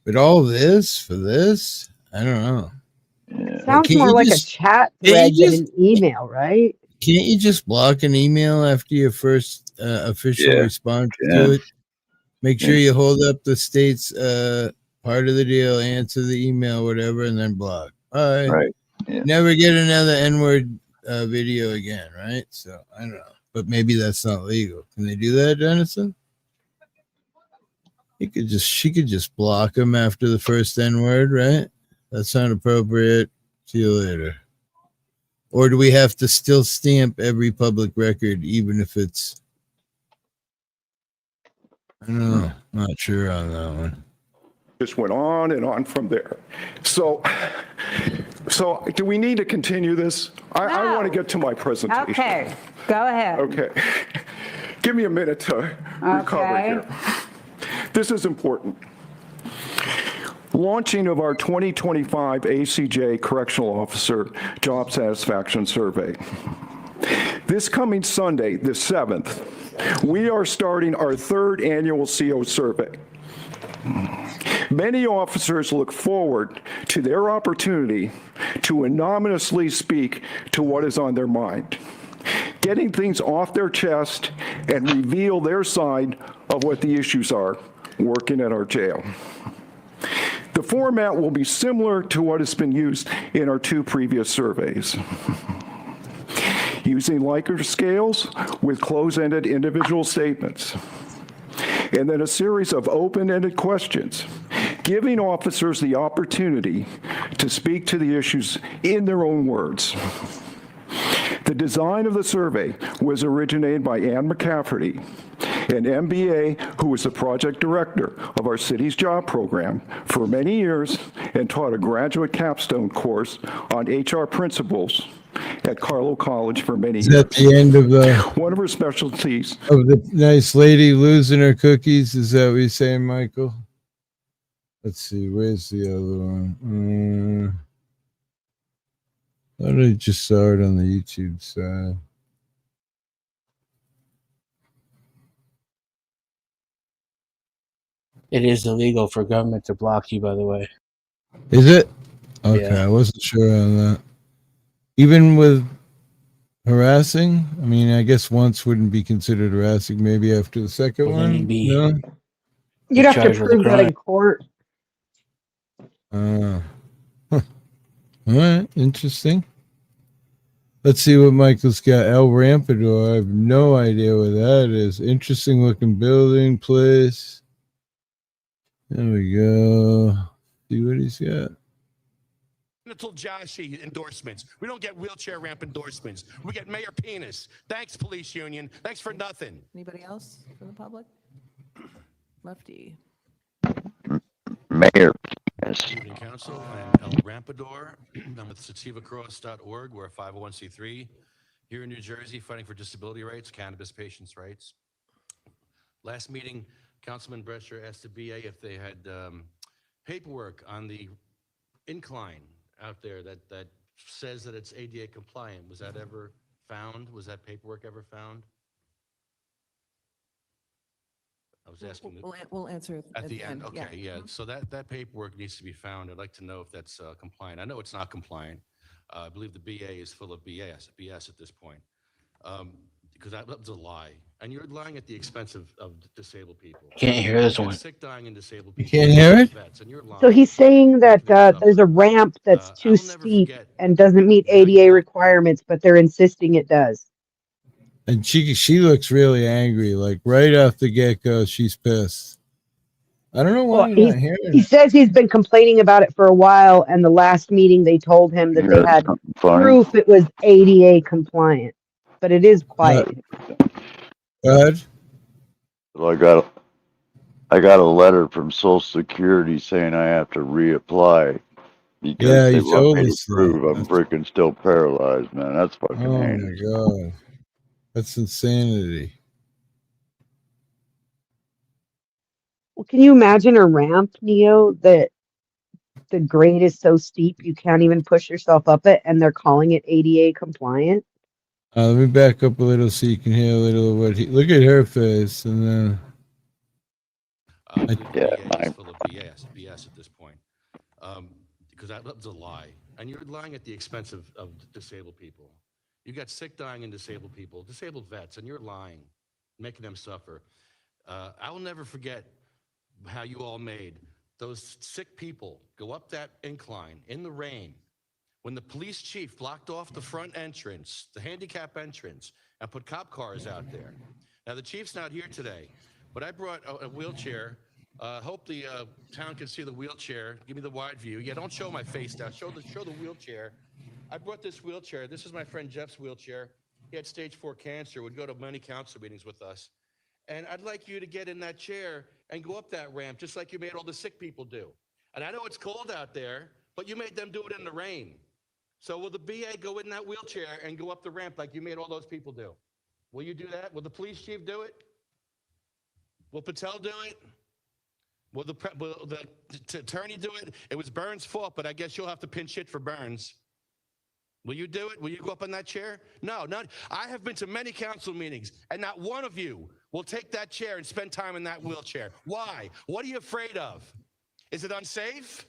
But all this for this? I don't know. Sounds more like a chat thread than an email, right? Can't you just block an email after your first official Yeah, response yeah. to it? Make sure Yeah. you hold up the state's part of the deal, answer the email, whatever, and then block. All right. Right. Yeah. Never get another N-word video again, right? So I don't know. But maybe that's not legal. Can they do that, Denison? She could just block him after the first N-word, right? That's not appropriate. See you later. Or do we have to still stamp every public record, even if it's... I don't know. Not sure on that one. Just went on and on from there. So do we need to continue this? I want to get to my presentation. Okay, go ahead. Okay. Give me a minute to recover here. This is important. Launching of our 2025 ACJ Correctional Officer Job Satisfaction Survey. This coming Sunday, the 7th, we are starting our 3rd annual CO survey. Many officers look forward to their opportunity to anonymously speak to what is on their mind, getting things off their chest and reveal their side of what the issues are working at our jail. The format will be similar to what has been used in our 2 previous surveys. Using Likert scales with close-ended individual statements, and then a series of open-ended questions, giving officers the opportunity to speak to the issues in their own words. The design of the survey was originated by Ann McCafferty, an MBA who was the project director of our city's job program for many years and taught a graduate capstone course on HR principles at Carlow College for many years. Is that the end of the... One of her specialties... Of the nice lady losing her cookies? Is that what you're saying, Michael? Let's see. Where's the other one? I thought I just saw it on the YouTube side. It is illegal for government to block you, by the way. Is it? Okay, Yeah. I wasn't sure on that. Even with harassing? I mean, I guess once wouldn't be considered harassing. Maybe after the second one? No? You'd have to prove that in court. Huh. All right, interesting. Let's see what Michael's got. El Rampador. I have no idea what that is. Interesting looking building, place. There we go. See what he's got. Until Joshy endorsements. We don't get wheelchair ramp endorsements. We get Mayor Penis. Thanks, police union. Thanks for nothing. Anybody else for the public? Lefty. Mayor Penis. Good evening, Council. I'm El Rampador. I'm with sativacross.org. We're a 501c3 here in New Jersey fighting for disability rights, cannabis patients' rights. Last meeting, Councilman Brescher asked the BA if they had paperwork on the incline out there that says that it's ADA compliant. Was that ever found? Was that paperwork ever found? I was asking. We'll answer at the end. Okay, yeah. Mm-hmm. So that paperwork needs to be found. I'd like to know if that's compliant. I know it's not compliant. I believe the BA is full of BS at this point. Because that was a lie. And you're lying at the expense of disabled people. Can't hear this one. Sick, dying, and disabled You people. can't hear it? Vets, and you're lying. So he's saying that there's a ramp that's too steep and doesn't meet ADA requirements, but they're insisting it does. And she looks really angry. Like right off the get-go, she's pissed. I don't know why you're not hearing He it. says he's been complaining about it for a while, and the last meeting they told him that they had proof it was ADA compliant, but it is quiet. Go ahead. Well, I got a letter from Social Security saying I have to reapply because Yeah, they you want told me to us that. prove I'm freaking still paralyzed, man. That's fucking Oh my heinous. god. That's insanity. Well, can you imagine a ramp, Neo, that the grade is so steep you can't even push yourself up it, and they're calling it ADA compliant? Let me back up a little so you can hear a little of what he. Look at her face, and then. Your VA is full of BS at this point. Because that's a lie. And you're lying at the expense of disabled people. You got sick, dying, and disabled people, disabled vets, and you're lying, making them suffer. I will never forget how you all made those sick people go up that incline in the rain when the police chief blocked off the front entrance, the handicap entrance, and put cop cars out there. Now, the chief's not here today, but I brought a wheelchair. Hope the town can see the wheelchair. Give me the wide view. Yeah, don't show my face now. Show the wheelchair. I brought this wheelchair. This is my friend Jeff's wheelchair. He had stage 4 cancer, would go to many council meetings with us. And I'd like you to get in that chair and go up that ramp, just like you made all the sick people do. And I know it's cold out there, but you made them do it in the rain. So will the BA go in that wheelchair and go up the ramp like you made all those people do? Will you do that? Will the police chief do it? Will Patel do it? Will the attorney do it? It was Burns' fault, but I guess you'll have to pinch hit for Burns. Will you do it? Will you go up on that chair? No, not. I have been to many council meetings, and not one of you will take that chair and spend time in that wheelchair. Why? What are you afraid of? Is it unsafe?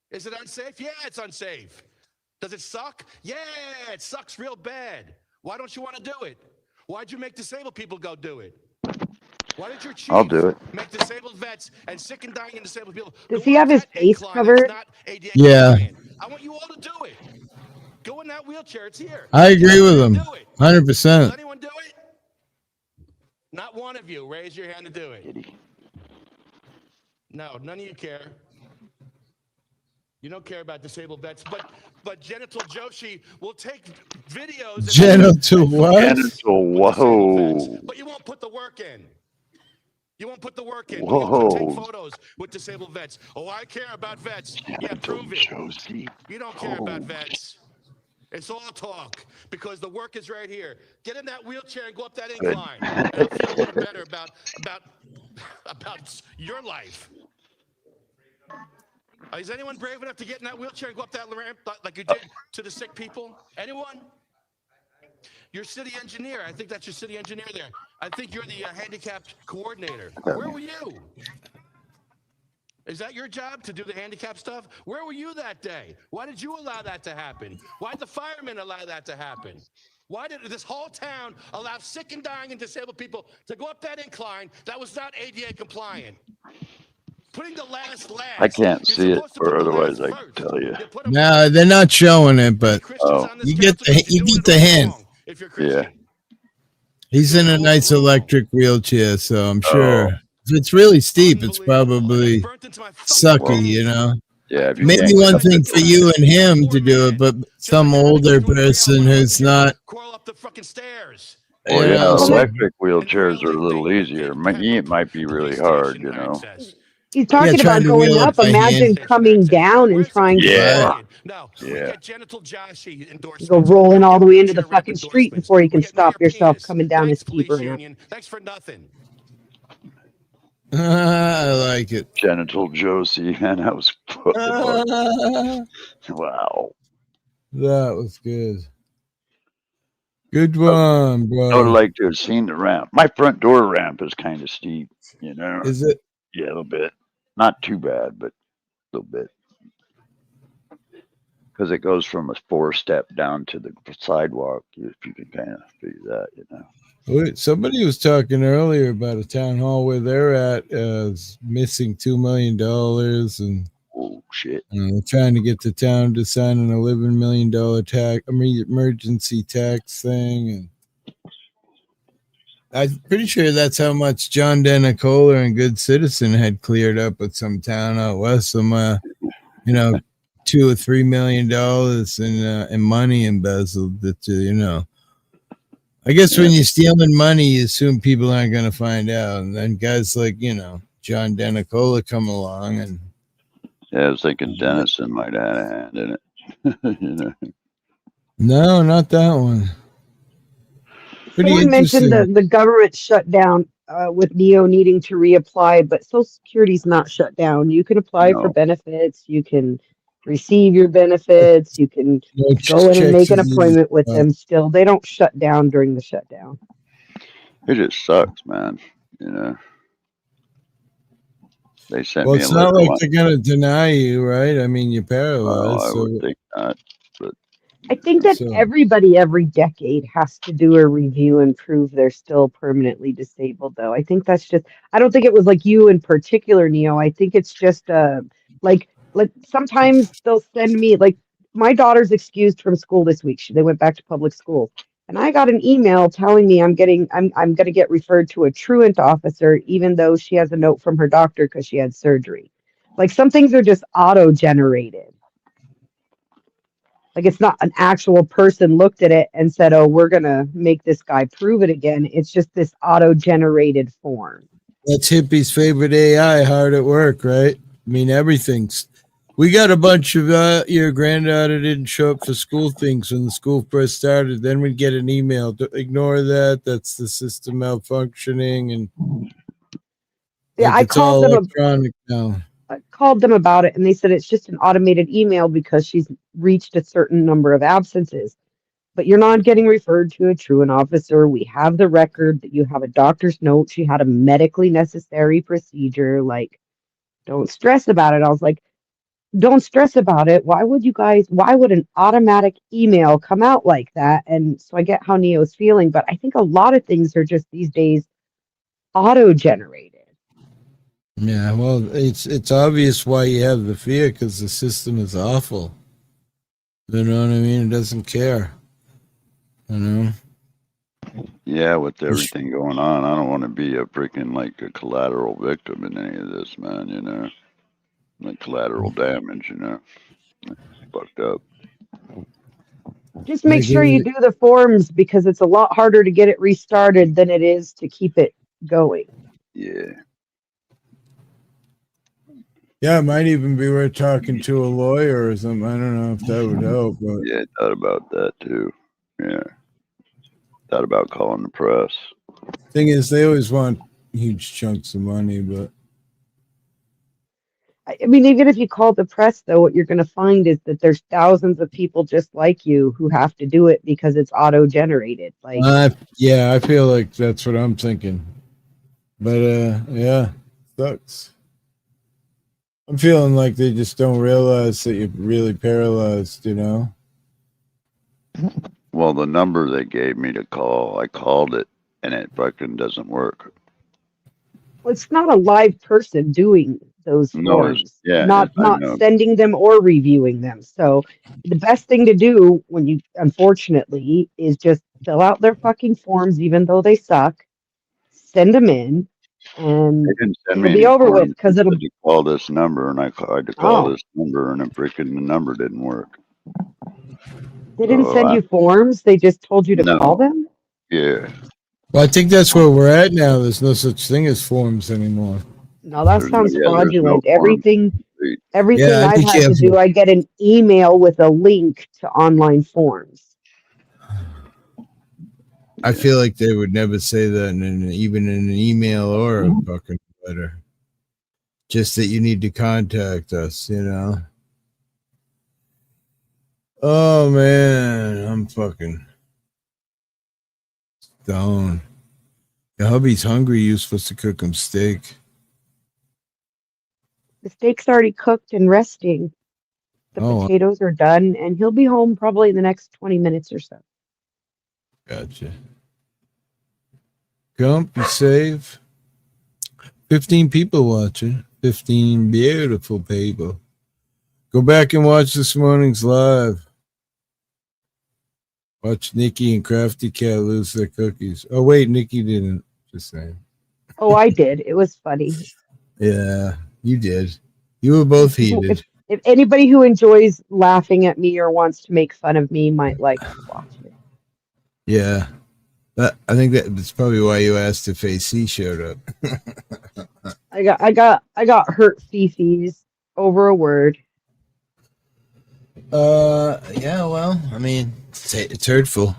Is it unsafe? Yeah, it's unsafe. Does it suck? Yeah, it sucks real bad. Why don't you want to do it? Why'd you make disabled people go do it? Why did your chief I'll do it. make disabled vets and sick and dying and disabled people Does he have his face covered? Yeah. I want you all to do it. Go in that wheelchair. It's here. I agree with him. 100%. Does anyone do it? Not one of you. Raise your hand to do it. No, none of you care. You don't care about disabled vets, but Genital Joshi will take videos. Genital what? Genital, whoa. But you won't put the work in. You won't put the work in. Whoa. You'll take photos with disabled vets. Oh, I care about vets. Yeah, prove it. You don't care about vets. It's all talk because the work is right here. Get in that wheelchair and go up that incline. And I'll feel a little better about your life. Is anyone brave enough to get in that wheelchair and go up that ramp like you did to the sick people? Anyone? Your city engineer. I think that's your city engineer there. I think you're the handicapped coordinator. Where were you? Is that your job to do the handicap stuff? Where were you that day? Why did you allow that to happen? Why did the firemen allow that to happen? Why did this whole town allow sick and dying and disabled people to go up that incline that was not ADA compliant? Putting the last. I can't see it, or otherwise I can tell you. No, they're not showing it, but you get the hint. Yeah. He's in a nice electric wheelchair, so I'm sure if it's really steep, it's probably sucky, you know. Yeah. Maybe one thing for you and him to do it, but some older person who's not. Well, yeah, electric wheelchairs are a little easier. It might be really hard, you know. He's talking about going up. Imagine coming down and trying to go rolling all the way into the fucking street before you can stop yourself coming down a steep ramp. Thanks for nothing. I like it. Genital Josie, man, that was wow. That was good. Good one, bro. I would like to have seen the ramp. My front door ramp is kind of steep, you know. Is it? Yeah, a little bit. Not too bad, but a little bit. Because it goes from a 4-step down to the sidewalk, if you can kind of figure that, you know. Wait, somebody was talking earlier about a town hall where they're at missing $2 million, and oh shit, they're trying to get the town to sign an $11 million emergency tax thing, and I'm pretty sure that's how much John Denicola and Good Citizen had cleared up with some town out west, some $2 or $3 million in money embezzled. That you know. I guess when you're stealing money, you assume people aren't going to find out. And then guys like, John Denicola come along. And yeah, I was thinking Dennison might have a hand in it. You know? No, not that one. Someone mentioned the government shut down with Neo needing to reapply, but Social Security's not shut down. You can apply for benefits. You can receive your benefits. You can It go just in and make checks an as easy appointment with as them still. They don't shut down during the shutdown. It just sucks, man. You know, they sent well, me a it's letter not like one. they're gonna deny you, right? I mean, you're Well, paralyzed, I would so think not, but I think that so everybody every decade has to do a review and prove they're still permanently disabled, though. I think that's just, I don't think it was like you in particular, Neo. I think it's just like sometimes they'll send me like my daughter's excused from school this week. They went back to public school. And I got an email telling me I'm gonna get referred to a truant officer, even though she has a note from her doctor because she had surgery. Like some things are just auto-generated. Like it's not an actual person looked at it and said, "Oh, we're gonna make this guy prove it again." It's just this auto-generated form. that's Hippie's favorite AI, hard at work, right? I mean, everything's. We got a bunch of your granddaughter didn't show up for school things when the school first started. Then we'd get an email. Ignore that. That's the system malfunctioning, and Yeah, like it's all electronic now. I called them about it, and they said it's just an automated email because she's reached a certain number of absences. But you're not getting referred to a truant officer. We have the record that you have a doctor's note. She had a medically necessary procedure. Like, don't stress about it. I was like, don't stress about it. Why would an automatic email come out like that? And so I get how Neo's feeling, but I think a lot of things are just these days auto-generated. Yeah, well, it's obvious why you have the fear because the system is awful. You know what I mean? It doesn't care. You know. yeah, with everything going on, I don't want to be a freaking like a collateral victim in any of this, man. You know, like collateral damage. You know, fucked up. Just make sure you do the forms because it's a lot harder to get it restarted than it is to keep it going. Yeah. Yeah, it might even be worth talking to a lawyer or something. I don't know if that would help, but Yeah, I thought about that too. Yeah. Thought about calling the press. thing is, they always want huge chunks of money, but I mean, even if you call the press, though, what you're going to find is that there's thousands of people just like you who have to do it because it's auto-generated. Like, yeah, I feel like that's what I'm thinking. But yeah, sucks. I'm feeling like they just don't realize that you're really paralyzed, you know? Well, the number they gave me to call, I called it and it fucking doesn't work. well, it's not a live person doing those No, it's, forms, yeah, not I not know. sending them or reviewing them. So the best thing to do when you, unfortunately, is just fill out their fucking forms, even though they suck. Send them in, and They didn't send it'll me be any over with forms. They because it'll. said to call this number, and I tried to call Oh, this number, and the number didn't work. they didn't So send you forms. They just told you to call no, them. yeah, Well, I think that's where we're at now. There's no such thing as forms anymore. No, that sounds there's no fraudulent. forms. Everything Yeah, I'd I've be had to do, careful. I get an email with a link to online forms. I feel like they would never say that even in an email or a fucking letter. Just that you need to contact us, you know? Oh, man. I'm fucking stoned. Your hubby's hungry. You're supposed to cook him steak. The steak's already cooked and resting. The potatoes are done, and he'll be home probably in the next 20 minutes or so. Gotcha. Gump, be safe. 15 people watching. 15 beautiful people. Go back and watch this morning's live. Watch Nikki and Crafty Cat lose their cookies. Oh, wait, Nikki didn't. Just saying. Oh, I did. It was funny. Yeah, you did. You were both heated. If anybody who enjoys laughing at me or wants to make fun of me might like to watch it. Yeah. I think that's probably why you asked if AC showed up. I got hurt feces over a word. Yeah, well, I mean, it's hurtful.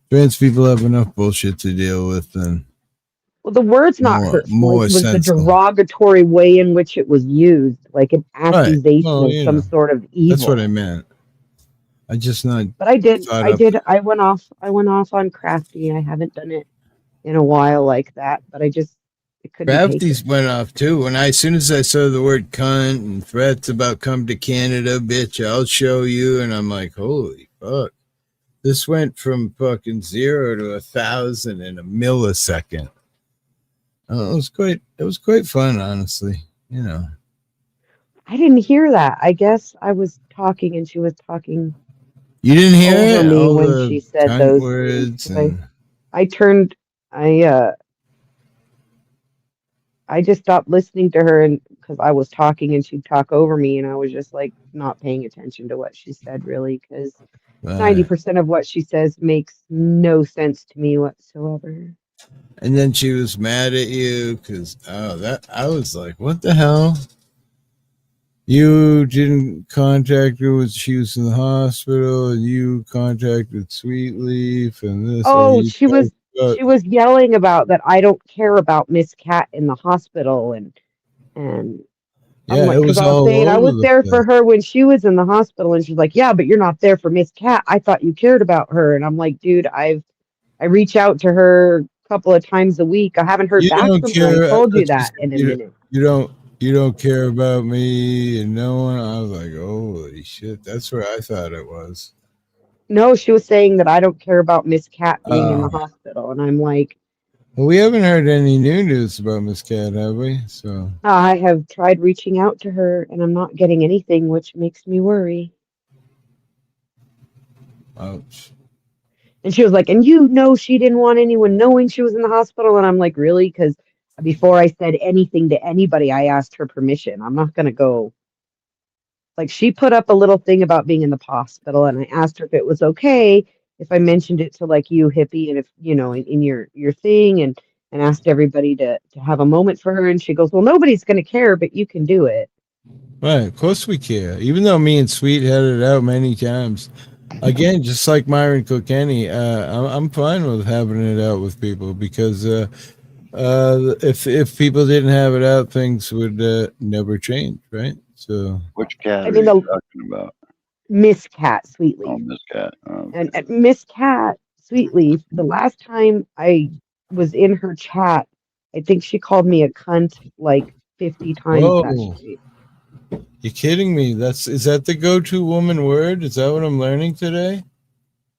Trans people have enough bullshit to deal with, and Well, the word's not hurtful. It more was the sensible. derogatory way in which it was used, like an Right. accusation Well, of you some know, sort of that's what I evil. meant. I just not But I did, thought I up. did, I went off on crafty. I haven't done it in a while like that, but it couldn't take it. Crafties went off too. As soon as I saw the word cunt and threats about come to Canada, bitch, I'll show you. And I'm like, holy fuck. This went from fucking 0 to 1,000 in a millisecond. It was quite fun, honestly. You know. I didn't hear that. I guess I was talking and she was talking You didn't hear over it? me All when the she said cunt those things words because and I turned, I just stopped listening to her and because I was talking and she'd talk over me and I was just like not paying attention to what she said really because 90% of what she says makes no sense to me whatsoever. and then she was mad at you because I was like, what the hell? You didn't contact her when she was in the hospital, and you contacted Sweetleaf and this. Oh, she was yelling about that I don't care about Miss Cat in the hospital and I'm Yeah, like, it because was I was all saying I over was the there place. for her when she was in the hospital, and she's like, yeah, but you're not there for Miss Cat. I thought you cared about her, and I'm like, dude, I reach out to her a couple of times a week. I haven't heard You back don't from her. I care. told you That's that just, in a minute. you don't care about me and no one. I was like, holy shit, that's where I thought it was. No, she was saying that I don't care about Miss Cat being in the Oh. hospital, and I'm like, Well, we haven't heard any new news about Miss Cat, have we? So I have tried reaching out to her, and I'm not getting anything, which makes me worry. ouch. And she was like, and you know, she didn't want anyone knowing she was in the hospital. And I'm like, really? Because before I said anything to anybody, I asked her permission. I'm not going to go. Like, she put up a little thing about being in the hospital, and I asked her if it was okay if I mentioned it to like you, hippie, and if you know, in your thing, and asked everybody to have a moment for her. And she goes, well, nobody's going to care, but you can do it. Right, of course we care. Even though me and Sweet had it out many times. Again, just like Myron Kilkenny, I'm fine with having it out with people because if people didn't have it out, things would never change, right? So Which cat I are mean, you the talking about? Miss Cat Oh, Sweetleaf. Miss Cat. Oh, And Miss Cat Sweetleaf, the last time I was in her chat, I think she called me a cunt like 50 times that whoa, street. you kidding me? Is that the go-to woman word? Is that what I'm learning today?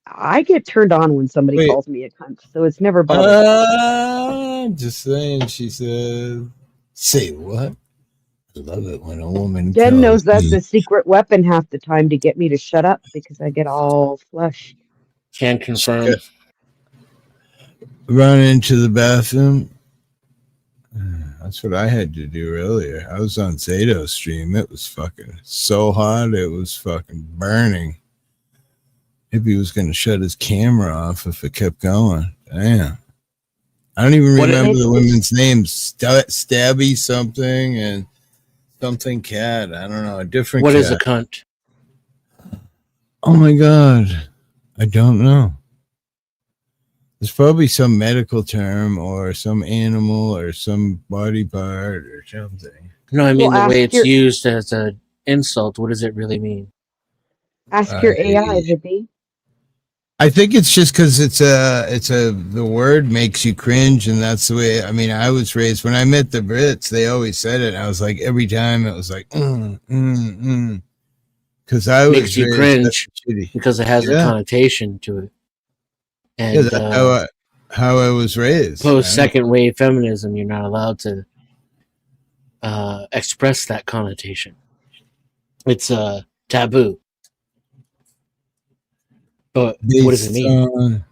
I get turned on when somebody Wait, calls me a cunt, so it's never bothered me. just saying. She said, "Say what? I love it when a woman Jen calls knows that's me." a secret weapon half the time to get me to shut up because I get all flushed. Can confirm. Run into the bathroom. That's what I had to do earlier. I was on Zato's stream. It was fucking so hot. It was fucking burning. Hippie was going to shut his camera off if it kept going. Damn. I don't even remember the women's names. Stabby something and something cat. I don't know. A different What cat. is a cunt? Oh my God. I don't know. There's probably some medical term or some animal or some body part or something. No, I mean Well, the way it's used as an insult. What does it really mean? ask your AI, hippie. I think it's just because the word makes you cringe, and that's the way. I mean, I was raised when I met the Brits. They always said it. I was like, every time it was like, because I was Makes you raised cringe shitty. because it has a Yeah. connotation to it. And Yeah, that's how I was raised. Post second wave feminism, you're not allowed to express that connotation. It's taboo. But what does it mean?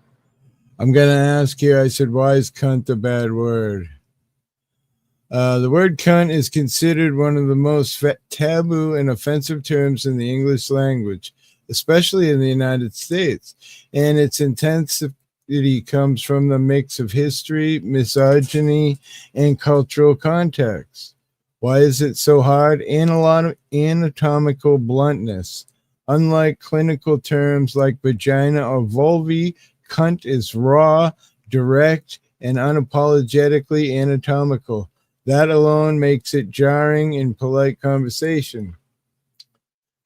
I'm gonna ask here. I said, why is cunt a bad word? The word cunt is considered one of the most taboo and offensive terms in the English language, especially in the United States. And its intensity comes from the mix of history, misogyny, and cultural context. Why is it so hard? And a lot of anatomical bluntness. Unlike clinical terms like vagina or vulva, cunt is raw, direct, and unapologetically anatomical. That alone makes it jarring in polite conversation.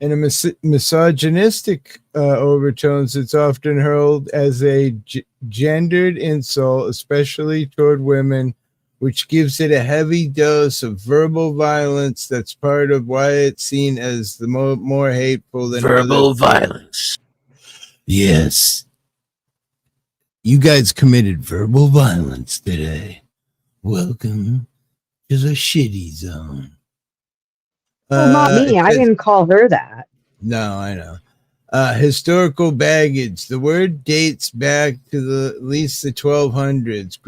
In a misogynistic overtones, it's often hurled as a gendered insult, especially toward women, which gives it a heavy dose of verbal violence. That's part of why it's seen as the more hateful than Verbal others. violence. Yes. You guys committed verbal violence today. Welcome to the shitty zone. Well, not me. I didn't call her that. No, I know. Historical baggage. The word dates back to at least the 1200s.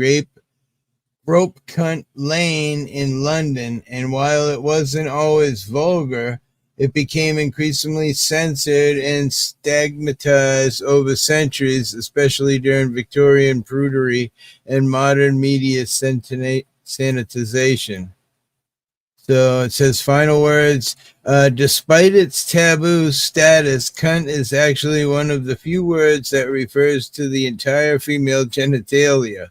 Rope Cunt Lane in London, and while it wasn't always vulgar, it became increasingly censored and stigmatized over centuries, especially during Victorian prudery and modern media sanitization. So it says, final words, despite its taboo status, cunt is actually one of the few words that refers to the entire female genitalia,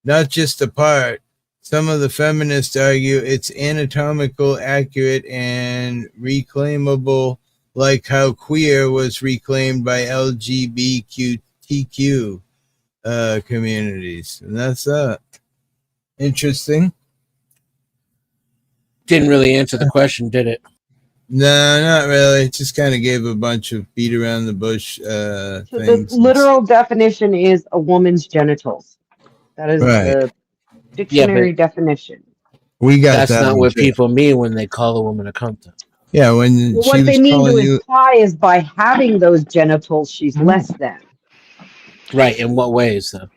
not just a part. Some of the feminists argue it's anatomical accurate and reclaimable, like how queer was reclaimed by LGBTQ communities. And that's interesting. Didn't really answer the question, did it? No, not really. It just kind of gave a bunch of beat around the bush So things. the literal definition is a woman's genitals. That is Right. the dictionary definition. We got That's that not one what too. people mean when they call a woman a cunt. Yeah, when Well, she what was they mean to calling you, imply is by having those genitals, she's less than. Right. In what ways, though?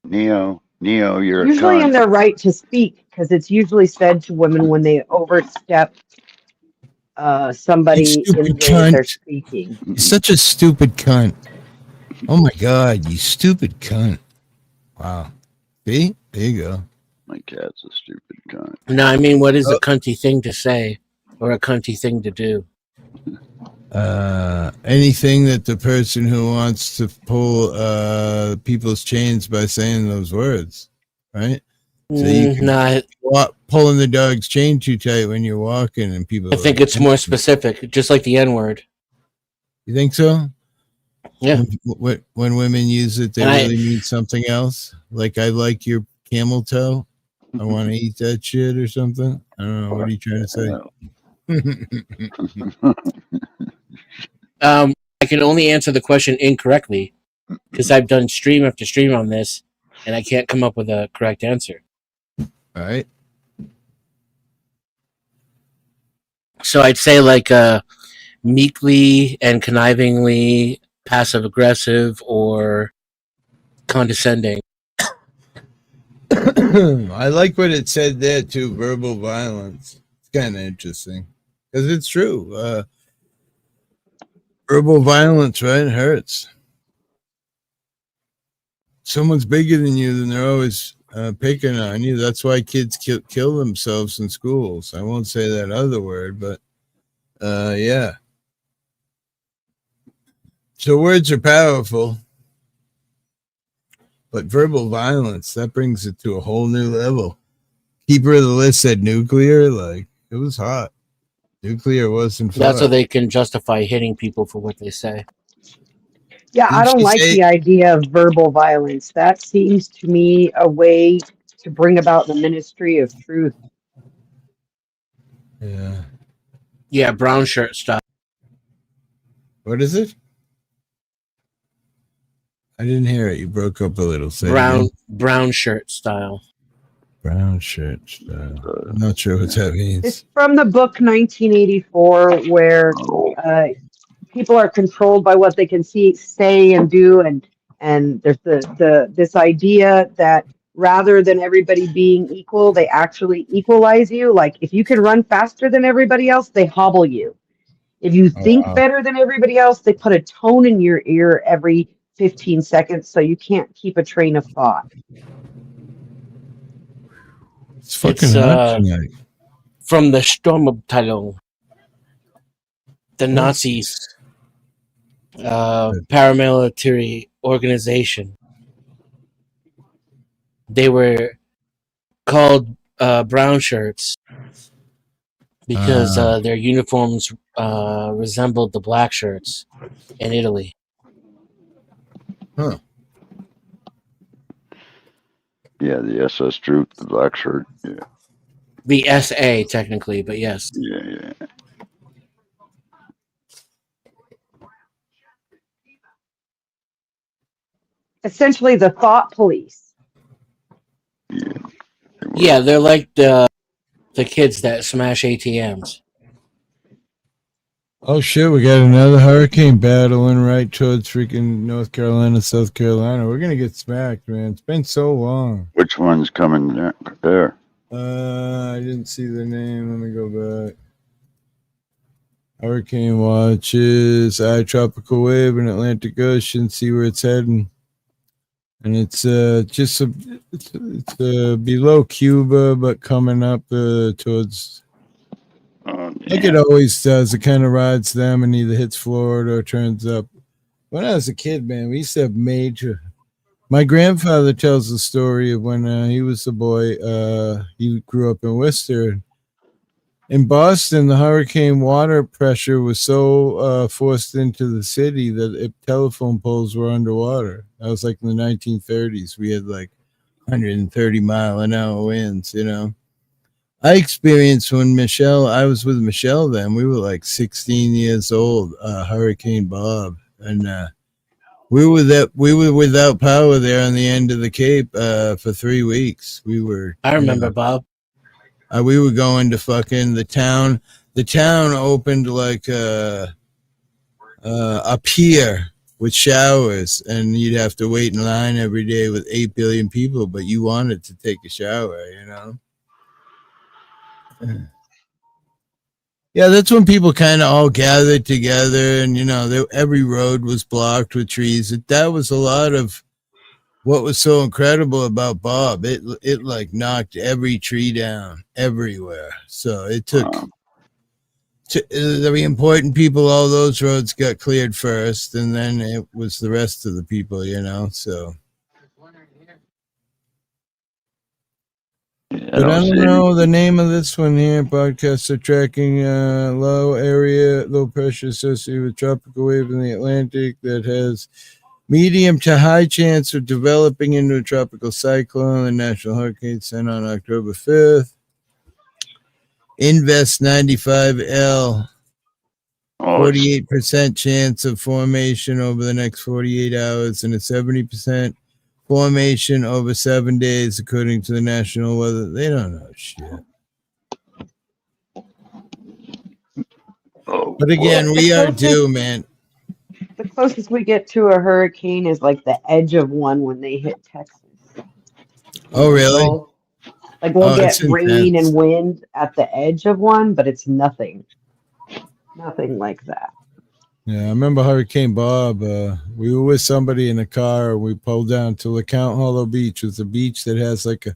Neo, you're Usually a in cunt. their right to speak, because it's usually said to women when they overstep somebody in the way that they're speaking. You're such a stupid cunt. Oh my God, you stupid cunt. Wow. See? There you go. My cat's a stupid cunt. No, I mean, what is a cunty thing to say or a cunty thing to do? Anything that the person who wants to pull people's chains by saying those words, right? So you can pulling the dog's chain too tight when you're walking, and people. I think it's more specific, just like the N-word. You think so? Yeah. When women use it, they really mean something else. Like, I like your camel toe. I want to eat that shit or something. I don't know. What are you trying to say? I can only answer the question incorrectly because I've done stream after stream on this, and I can't come up with a correct answer. All right. So I'd say like meekly and connivingly passive aggressive or condescending. I like what it said there too. Verbal violence. It's kind of interesting because it's true. Verbal violence, right? It hurts. Someone's bigger than you, then they're always picking on you. That's why kids kill themselves in schools. I won't say that other word, but yeah. So words are powerful, but verbal violence, that brings it to a whole new level. Keeper of the list said nuclear, like it was hot. Nuclear wasn't fun. That's so they can justify hitting people for what they say. Yeah, I don't like the idea of verbal violence. That seems to me a way to bring about the ministry of truth. Yeah. Yeah, brown shirt style. What is it? I didn't hear it. You broke up a little. Say brown shirt style. Brown shirt style. I'm not sure what that means. It's from the book 1984, where people are controlled by what they can see, say, and do, and there's this idea that rather than everybody being equal, they actually equalize you. Like if you can run faster than everybody else, they hobble you. If you think better than everybody else, they put a tone in your ear every 15 seconds so you can't keep a train of thought. It's fucking hot tonight. From the Sturmabteilung, the Nazis paramilitary organization. They were called brown shirts because their uniforms resembled the black shirts in Italy. Huh. Yeah, the SS troop, the black shirt. Yeah. The SA, technically, but yes. Yeah. Essentially, the thought police. Yeah, they're like the kids that smash ATMs. Oh shit, we got another hurricane battling right towards freaking North Carolina, South Carolina. We're gonna get smacked, man. It's been so long. Which one's coming there? I didn't see the name. Let me go back. Hurricane watches, tropical wave in Atlantic Ocean. See where it's heading. And it's just it's below Cuba, but coming up towards. Like it always does. It kind of rides them and either hits Florida or turns up. When I was a kid, man, we used to have major. My grandfather tells the story of when he was a boy. He grew up in Worcester. In Boston, the hurricane water pressure was so forced into the city that telephone poles were underwater. That was like in the 1930s. We had like 130-mile-an-hour winds, you know. I experienced when I was with Michelle then. We were like 16 years old, Hurricane Bob. And we were without power there on the end of the Cape for 3 weeks. I remember, Bob. We were going to fucking the town. The town opened like a pier with showers, and you'd have to wait in line every day with 8 billion people, but you wanted to take a shower, you know? Yeah, that's when people kind of all gathered together, and, you know, every road was blocked with trees. That was a lot of what was so incredible about Bob. It like knocked every tree down everywhere. So it took the important people, all those roads got cleared first, and then it was the rest of the people, you know. So, but I don't know the name of this one here. Podcasts are tracking low pressure associated with tropical wave in the Atlantic that has medium to high chance of developing into a tropical cyclone. The National Hurricane Center on October 5th. Invest 95L. 48% chance of formation over the next 48 hours and a 70% formation over 7 days, according to the National Weather. They don't know shit. But again, we are due, man. The closest we get to a hurricane is like the edge of one when they hit Texas. Oh, really? We'll get rain and wind at the edge of one, but it's nothing like that. Yeah, I remember Hurricane Bob. We were with somebody in a car. We pulled down to LeCount Hollow Beach. It's a beach that has like a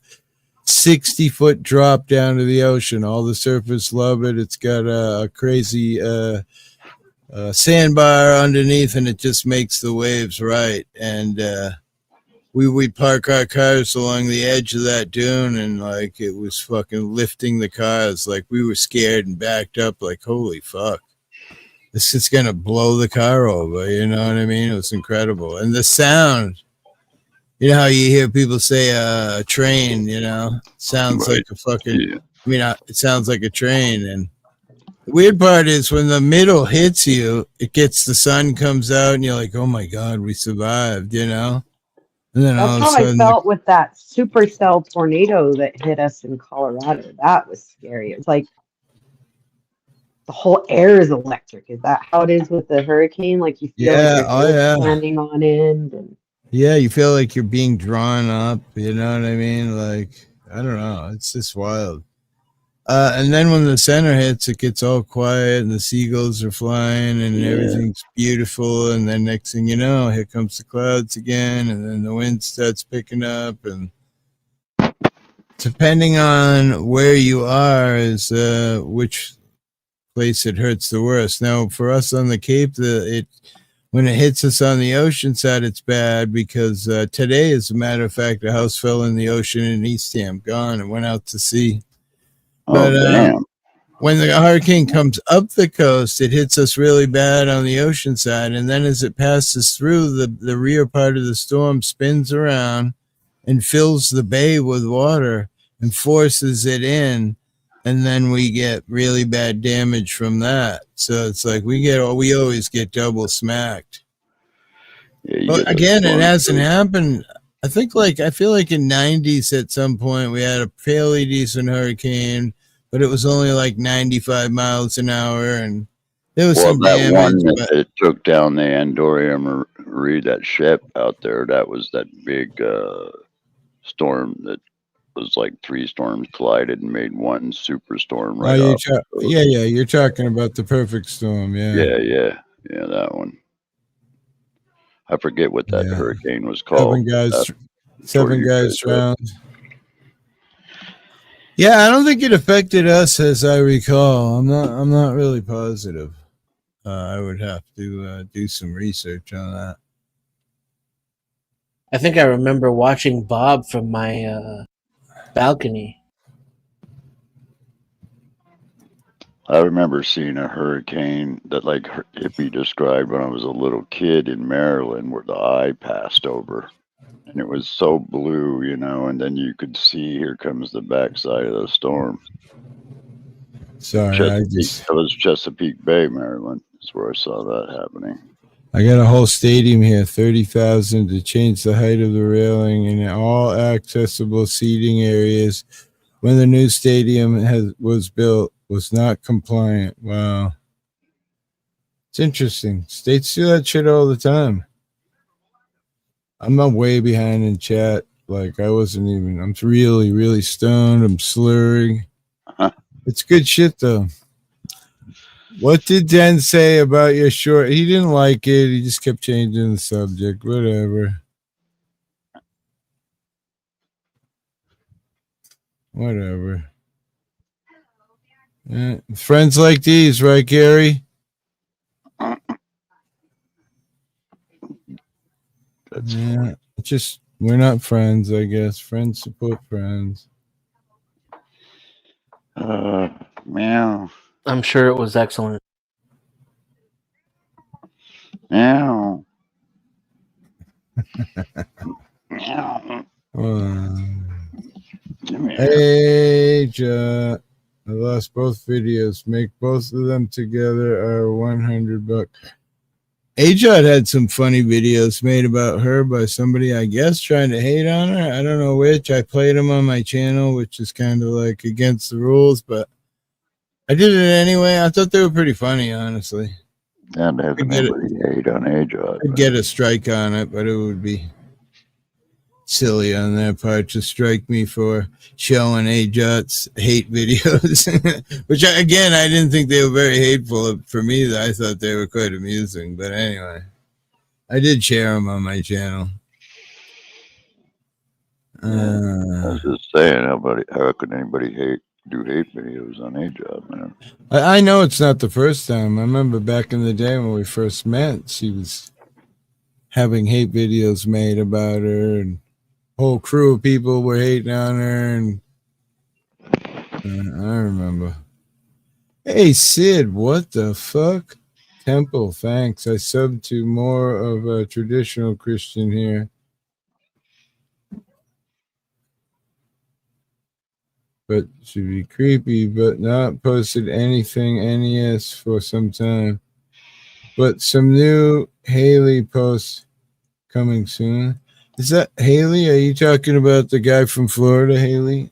60-foot drop down to the ocean. All the surfers love it. It's got a crazy sandbar underneath, and it just makes the waves right. And we park our cars along the edge of that dune, and like it was fucking lifting the cars. Like we were scared and backed up. Like holy fuck, this is gonna blow the car over. You know what I mean? It was incredible, and the sound. You know how you hear people say a train, you know, sounds like a fucking, it sounds like a train. And the weird part is when the middle hits you, the sun comes out and you're like, oh my God, we survived, you know? And then all of a That's how sudden, I felt with that supercell tornado that hit us in Colorado. That was scary. It was like the whole air is electric. Is that how it is with the hurricane? Like you feel like you're standing on end. And yeah, you feel like you're being drawn up, you know what I mean? Like, I don't know. It's just wild. And then when the center hits, it gets all quiet and the seagulls are flying and everything's beautiful. And then next thing you know, here comes the clouds again. And then the wind starts picking up. And depending on where you are is which place it hurts the worst. Now, for us on the Cape, when it hits us on the ocean side, it's bad because today, as a matter of fact, a house fell in the ocean in Eastham, gone, and went out to sea. Oh, But damn. when the hurricane comes up the coast, it hits us really bad on the ocean side. And then as it passes through, the rear part of the storm spins around and fills the bay with water and forces it in. And then we get really bad damage from that. So it's like we always get double smacked. Yeah, you Well, get the again, it storm hasn't surge. happened. I feel like in '90s at some point we had a fairly decent hurricane, but it was only like 95 miles an hour, and there was Well, some that damage. one that But it took down the Andoria Marie, that ship out there, that was that big storm that was like 3 storms collided and made one superstorm right off the coast. you're talking about the perfect storm, Yeah, that one. I forget what that yeah. hurricane was called. Seven guys drowned. Yeah, I don't think it affected us, as I recall. I'm not really positive. I would have to do some research on that. I think I remember watching Bob from my balcony. I remember seeing a hurricane that like Hippie described when I was a little kid in Maryland, where the eye passed over, and it was so blue, and then you could see here comes the backside of the storm. Sorry, That was Chesapeake Bay, Maryland. That's where I saw that happening. I got a whole stadium here, 30,000 to change the height of the railing and all accessible seating areas when the new stadium was built was not compliant. Wow. It's interesting. States do that shit all the time. I'm not way behind in chat. Like I'm really, really stoned. I'm slurring. It's good shit though. What did Dan say about your short? He didn't like it. He just kept changing the subject. Whatever. Yeah. Friends like these, right, Gary? Yeah. Just we're not friends, I guess. Friends support friends. Meow. I'm sure it was excellent. Meow. Meow. Hey, I lost both videos. Make both of them together are $100. Ajod had some funny videos made about her by somebody, I guess, trying to hate on her. I don't know which. I played them on my channel, which is kind of like against the rules, but I did it anyway. I thought they were pretty funny, honestly. And there's nobody hate on Ajod. I'd get a strike on it, but it would be silly on their part to strike me for showing Ajod's hate videos, which I didn't think they were very hateful for me. I thought they were quite amusing, but anyway, I did share them on my channel. I was just saying, how could anybody do hate videos on Ajod, man? I know it's not the first time. I remember back in the day when we first met, she was having hate videos made about her, and whole crew of people were hating on her, and I remember. Hey Sid, what the fuck? Temple, thanks. I subbed to more of a traditional Christian here. But should be creepy, but not posted anything NES for some time. But some new Haley posts coming soon. Is that Haley? Are you talking about the guy from Florida, Haley?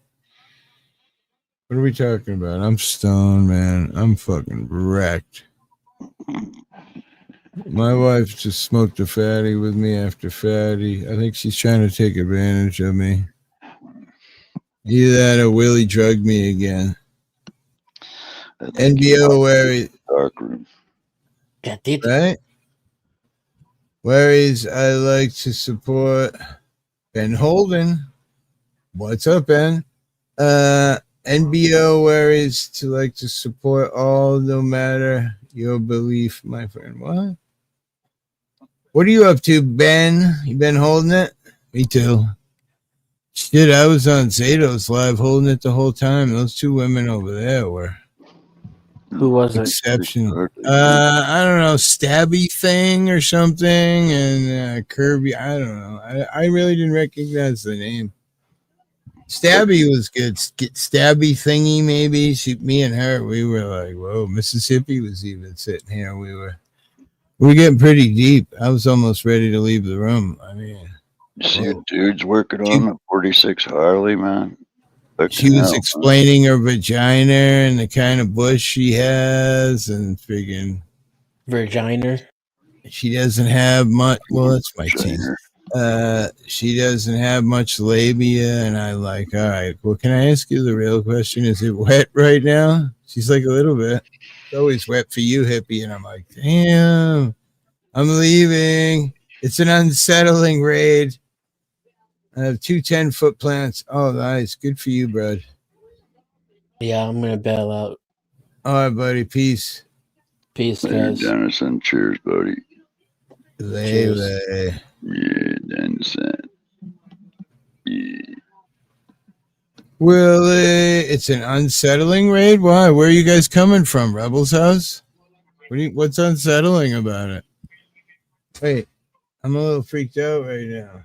What are we talking about? I'm stoned, man. I'm fucking wrecked. My wife just smoked a fatty with me after fatty. I think she's trying to take advantage of me. Either that or Willie drugged me again. NBO where dark room. Right? Whereas I like to support Ben Holden. What's up, Ben? NBO whereas to like to support all no matter your belief, my friend. What? What are you up to, Ben? You been holding it? Me too. Shit, I was on Zato's live holding it the whole time. Those two women over there were Who was it? exceptional. I don't know, Stabby Thing or something, and Kirby. I don't know. I really didn't recognize the name. Stabby was good. Stabby Thingy, maybe. Me and her, we were like, whoa. Mississippi was even sitting here. We were getting pretty deep. I was almost ready to leave the room. I mean, you see what dude's working on the 46 Harley, man? She was explaining her vagina and the kind of bush she has, and friggin' Virginer. She doesn't have much. Well, that's my teeth. She doesn't have much labia, and I like. All right. Well, can I ask you the real question? Is it wet right now? She's like, a little bit. It's always wet for you, hippie. And I'm like, damn. I'm leaving. It's an unsettling raid. I have 2 10-foot plants. Oh, nice. Good for you, bud. Yeah, I'm gonna bail out. All right, buddy. Peace. Peace, Later, guys. Dennison. Cheers, buddy. Lele. Yeah, Dennison. Yeah. Willie, it's an unsettling raid? Why? Where are you guys coming from? Rebel's house? What's unsettling about it? Wait, I'm a little freaked out right now.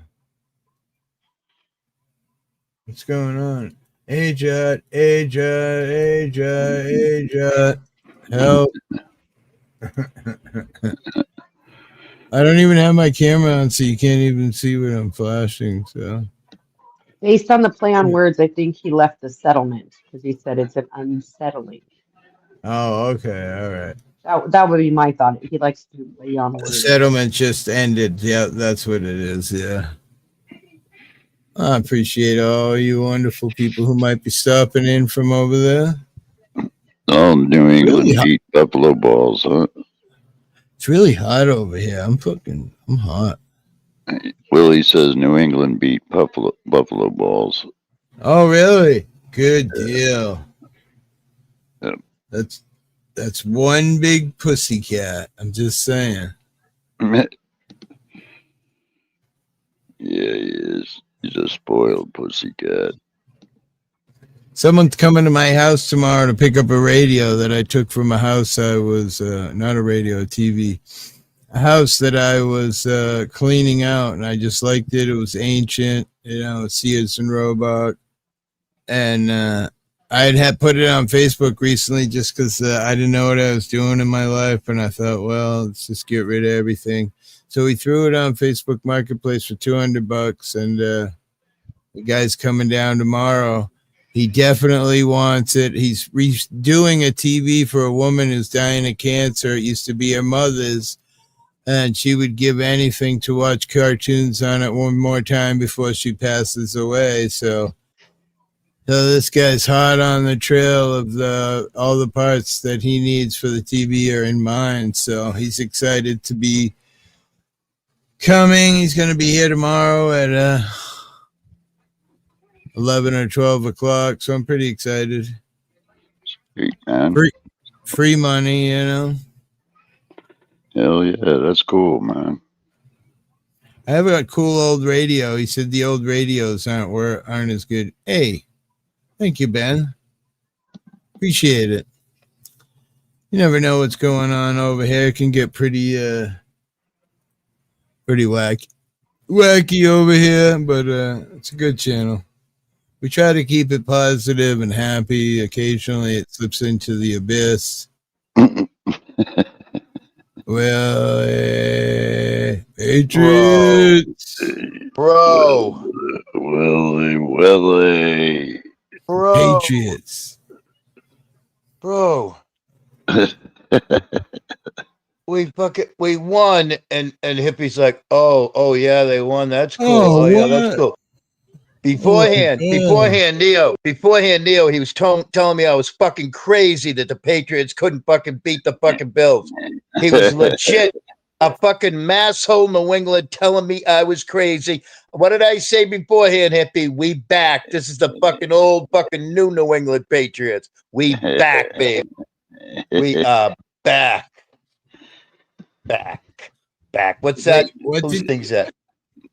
What's going on? Ajat, Ajat, Ajat, Ajat. Help. I don't even have my camera on, so you can't even see what I'm flashing, so. Based on the play on words, I think he left the settlement because he said it's an unsettling. Oh, okay, all right. That would be my thought. He likes to play on words. Settlement just ended. Yeah, that's what it is, yeah. I appreciate all you wonderful people who might be stopping in from over there. Oh, New England beat Buffalo Balls, huh? It's really hot over here. I'm hot. Willie says New England beat Buffalo Balls. Oh, really? Good deal. Yep. That's one big pussycat. I'm just saying. Yeah, he is. He's a spoiled pussycat. Someone's coming to my house tomorrow to pick up a radio that I took from a house I was, not a radio, a TV. A house that I was cleaning out, and I just liked it. It was ancient, Sears and Roebuck. And I had put it on Facebook recently just because I didn't know what I was doing in my life. And I thought, well, let's just get rid of everything. So we threw it on Facebook Marketplace for $200. And the guy's coming down tomorrow. He definitely wants it. He's redoing a TV for a woman who's dying of cancer. It used to be her mother's, and she would give anything to watch cartoons on it one more time before she passes away. So this guy's hot on the trail of all the parts that he needs for the TV are in mind. So he's excited to be coming. He's going to be here tomorrow at 11 or 12 o'clock. So I'm pretty excited. Sweet, man. Free money, Hell yeah, that's cool, man. I have a cool old radio. He said the old radios aren't as good. Hey, thank you, Ben. Appreciate it. You never know what's going on over here. It can get pretty wacky over here, but it's a good channel. We try to keep it positive and happy. Occasionally it slips into the abyss. Well, Patriots. Bro. Willie. Bro. Patriots. Bro. we won, and Hippie's like, oh yeah, they won. That's cool. Oh yeah, that's cool. Beforehand, Neo, he was telling me I was fucking crazy that the Patriots couldn't fucking beat the fucking Bills. He was legit a fucking masshole New England telling me I was crazy. What did I say beforehand, Hippie? We back. This is the fucking old fucking new New England Patriots. We back, babe. We are back. Back. back. What's that? What Who did? sings that?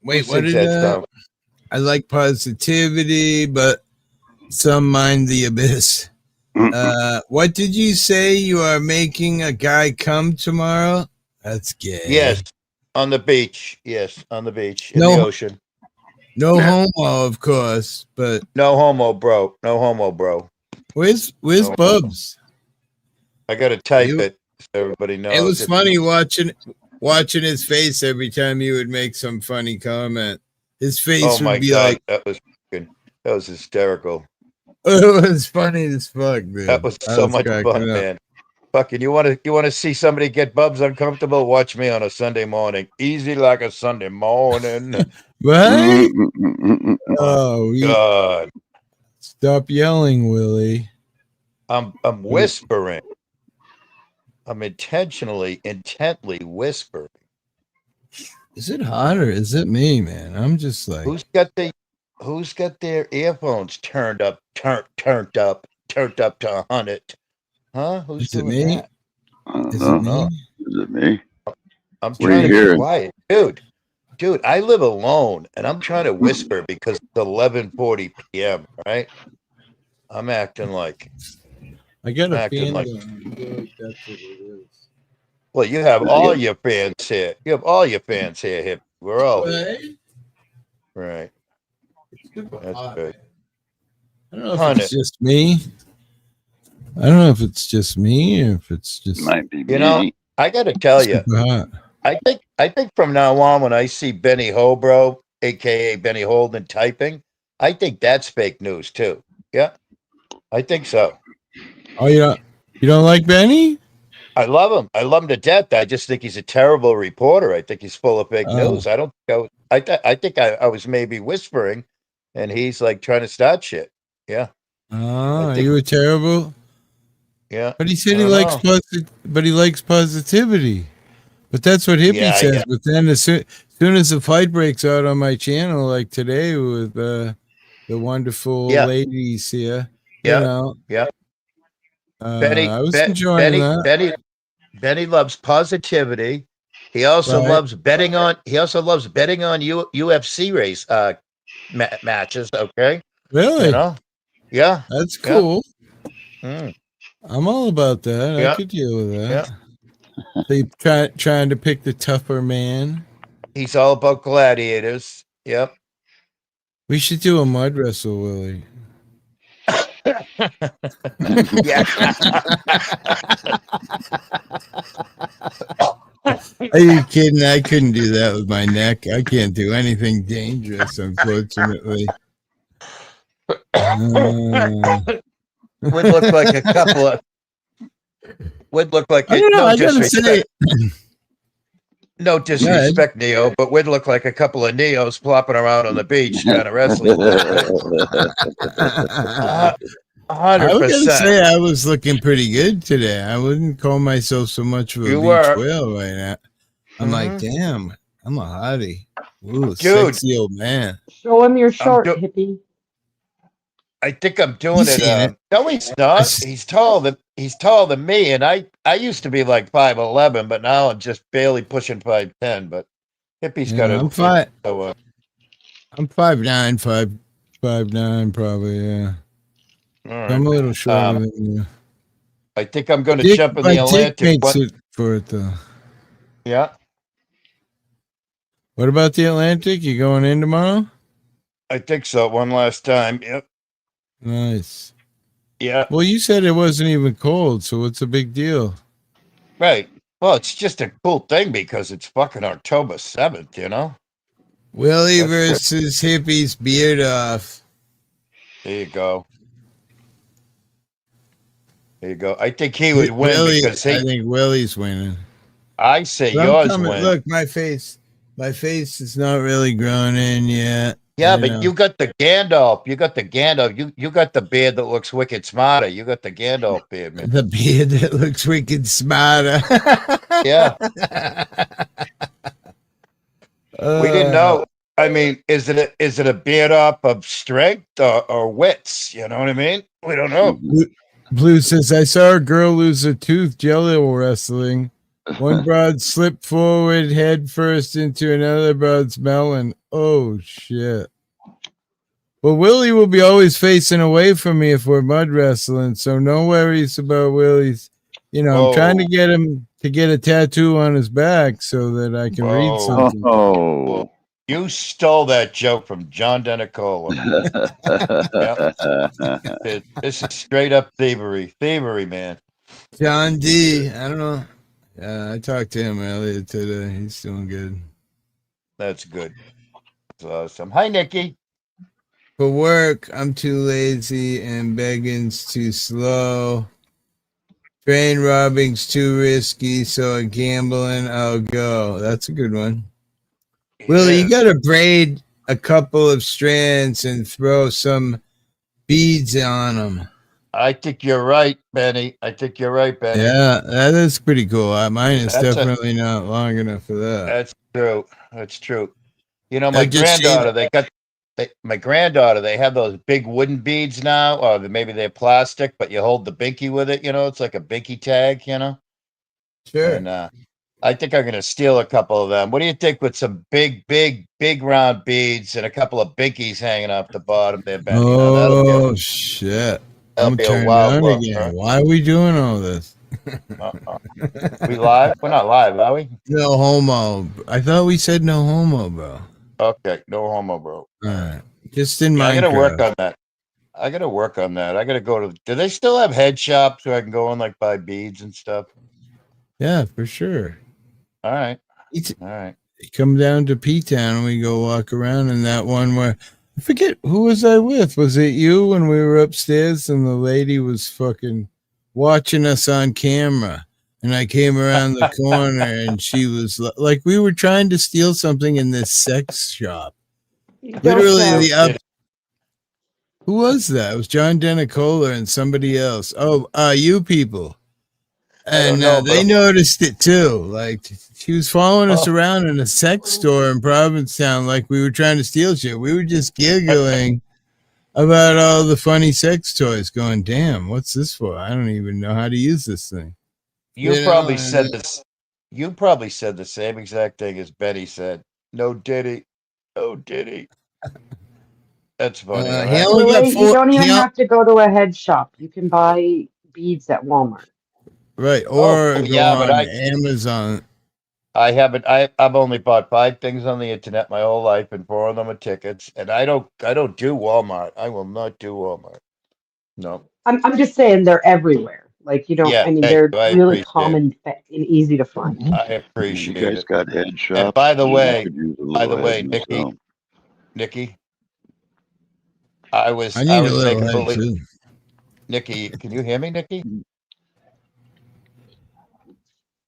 Wait, Who what sings did? that song? I like positivity, but some mind the abyss. What did you say? You are making a guy come tomorrow? That's gay. Yes, on the beach. Yes, on the beach in No. the ocean. No homo, of course, but No homo, bro. No homo, bro. where's No homo. Bubs? I gotta type it so everybody knows. It was If funny watching his face every time he would make some funny comment. His face Oh my would be god, like, that was hysterical. it was funny as fuck, dude. That was I so much cracking fun, up. man. Fucking, you want to see somebody get Bubs uncomfortable? Watch me on a Sunday morning. Easy like a Sunday morning. Right? Oh God. Stop yelling, Willie. I'm whispering. I'm intently whispering. Is it hot or is it me, man? I'm just like, Who's got their earphones turned up to 100? Huh? Who's is it doing me? that? Is it me? Is it me? I'm What are trying you to be hearing? quiet, dude. I live alone, and I'm trying to whisper because it's 11:40 p.m. Right? I'm acting like I got a acting fan like. going. I feel like that's what it is. Well, you have all your fans here. You have all your fans here. Hip. We're all here. Right. That's good. I don't know if it's just me. I don't know if it's just me or if it's just. Might be You know, I got to tell you, super hot. I think from now on, when I see Benny Hobro, aka Benny Holden, typing, I think that's fake news too. Yeah, I think so. Oh, you don't like Benny? I love him. I love him to death. I just think he's a terrible reporter. I think he's full of fake Oh. news. I don't go. I think I was maybe whispering, and he's like trying to start shit. Yeah. Oh, you were terrible. Yeah. But he said I he don't likes positivity. But that's what Hippie Yeah, says. yeah. But then as soon as the fight breaks out on my channel, like today with the wonderful Yeah. ladies here, Yeah. you know, Yeah. I was enjoying that. Benny loves positivity. He also Right. loves betting on. He also loves betting on UFC race matches. Okay. Really? You know. Yeah. That's Yeah. cool. Mm. I'm all about that. I Yeah. could deal with that. Yeah. So you trying to pick the tougher man. He's all about gladiators. Yep. We should do a mud wrestle, Willie. Yeah. Are you kidding? I couldn't do that with my neck. I can't do anything dangerous, unfortunately. Would look like a couple of. Would look like I don't know. no I gotta say, disrespect. No disrespect, Neo, but would look like a couple of Neos flopping around on the beach, kind of wrestling. 100%. I was gonna say I was looking pretty good today. I wouldn't call myself so much of a You beach were. whale right now. I'm like, damn, I'm a hottie. Ooh, Dude. sexy old man. Show him your short, Hippie. I think I'm doing He's it. seen it. No, he's not. He's taller than me, and I used to be like 5'11", but now I'm just barely pushing 5'10". But Hippie's got Yeah, a. I'm five. So, I'm 5'9", 5'9", probably. Yeah. all I'm a right. little shorter than you. I think I'm going to jump in the My dick Atlantic. makes it for it though. Yeah. What about the Atlantic? You going in tomorrow? I think so. One last time. Yep. Nice. Yeah. Well, you said it wasn't even cold, so what's the big deal? Right. Well, it's just a cool thing because it's fucking October 7th, you know? Willie versus Hippie's beard off. There you go. There you go. I think he would win because I think Willie's winning. I say But yours win. Look, my face is not really grown in yet. Yeah, but you got the Gandalf. You got the Gandalf. You got the beard that looks wicked smarter. You got the Gandalf beard, man. The beard that looks wicked smarter. Yeah. We didn't know. I mean, is it a beard up of strength or wits? You know what I mean? We don't know. Blue says, I saw a girl lose a tooth jello wrestling. One broad slipped forward head first into another broad's melon. Oh shit. Well, Willie will be always facing away from me if we're mud wrestling, so no worries about Willie's. You know, I'm trying to get him to get a tattoo on his back so that I can read something. Oh, you stole that joke from John Denicola. Yep. This is straight up thievery. Thievery, man. John D. I don't know. I talked to him earlier today. He's doing good. That's good. That's awesome. Hi, Nikki. For work, I'm too lazy and begging's too slow. Train robbing's too risky, so at gambling I'll go. That's a good one. Willie, you gotta braid a couple of strands and throw some beads on them. I think you're right, Benny. I think you're right, Benny. Yeah, that is pretty cool. Mine is definitely not long enough for that. That's true. That's true. You know, my granddaughter, my granddaughter, they have those big wooden beads now, or maybe they're plastic, but you hold the binky with it, you know, it's like a binky tag, you know? Sure. And I think I'm going to steal a couple of them. What do you think with some big round beads and a couple of binkies hanging off the bottom there, Benny? Oh, shit. I'm turned on again. Right? Why are we doing all this? We live? We're not live, are we? No homo. I thought we said no homo, bro. Okay, no homo, bro. All right. Just in Minecraft. I got to work on that. I got to go to. Do they still have head shops where I can go and like buy beads and stuff? Yeah, for sure. All right. All right. Come down to P-Town and we go walk around in that one where I forget who was I with. Was it you when we were upstairs and the lady was fucking watching us on camera? And I came around the corner and she was like, we were trying to steal something in this sex shop. Literally who was that? It was John Denicola and somebody else. Oh, you people. And they noticed it too. Like she was following us around in a sex store in Provincetown, like we were trying to steal shit. We were just giggling about all the funny sex toys, going, "Damn, what's this for? I don't even know how to use this thing." You probably said this. You probably said the same exact thing as Betty said. No Diddy. Oh Diddy. That's funny. You don't even have to go to a head shop. You can buy beads at Walmart. Right, or go on Amazon. I haven't. I've only bought 5 things on the internet my whole life, and 4 of them are tickets. And I don't do Walmart. I will not do Walmart. No. I'm just saying they're everywhere. Like you don't. Yeah, I mean, they're really common and easy to find. I appreciate it. You guys got head shops. And by the You way, could use a little head Nikki, I was need a little making head believe. too. Nikki, can you hear me, Nikki?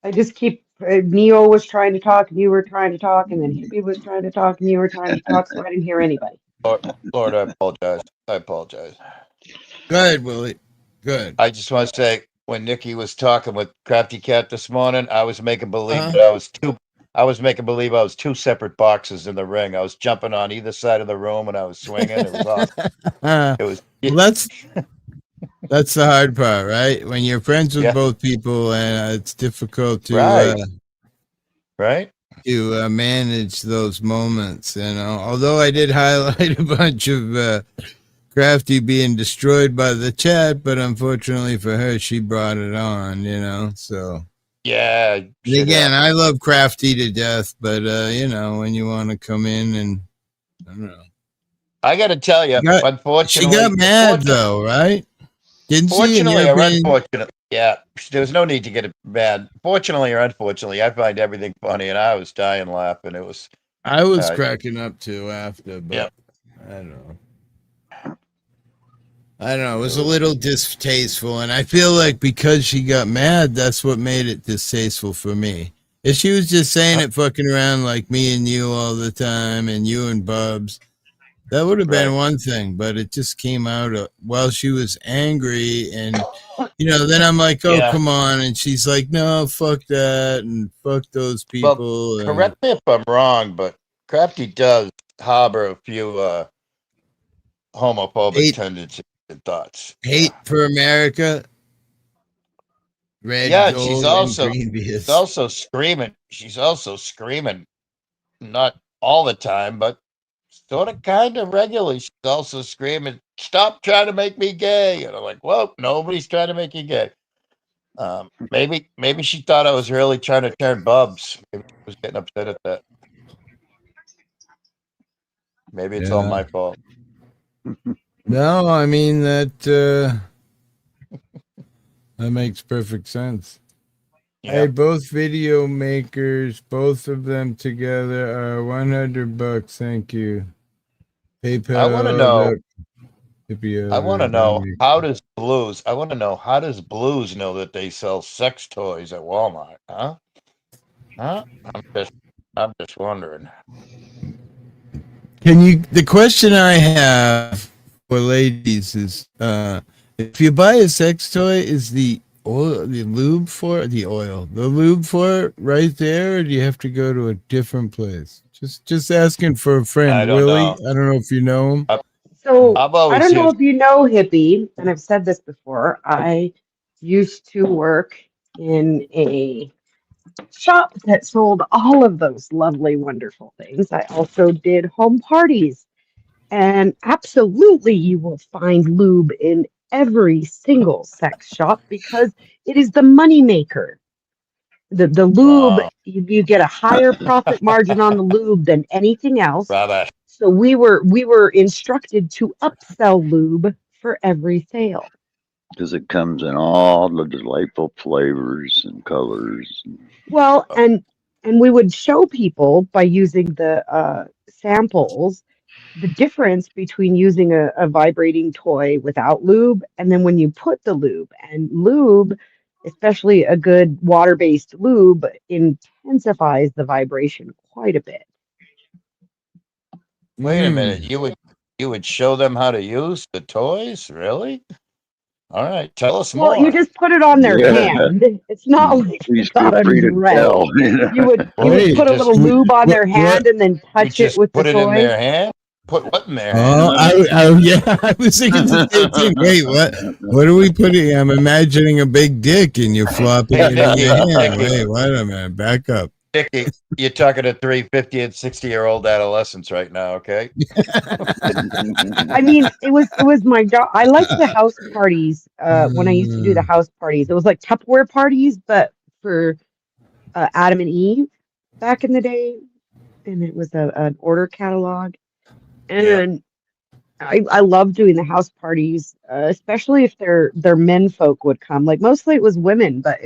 I just keep. Neo was trying to talk, and you were trying to talk, and then Hippie was trying to talk, and you were trying to talk, so I didn't hear anybody. Lord, I apologize. I apologize. Go ahead, Willie. Good. I just want to say, when Nikki was talking with Crafty Cat this morning, I was making believe that I was making believe I was 2 separate boxes in the ring. I was jumping on either side of the room and I was swinging. It was awesome. It was. Well, that's the hard part, right? When you're friends with both people, and it's difficult to to manage those moments. You know, although I did highlight a bunch of Crafty being destroyed by the chat, but unfortunately for her, she brought it on. You know, so yeah. Again, I love Crafty to death, but you know, when you want to come in and I don't know. I got to tell you, unfortunately, she got mad though, right? Didn't fortunately she? or unfortunately, yeah, there was no need to get mad. Fortunately or unfortunately, I find everything funny, and I was dying laughing. It was. I was cracking up too after, but I don't know. It was a little distasteful, and I feel like because she got mad, that's what made it distasteful for me. If she was just saying it fucking around like me and you all the time, and you and Bubs, that would have been one thing, but it just came out while she was angry, and then I'm like, oh, come on, and she's like, no, fuck that, and fuck those people. Well, correct me if I'm wrong, but Crafty does harbor a few homophobic tendencies and thoughts. Hate for America. red, Yeah, gold, and green she's beers. also screaming. She's also screaming, not all the time, but sort of kind of regularly. She's also screaming, "Stop trying to make me gay!" And I'm like, "Well, nobody's trying to make you gay." Maybe she thought I was really trying to turn bubs. Maybe she was getting upset at that. Maybe it's all Yeah. my fault. No, I mean that makes perfect sense. Hey, Yep. both video makers, both of them together are $100. Thank you. I want to PayPal. know. I want to know baby. how does Blues? I want to know how does Blues know that they sell sex toys at Walmart? Huh? Huh? I'm just wondering. Can you? The question I have for ladies is, if you buy a sex toy, is the lube for the lube for it right there, or do you have to go to a different place? Just asking for a friend, I don't Willie. know. I don't know if you know him. So I've I always don't know used. if you know Hippie, and I've said this before. I used to work in a shop that sold all of those lovely, wonderful things. I also did home parties, and absolutely, you will find lube in every single sex shop because it is the money maker. The lube, Wow. you get a higher profit margin on the lube than anything else. Rubbish. So we were instructed to upsell lube for every sale. Because it comes in all the delightful flavors and colors. Well, and we would show people by using the samples the difference between using a vibrating toy without lube and then when you put the lube. And lube, especially a good water-based lube, intensifies the vibration quite a bit. Wait a minute. You would show them how to use the toys? Really? All right. Tell us Well, you more. just put it on their Yeah. hand. It's not like they Please feel got free to undressed. tell. You would Wait, put a just little lube on their What? hand and then you touch it just with the put it in toy. their hand? Put what in their Oh, hand? yeah, I was thinking the same thing. Wait, what? What are we putting? I'm imagining a big dick and you're flopping Hey, it in your hand. Nicky, Wait, wait a minute. Back up. Nicky, you're talking to 350 and 60-year-old adolescents right now, okay? I mean, it was my job. I liked the house parties when I used to do the house parties. It was like Tupperware parties, but for Adam and Eve back in the day, and it was an order catalog. And I love doing the house parties, especially if they're men folk would come. Like mostly it was women, but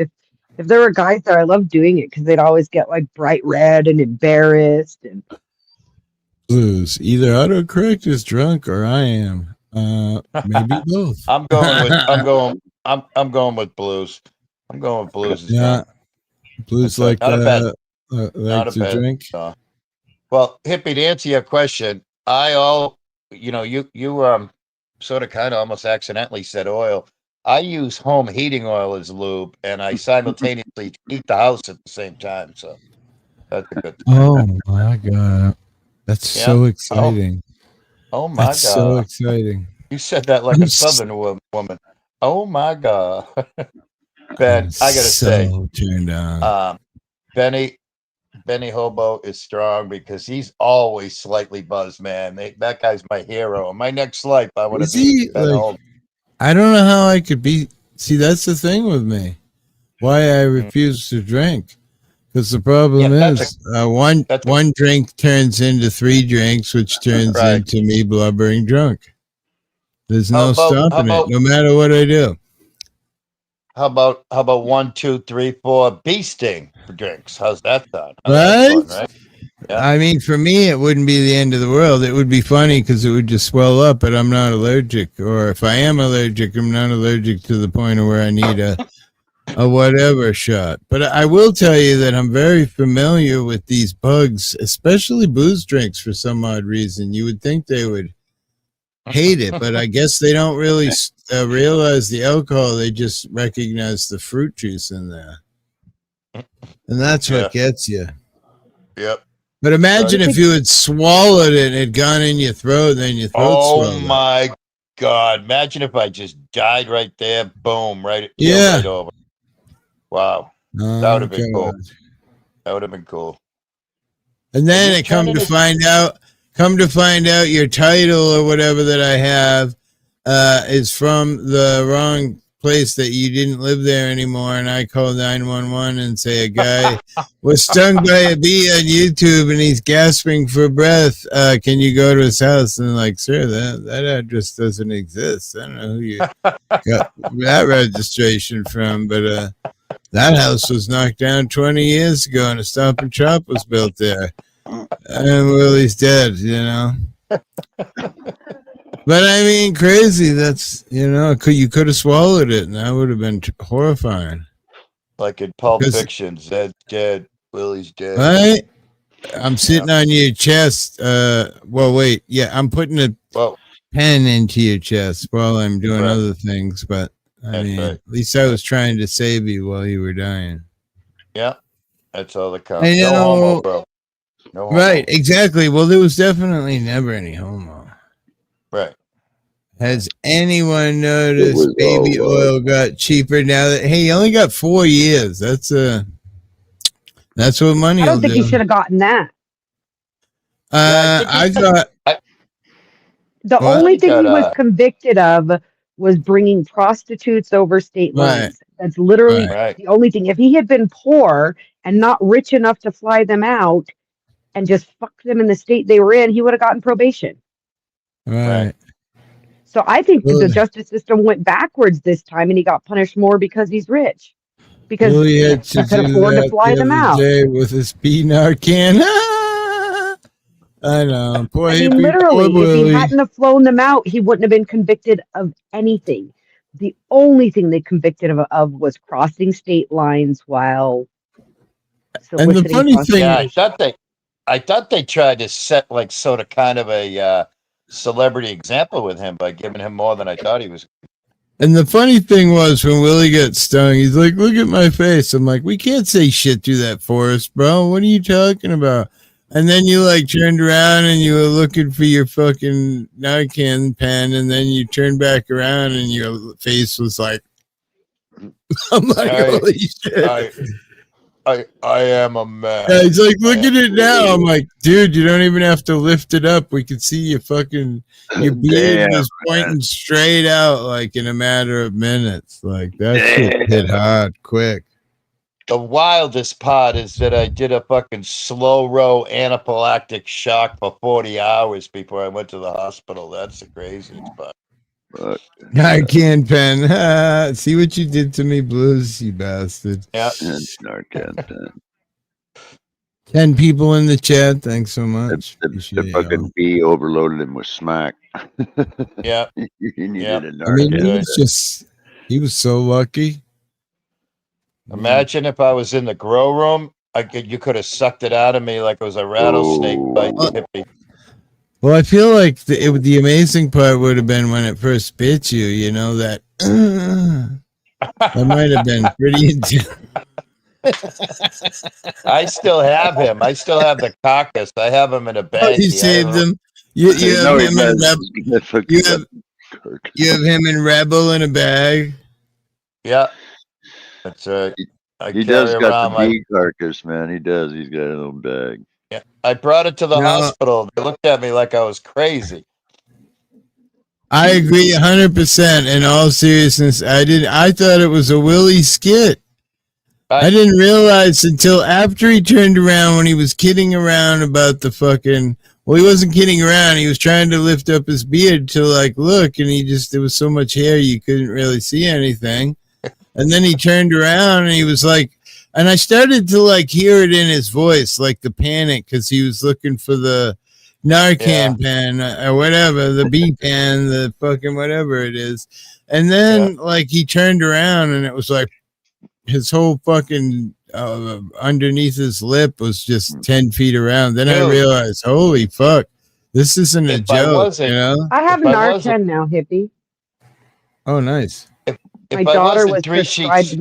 if there were guys there, I loved doing it because they'd always get like bright red and embarrassed and Blues. Either autocorrect is drunk or I am. Maybe both. I'm going with Blues. I'm going with Blues. Yeah. Blues That's like not a bad, like not a to bad. drink. Well, Hippie, to answer your question, you sort of kind of almost accidentally said oil. I use home heating oil as lube, and I simultaneously heat the house at the same time. So that's a good thing. Oh my god. That's so Yeah. exciting. Oh my That's so God. exciting. You said that like I'm a Southern woman. Oh my God. Ben, I gotta say, so turned on. Benny Hobo is strong because he's always slightly buzzed, man. That guy's my hero. In my next life, I want to Is be he Ben like? Hobo. I don't know how I could be. See, that's the thing with me. Why I refuse to drink. Because the problem is, one drink turns into 3 drinks, which turns Right. into me blubbering drunk. There's How no about- stopping how it, about- no matter what I do. How about 1, 2, 3, 4 bee sting for drinks? How's that sound? Right? That's fun, right? Yeah. I mean, for me, it wouldn't be the end of the world. It would be funny because it would just swell up, but I'm not allergic. Or if I am allergic, I'm not allergic to the point of where I need a whatever shot. But I will tell you that I'm very familiar with these bugs, especially booze drinks for some odd reason. You would think they would hate it, but I guess they don't really realize the alcohol. They just recognize the fruit juice in there. And that's what gets you. Yep. But imagine if you had swallowed it and it had gone in your throat, then your throat swelled up. My God. Imagine if I just died right there. Boom. Right. Yeah. Right over. Wow. That Oh, would have been cool. God. That would have been cool. And then you it come turning to this- find out your title or whatever that I have is from the wrong place, that you didn't live there anymore. And I call 911 and say a guy was stung by a bee on YouTube and he's gasping for breath. Can you go to his house? And like, sir, that address doesn't exist. I don't know who you got that registration from, but that house was knocked down 20 years ago and a Stop and Shop was built there. And Willie's dead, you know. But I mean, crazy. That's, you know, you could have swallowed it and that would have been horrifying. Like in Pulp Fiction, Zed's dead, Willie's dead. Right? I'm sitting on your chest. Well, wait. Yeah, I'm putting a pen into your chest while I'm doing other things. But I mean, at least I was trying to save you while you were dying. Yeah, that's all that counts. I know. No homo, bro. No homo. Right, exactly. Well, there was definitely never any homo. Right. Has anyone noticed baby oil got cheaper now that, hey, you only got 4 years? That's what money I will don't think do. he should have gotten that. I thought The only thing he was convicted of was bringing prostitutes over state lines. That's literally the only thing. If he had been poor and not rich enough to fly them out and just fuck them in the state they were in, he would have gotten probation. Right. So I think that the justice system went backwards this time and he got punished more because he's rich. Because Willie he had to could do afford to that fly the them other out. day with his P Narcan. I know. Poor I mean, hippie, literally, poor if he Willie. hadn't have flown them out, he wouldn't have been convicted of anything. The only thing they convicted of was crossing state lines while soliciting prostitution. Yeah, I thought they tried to set like sort of kind of a celebrity example with him by giving him more than I thought he was. And the funny thing was, when Willie got stung, he's like, look at my face. I'm like, we can't say shit to that Forrest, bro. What are you talking about? And then you like turned around and you were looking for your fucking Narcan pen, and then you turned back around and your face was like, I'm like, holy shit. I am a man. Yeah, he's like, look at it now. I'm like, dude, you don't even have to lift it up. We could see your beard was pointing straight out like in a matter of minutes. Like that shit hit hard quick. The wildest part is that I did a fucking slow row anaphylactic shock for 40 hours before I went to the hospital. That's the craziest part. Narcan pen. See what you did to me, Blues, you bastard. Yeah. Narcan pen. 10 people in the chat. Thanks so much. The fucking bee overloaded him with smack. Yeah. He needed a I mean, Narcan. he was so lucky. Imagine if I was in the grow room, you could have sucked it out of me like it was a rattlesnake bite hippie. Well, I feel like the amazing part would have been when it first bit you, you know, that might have been pretty intense. I still have him. I still have the carcass. I have him in a bag. You saved him. You have him in Rebel. You have him in Rebel in a bag. Yeah, that's right. He does got the bee carcass, man. He does. He's got a little bag. Yeah, I brought it to the hospital. They looked at me like I was crazy. I agree 100%. In all seriousness, I thought it was a Willie skit. I didn't realize until after he turned around when he was kidding around about the fucking. Well, he wasn't kidding around. He was trying to lift up his beard to like look, and there was so much hair you couldn't really see anything. And then he turned around and he was like, and I started to like hear it in his voice, like the panic, because he was looking for the Narcan pen or whatever, the B pen, the fucking whatever it is. And then like he turned around and it was like his whole fucking underneath his lip was just 10 feet around. Then I realized, holy fuck, this isn't a joke, you know? I have Narcan now, hippie. Oh, nice. My daughter was prescribed.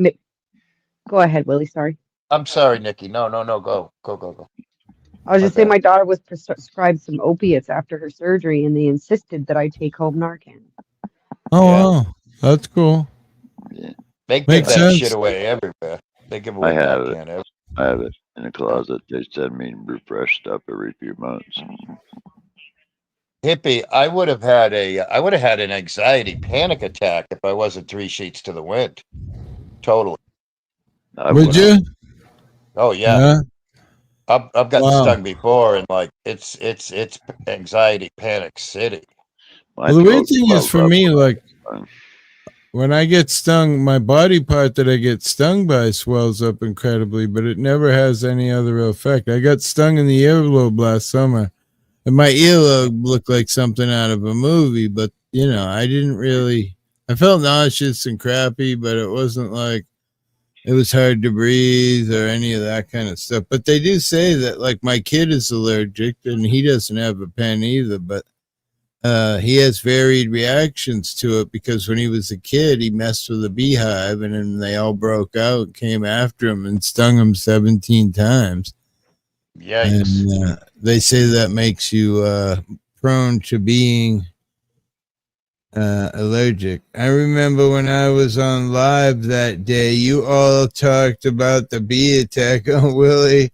Go ahead, Willie. Sorry. I'm sorry, Nikki. No. Go. I was just saying my daughter was prescribed some opiates after her surgery, and they insisted that I take home Narcan. Oh, wow. That's cool. Make Makes that sense. shit away everywhere. They give I away have it. Narcan. Every- I have it in the closet. They send me refresh stuff every few months. Hippie, I would have had an anxiety panic attack if I wasn't 3 sheets to the wind. Totally. Would you? Oh yeah. Yeah. I've gotten Wow. stung before, and like it's anxiety panic city. Well, the weird thing is for me, like when I get stung, my body part that I get stung by swells up incredibly, but it never has any other effect. I got stung in the earlobe last summer, and my earlobe looked like something out of a movie, but I didn't really. I felt nauseous and crappy, but it wasn't like it was hard to breathe or any of that kind of stuff. But they do say that, like, my kid is allergic and he doesn't have a pen either, but he has varied reactions to it because when he was a kid, he messed with a beehive and then they all broke out, came after him and stung him 17 times. Yikes. And they say that makes you prone to being allergic. I remember when I was on live that day, you all talked about the bee attack on Willie.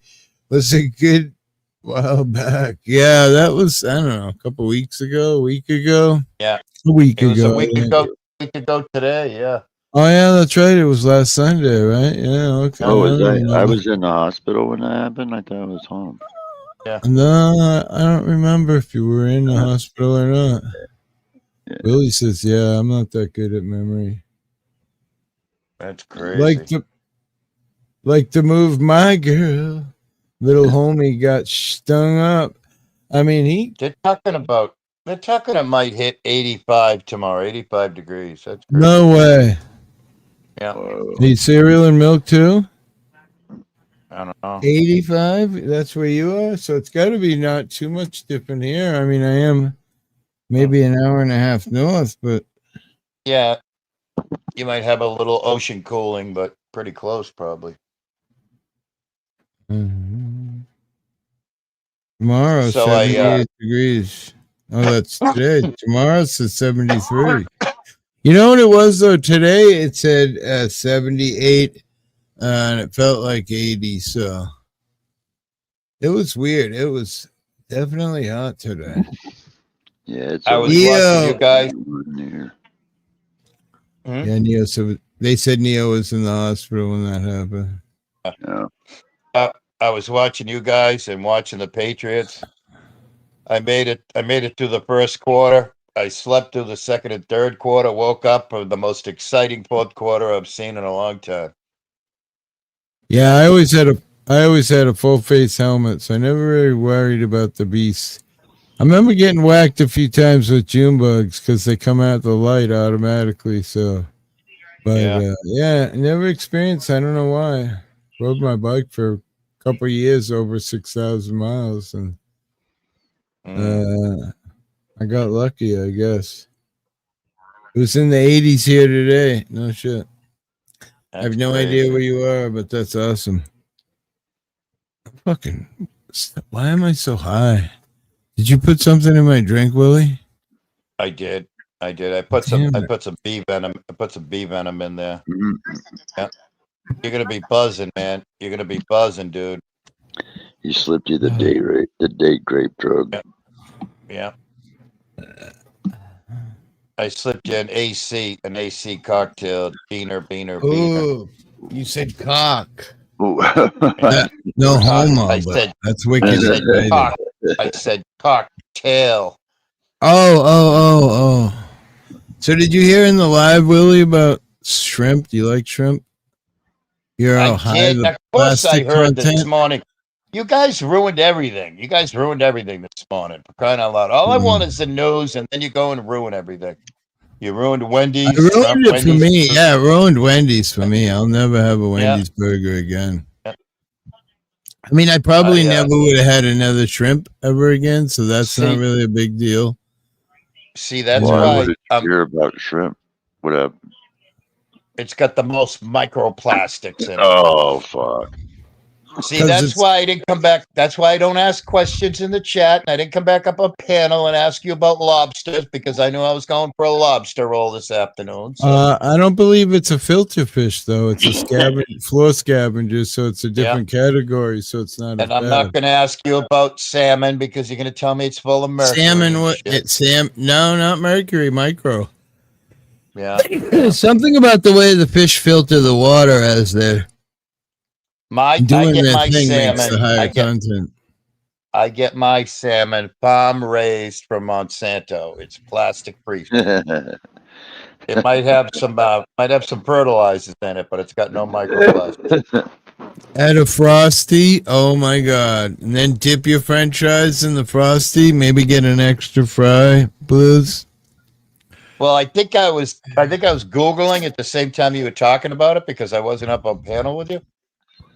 Was a good while back. Yeah, that was, I don't know, a week ago. Yeah. A week It was ago. a week ago today, yeah. Oh yeah, that's right. It was last Sunday, right? Yeah, okay. Oh, was I? I remember. was in the hospital when that happened. I thought I was home. Yeah. No, I don't remember if you were in the hospital or not. Yeah. Willie says, yeah, I'm not that good at memory. That's crazy. Like to move my girl. Little homie got stung up. I mean, They're talking it might hit 85 tomorrow, 85 degrees. That's crazy. No way. Yeah. Eat cereal and milk too? I don't know. 85? That's where you are? So it's got to be not too much different here. I mean, I am maybe an hour and a half north, but Yeah. You might have a little ocean cooling, but pretty close probably. tomorrow, So 78 degrees. Oh, that's today. Tomorrow's the 73. You know what it was, though? Today it said 78, and it felt like 80, so it was weird. It was definitely hot today. Yeah, it's. I was watching you guys. Yeah, Neo. So they said Neo was in the hospital when that happened. Yeah. I was watching you guys and watching the Patriots. I made it through the first quarter. I slept through the second and third quarter. Woke up for the most exciting fourth quarter I've seen in a long time. Yeah, I always had a full face helmet, so I never really worried about the beast. I remember getting whacked a few times with June bugs because they come out the light automatically. So, but yeah, never experienced. I don't know why. Rode my bike for a couple of years, over 6,000 miles, and I got lucky, I guess. It was in the 80s here today. No shit. I have no idea where you are, but that's awesome. Why am I so high? Did you put something in my drink, Willie? I did. I put some bee venom. I put some bee venom in there. Yeah. You're gonna be buzzing, man. You're gonna be buzzing, dude. He slipped you the date grape drug. Yeah. I slipped you an AC cocktail. Beaner. Oh, you said cock. Ooh. No homo. I said that's wicked. I said cocktail. Oh. So did you hear in the live, Willie, about shrimp? Do you like shrimp? You're all high. Of course I heard this morning. You guys ruined everything. this morning, for crying out loud. All I want is the news, and then you go and ruin everything. You ruined Wendy's. I ruined it for me. Yeah, it ruined Wendy's for me. I'll never have a Wendy's burger again. Yeah. I mean, I probably never would have had another shrimp ever again, so that's not really a big deal. See, that's why. why. What did you hear about shrimp? What happened? It's got the most microplastics in it. Oh, fuck. See, that's why I didn't come back. That's why I don't ask questions in the chat. And I didn't come back up on panel and ask you about lobsters because I knew I was going for a lobster roll this afternoon. So. I don't believe it's a filter fish though. It's a floor scavenger, so it's a different category. So it's not. And I'm not going to ask you about salmon because you're going to tell me it's full of mercury. Salmon. What? It's No, not mercury. Micro. Yeah. Something about the way the fish filter the water as they're doing I get their my thing salmon. makes the higher content. I get my salmon farm raised from Monsanto. It's plastic free. It might have some fertilizers in it, but it's got no microplastics. Add a Frosty. Oh my god! And then dip your French fries in the Frosty. Maybe get an extra fry, Blues. Well, I think I was Googling at the same time you were talking about it because I wasn't up on panel with you.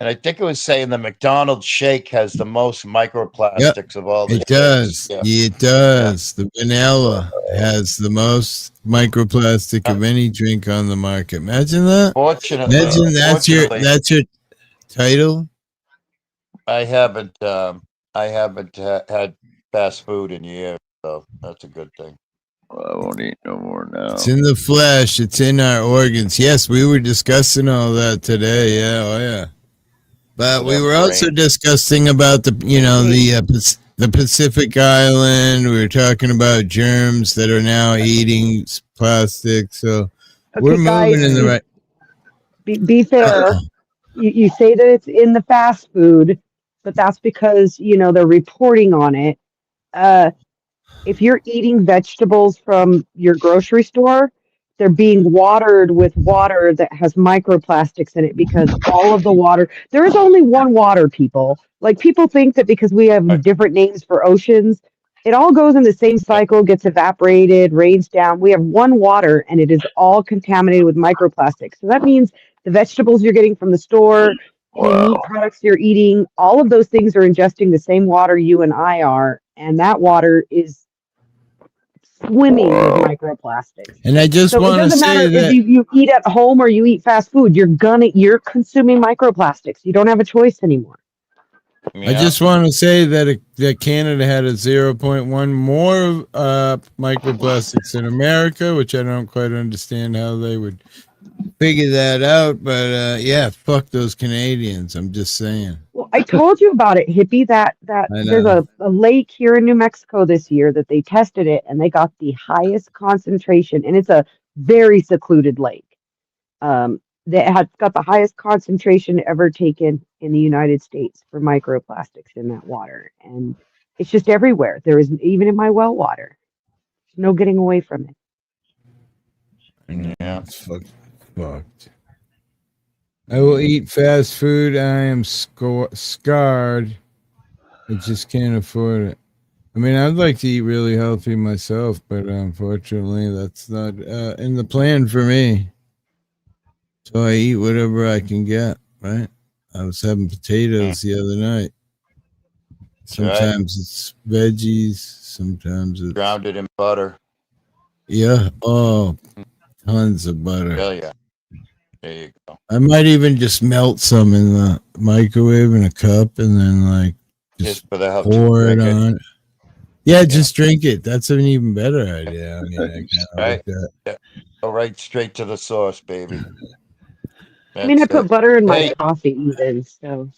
And I think it was saying the McDonald's shake has the most microplastics of all the It does. Yeah. It does. The vanilla has the most microplastic of any drink on the market. Imagine that. Fortunately, Imagine that's your title. I haven't had fast food in years, so that's a good thing. Well, I won't eat no more now. It's in the flesh. It's in our organs. Yes, we were discussing all that today. Yeah, oh yeah. But we were also discussing about the Pacific Island. We were talking about germs that are now eating plastic. So we're moving in the right. Be fair. You say that it's in the fast food, but that's because they're reporting on it. If you're eating vegetables from your grocery store, they're being watered with water that has microplastics in it because all of the water, there is only one water, people. Like people think that because we have different names for oceans, it all goes in the same cycle, gets evaporated, rains down. We have one water and it is all contaminated with microplastics. So that means the vegetables you're getting from the store, the meat products you're eating, all of those things are ingesting the same water you and I are. And that water is swimming with microplastics. And I just So it want to doesn't say matter that if you eat at home or you eat fast food, you're consuming microplastics. You don't have a choice anymore. I just want to say that Canada had a 0.1 more microplastics in America, which I don't quite understand how they would figure that out. But yeah, fuck those Canadians. I'm just saying. Well, I told you about it, hippie, that there's a lake here in New Mexico this year that they tested it and they got the highest concentration, and it's a very secluded lake. That had got the highest concentration ever taken in the United States for microplastics in that water. And it's just everywhere. There is even in my well water. There's no getting away from it. Yeah. It's fucked. I will eat fast food. I am scarred. I just can't afford it. I mean, I'd like to eat really healthy myself, but unfortunately, that's not in the plan for me. So I eat whatever I can get, right? I was having potatoes the other night. Sometimes it's veggies. Sometimes it's drowned it in butter. Yeah. Oh, tons of butter. Hell yeah. There you go. I might even just melt some in the microwave in a cup and then just for the pour it on. Yeah, just drink it. That's an even better idea. I mean, right. Go right straight to the source, baby. I mean, I put butter in my coffee even, so.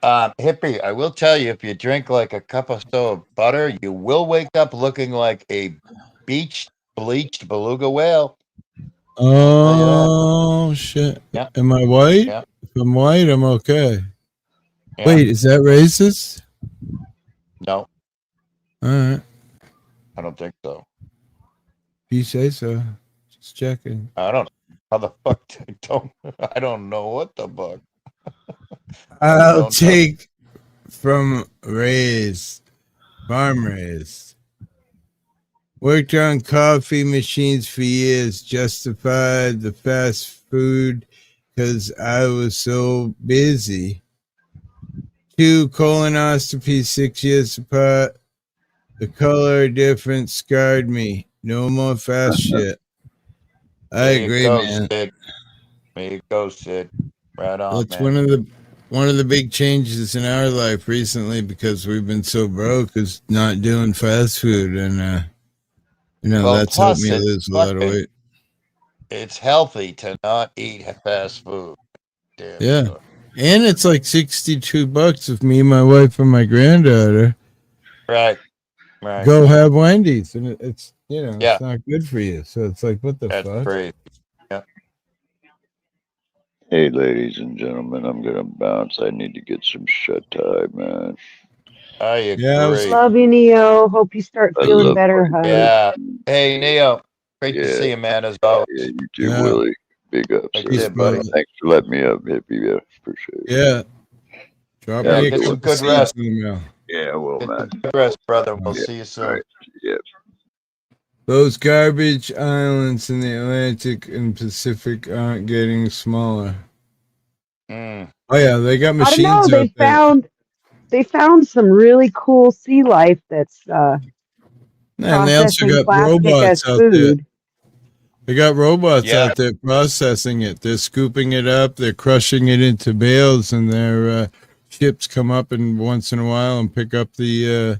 Hippie, I will tell you, if you drink like a cup or so of butter, you will wake up looking like a bleached beluga whale. Oh, shit. Yeah. Am I white? Yeah. If I'm white, I'm okay. Yeah. Wait, is that racist? No. All right. I don't think so. You say so. Just checking. I don't know. How the fuck I don't know what the fuck. I'll take from farm raised. Worked on coffee machines for years, justified the fast food because I was so busy. 2 colonoscopies 6 years apart. The color difference scarred me. No more fast shit. I agree, man. Sid. There you go, Sid. Right on, That's man. one of the big changes in our life recently, because we've been so broke, is not doing fast food, and Well, that's helped plus me lose a lot of weight. it's healthy to not eat fast food. Damn Yeah, sure. and it's like $62 if me, my wife, and my granddaughter Right. go have Wendy's, and it's Yeah. it's not good for you. So it's like, what the That's fuck? crazy. Yeah. Hey, ladies and gentlemen, I'm gonna bounce. I need to get some shut eye, man. I Yeah, agree. Love you, Neo. Hope you start I feeling love better, fucking. hon. Yeah. Hey, Neo. Great to Yeah, see you, man, as always. yeah, you too, Yeah. Willie. Big ups, Like sir. you said, buddy. Thanks for letting me up, hippie. Yeah, appreciate it. Yeah, drop Yeah, me a get some couple good seeds rest. in the mail. Yeah, well, Get man. some good rest, brother. We'll Yeah. see you All soon. right. Yeah. Those garbage islands in the Atlantic and Pacific aren't getting smaller. Mm. Oh yeah, they got I don't know. machines out there. They found some really cool sea life that's And they also processing got plastic as robots out there. food. They got robots Yeah. out there processing it. They're scooping it up. They're crushing it into bales, and their ships come up and once in a while and pick up the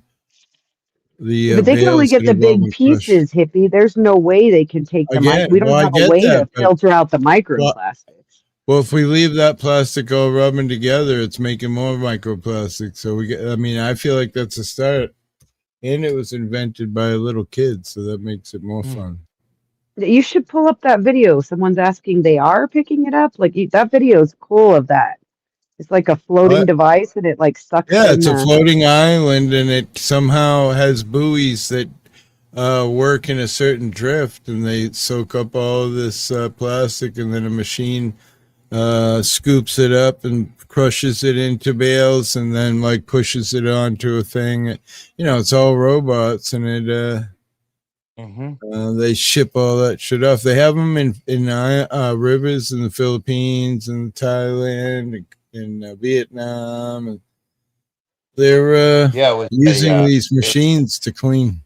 But they can only bales get that the have all big been crushed. pieces, hippie. There's no way they can take the Again, we don't well, I have a get way to that, but filter out the well, microplastics. well, if we leave that plastic all rubbing together, it's making more microplastics. So I feel like that's a start. And it was invented by a little kid, so that makes it more fun. You should pull up that video. Someone's asking they are picking it up. That video is cool of that. It's like a floating device and it like sucks Yeah, in it's a the floating island, and it somehow has buoys that work in a certain drift, and they soak up all of this plastic, and then a machine scoops it up and crushes it into bales, and then like pushes it onto a thing. It's all robots, and it they ship all that shit off. They have them in rivers in the Philippines and Thailand and Vietnam, and they're Yeah, it was using these it was, machines to clean.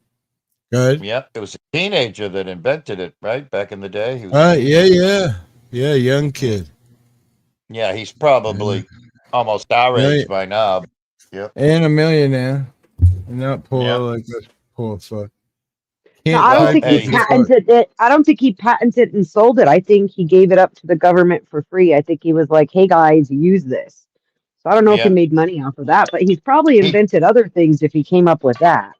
Go ahead. yeah, it was a teenager that invented it, right? Back in the day. He was a Yeah, teenager. yeah, young kid. Yeah, he's probably almost our age Million, by now. Yep. and a millionaire. Not poor Yep. like this poor fuck. No, Can't I don't Well, think type he hey, with the fuck. patented it. I don't think he patented and sold it. I think he gave it up to the government for free. I think he was like, "Hey guys, use this." So I don't know if he yeah, made money off of that, but he's probably he, invented other things if he came up with that.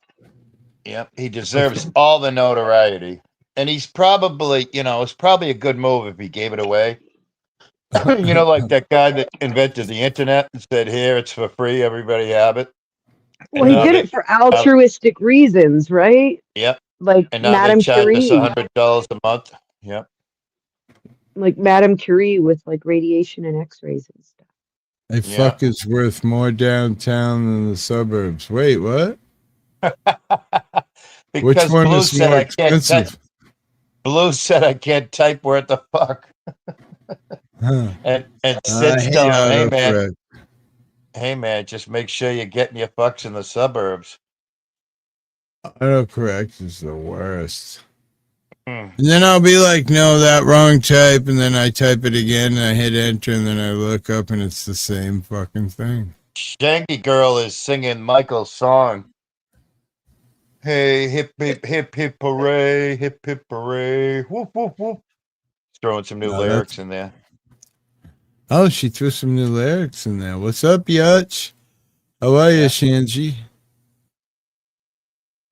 yeah, he deserves all the notoriety, and he's probably, it's probably a good move if he gave it away. Like that guy that invented the internet and said, "Here, it's for free. Everybody have it." Well, And he now did it for altruistic reasons, right? yep. Like And now they Madame charge us Curie, $100 a month. Yep. like Madame Curie with like radiation and X-rays and stuff. A fuck is worth more downtown than the suburbs. Wait, what? Which Because one Blue is said more I can't type. expensive? Blue said I can't type word the fuck. Huh. And I Sid's hate telling him, autocorrect. hey man, just make sure you're getting your fucks in the suburbs. Autocorrect is the worst. And then I'll be like, no, that wrong type. And then I type it again and I hit enter and then I look up and it's the same fucking thing. Shanky Girl is singing Michael's song. Hey, hip, hip, hip, hip, hooray, hip, hip, hooray, whoop, whoop, whoop. Throwing some new lyrics in there. Oh, she threw some new lyrics in there. What's up, Yutch? How are you, Shanji?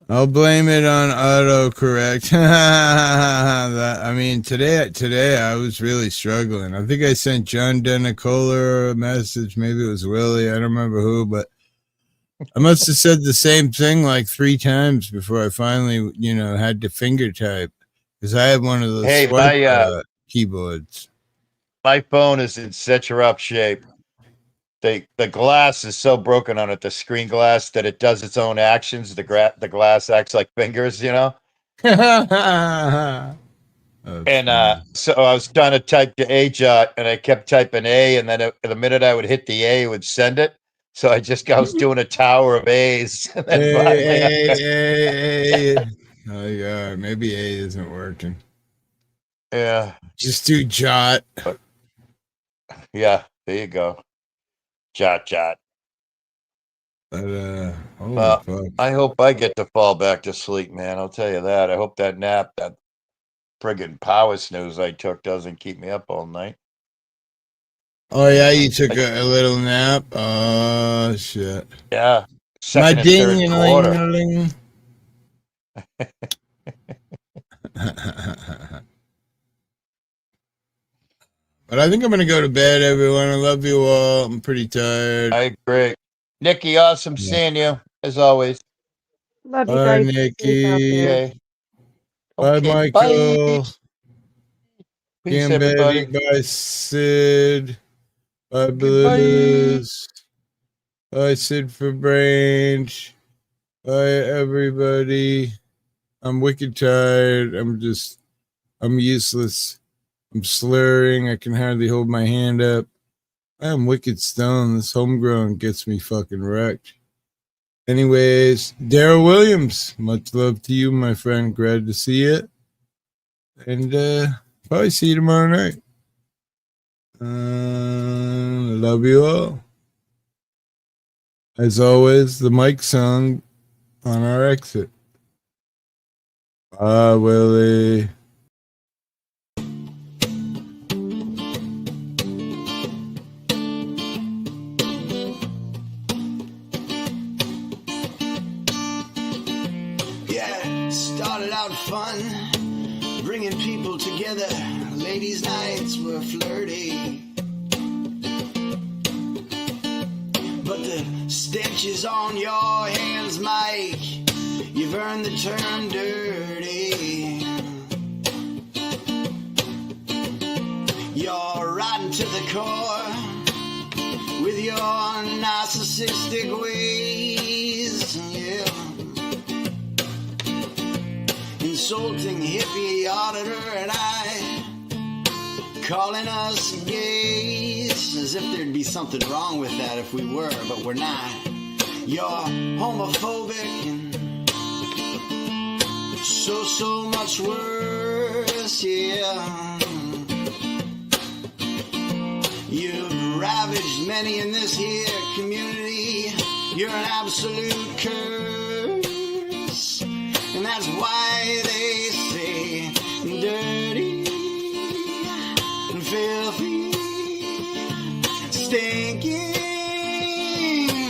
I'll blame it on autocorrect. Today I was really struggling. I think I sent John Denicola a message. Maybe it was Willie. I don't remember who, but I must have said the same thing like 3 times before I finally, had to finger type because I have one of those swipe keyboards. My phone is in such rough shape. The glass is so broken on it, the screen glass, that it does its own actions. The glass acts like fingers, And so I was trying to type the A-jot, and I kept typing A, and then the minute I would hit the A, it would send it. So I was doing a tower of A's. And then A. Oh, yeah, maybe A isn't working. Yeah. Just do jot. Yeah, there you go. Jot. But holy Well, fuck. I hope I get to fall back to sleep, man. I'll tell you that. I hope that nap, that friggin' power snooze I took doesn't keep me up all night. Oh yeah, you took a little nap. Oh shit. Yeah. My Second and third quarter. ding-a-ling-a-ling. But I think I'm gonna go to bed, everyone. I love you all. I'm pretty tired. I agree. Nikki, awesome seeing you, as always. Love you Bye, guys. Be safe out Nikki. there. Okay. Bye, Okay, Michael. bye. Peace, everybody. Bye, Sid. Bye, Goodbye. Blues. Bye, Sid for Brains. Bye, everybody. I'm wicked tired. I'm useless. I'm slurring. I can hardly hold my hand up. I am wicked stoned. This homegrown gets me fucking wrecked. Anyways, Daryl Williams, much love to you, my friend. Glad to see you. And probably see you tomorrow night. Love you all. As always, the Mike song on our exit. Bye, Willie. Yeah, started out fun, bringing people together. Ladies' nights were flirty, but the stench is on your hands, Mike. You've earned the term dirty. You're rotten to the core with your narcissistic ways, yeah. Insulting hippie auditor and I, calling us gays, as if there'd be something wrong with that if we were, but we're not. You're homophobic and so much worse, yeah. You've ravaged many in this here community. You're an absolute curse, and that's why they say dirty and filthy, stinking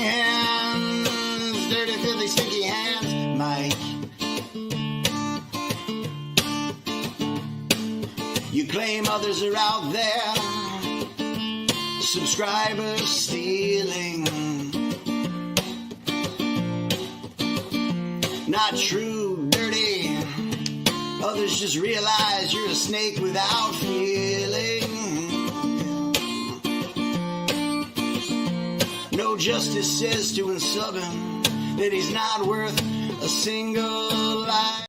hands, dirty, filthy, stinky hands, Mike. You claim others are out there, subscribers stealing. Not true, dirty. Others just realize you're a snake without feeling. No justice says to insult him that he's not worth a single life.